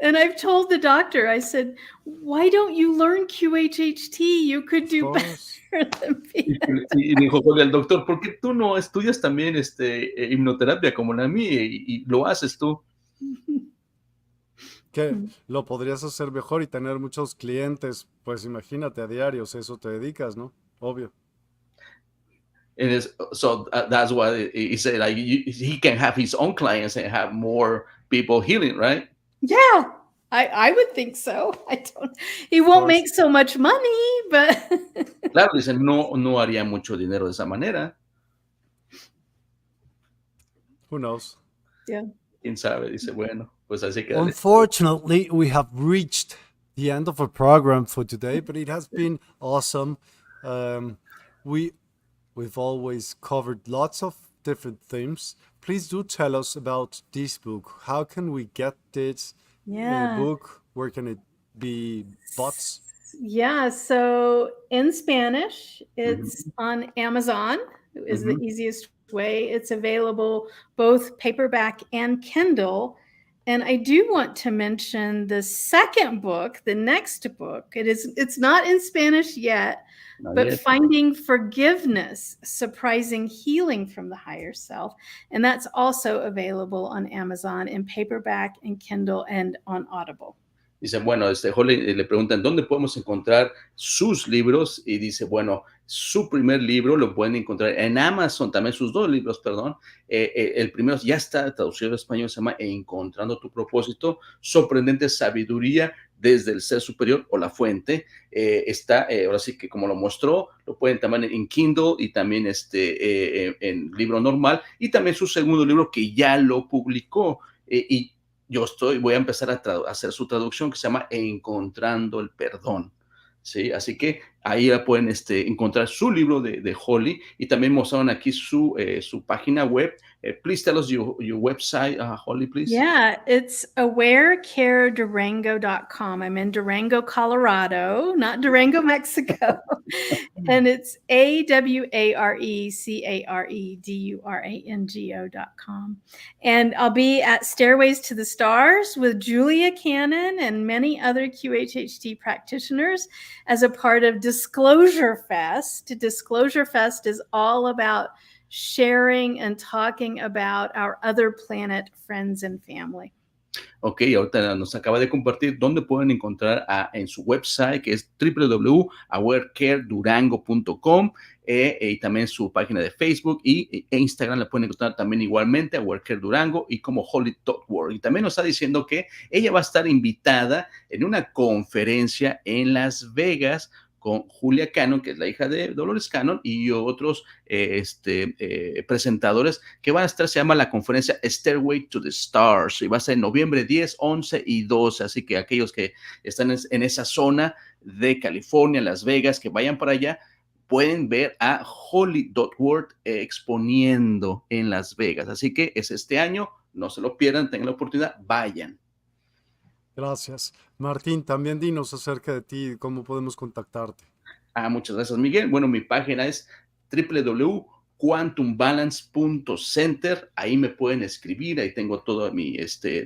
And I've told the doctor, I said, why don't you learn QHHT? You could do better than me. Y dijo Holly al doctor, ¿por qué tú no estudias también hipnoterapia como la mía y lo haces tú? Que lo podrías hacer mejor y tener muchos clientes, pues imagínate, a diarios, eso te dedicas, ¿no? Obvio. So that's why he said, like, he can have his own clients and have more people healing, right? Yeah, I would think so. He won't make so much money, but claro, dice, no haría mucho dinero de esa manera. Who knows? Yeah. Quién sabe, dice, bueno, pues así que. Unfortunately, we have reached the end of our program for today, but it has been awesome. We've always covered lots of different themes. Please do tell us about this book. How can we get this book? Where can it be bought? Yeah, so in Spanish, it's on Amazon is the easiest way. It's available both paperback and Kindle. And I do want to mention the second book, the next book. It's not in Spanish yet, but Finding Forgiveness, Surprising Healing from the Higher Self. And that's also available on Amazon in paperback and Kindle and on Audible. Dice, bueno, Holly le preguntan, ¿dónde podemos encontrar sus libros? Y dice, bueno, su primer libro lo pueden encontrar en Amazon, también sus dos libros, perdón. El primero ya está traducido al español, se llama Encontrando tu propósito, sorprendente sabiduría desde el ser superior o la fuente. Está, ahora sí que como lo mostró, lo pueden también en Kindle y también en libro normal. Y también su segundo libro que ya lo publicó. Y voy a empezar a hacer su traducción que se llama Encontrando el perdón, ¿sí? Así que ahí la pueden encontrar su libro de Holly y también mostraron aquí su página web. Please tell us your website, Holly, please. Yeah, it's awarecaredurango.com. I'm in Durango, Colorado, not Durango, Mexico. And it's awarecaredurango.com. And I'll be at Stairways to the Stars with Julia Cannon and many other QHHT practitioners as a part of Disclosure Fest. Disclosure Fest is all about sharing and talking about our other planet friends and family. Ok, ahorita nos acaba de compartir dónde pueden encontrar en su website, que es www.awarecaredurango.com, y también su página de Facebook e Instagram la pueden encontrar también igualmente, Awarecare Durango, y como Holy.work. Y también nos está diciendo que ella va a estar invitada en una conferencia en Las Vegas con Julia Cannon, que es la hija de Dolores Cannon, y otros presentadores que van a estar. Se llama la conferencia Stairway to the Stars, y va a ser en noviembre 10, 11 y 12, así que aquellos que están en esa zona de California, Las Vegas, que vayan para allá, pueden ver a Holy.work exponiendo en Las Vegas, así que es este año, no se lo pierdan, tengan la oportunidad, vayan. Gracias. Martín, también dinos acerca de ti, cómo podemos contactarte. Muchas gracias, Miguel. Bueno, mi página es www.quantumbalance.center. Ahí me pueden escribir, ahí tengo todo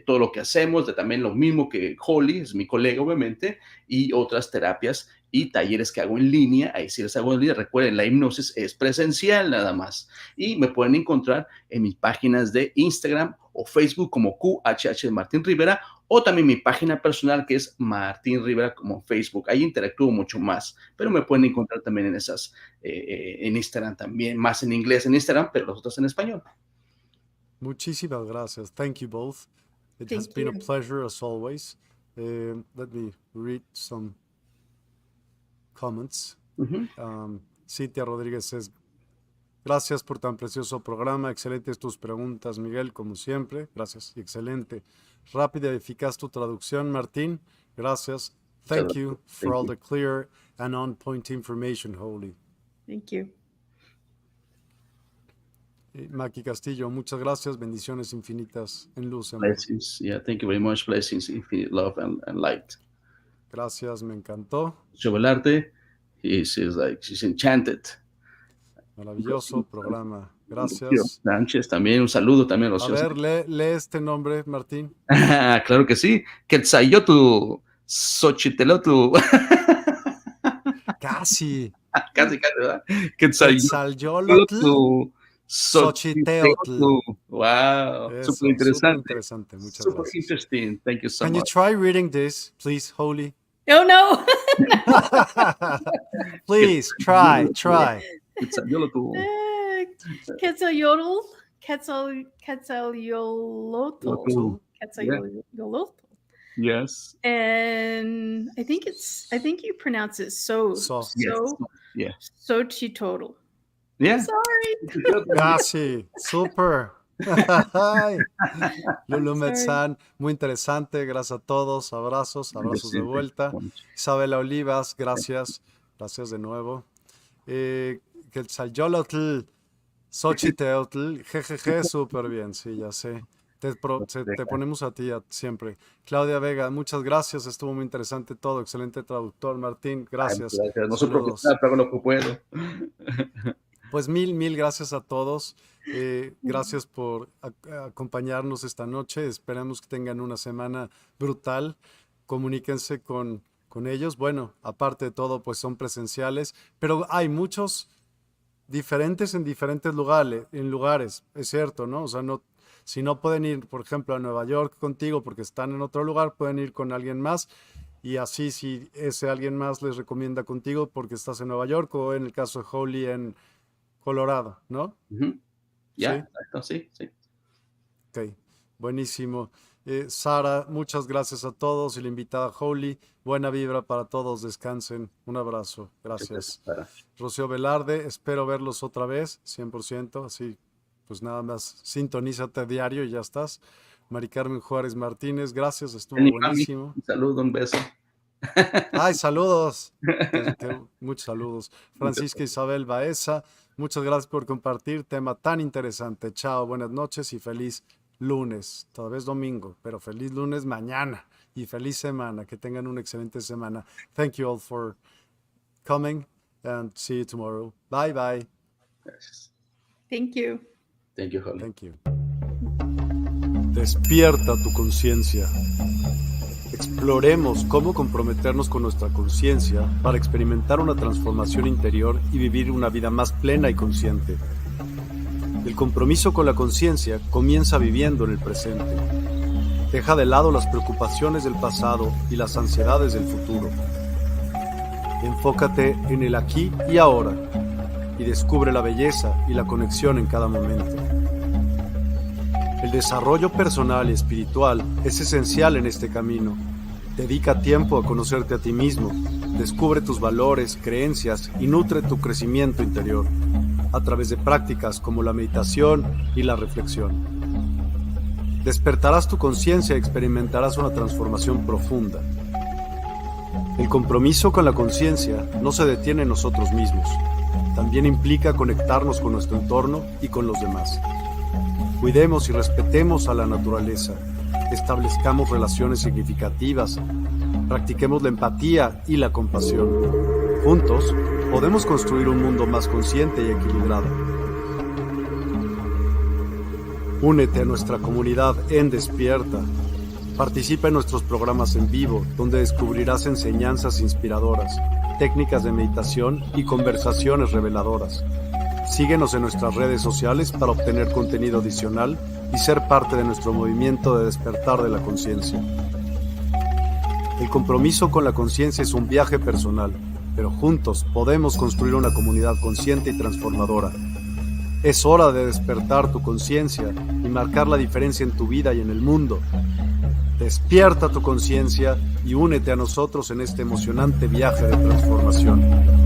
todo lo que hacemos, también lo mismo que Holly, es mi colega, obviamente, y otras terapias y talleres que hago en línea. Ahí sí les hago en línea. Recuerden, la hipnosis es presencial nada más. Y me pueden encontrar en mis páginas de Instagram o Facebook como QHH de Martín Rivera, o también mi página personal, que es Martín Rivera, como Facebook. Ahí interactúo mucho más, pero me pueden encontrar también en esas, en Instagram también, más en inglés en Instagram, pero los otros en español. Muchísimas gracias. Thank you both. It has been a pleasure as always. Let me read some comments. Cintia Rodríguez es: gracias por tan precioso programa, excelentes tus preguntas, Miguel, como siempre, gracias, y excelente, rápida y eficaz tu traducción, Martín, gracias, thank you for all the clear and on-point information, Holy. Thank you. Maki Castillo, muchas gracias, bendiciones infinitas en luz. Amor. Blessings, yeah, thank you very much, blessings, infinite love and light. Gracias, me encantó. Chovelarte, she's enchanted. Maravilloso programa. Gracias. Sánchez, también un saludo también a los. A ver, lee este nombre, Martín. Claro que sí. Quetzalcóatl, Xochitelotl. Casi. Casi, ¿verdad? Quetzalcóatl, Xochiteotl. Wow. Súper interesante. Muchas super gracias. Interesting. Thank you so Can much. you try reading this, please, Holy? Oh, no. Please, try. Quetzalcóatl. Quetzalcoatl. Yes. And I think you pronounce it so. Yeah. Xochitl. Yeah. Sorry. Casi, super. Lulu Metzán, muy interesante, gracias a todos, abrazos de vuelta. Isabela Olivas, gracias de nuevo. Quetzalcóatl, Xochiteotl, jejeje, súper bien, sí, ya sé. Te ponemos a ti siempre. Claudia Vega, muchas gracias, estuvo muy interesante todo, excelente traductor. Martín, gracias. No soy profesional, pero hago lo que puedo. Pues mil gracias a todos. Gracias por acompañarnos esta noche. Esperamos que tengan una semana brutal. Comuníquense con ellos. Bueno, aparte de todo, pues son presenciales, pero hay muchos diferentes en diferentes lugares, es cierto, ¿no? O sea, si no pueden ir, por ejemplo, a Nueva York contigo porque están en otro lugar, pueden ir con alguien más. Y así, si ese alguien más les recomienda contigo porque estás en Nueva York, o en el caso de Holly en Colorado, ¿no? Ya, exacto, sí. Ok, buenísimo. Sara, muchas gracias a todos, y la invitada Holly, buena vibra para todos, descansen, un abrazo, gracias. Rocío Velarde, espero verlos otra vez, 100%, así pues nada más, sintonízate diario y ya estás. Mari Carmen Juárez Martínez, gracias, estuvo buenísimo. Un saludo, un beso. Ay, saludos. Muchos saludos. Francisca Isabel Baeza, muchas gracias por compartir tema tan interesante. Chao, buenas noches y feliz lunes. Todavía es domingo, pero feliz lunes mañana y feliz semana. Que tengan una excelente semana. Thank you all for coming and see you tomorrow. Bye, bye. Gracias. Thank you. Thank you, Holly. Thank you. Despierta tu conciencia. Exploremos cómo comprometernos con nuestra conciencia para experimentar una transformación interior y vivir una vida más plena y consciente. El compromiso con la conciencia comienza viviendo en el presente. Deja de lado las preocupaciones del pasado y las ansiedades del futuro. Enfócate en el aquí y ahora y descubre la belleza y la conexión en cada momento. El desarrollo personal y espiritual es esencial en este camino. Dedica tiempo a conocerte a ti mismo, descubre tus valores, creencias y nutre tu crecimiento interior a través de prácticas como la meditación y la reflexión. Despertarás tu conciencia y experimentarás una transformación profunda. El compromiso con la conciencia no se detiene en nosotros mismos. También implica conectarnos con nuestro entorno y con los demás. Cuidemos y respetemos a la naturaleza. Establezcamos relaciones significativas. Practiquemos la empatía y la compasión. Juntos, podemos construir un mundo más consciente y equilibrado. Únete a nuestra comunidad en Despierta. Participa en nuestros programas en vivo, donde descubrirás enseñanzas inspiradoras, técnicas de meditación y conversaciones reveladoras. Síguenos en nuestras redes sociales para obtener contenido adicional y ser parte de nuestro movimiento de despertar de la conciencia. El compromiso con la conciencia es un viaje personal, pero juntos podemos construir una comunidad consciente y transformadora. Es hora de despertar tu conciencia y marcar la diferencia en tu vida y en el mundo. Despierta tu conciencia y únete a nosotros en este emocionante viaje de transformación.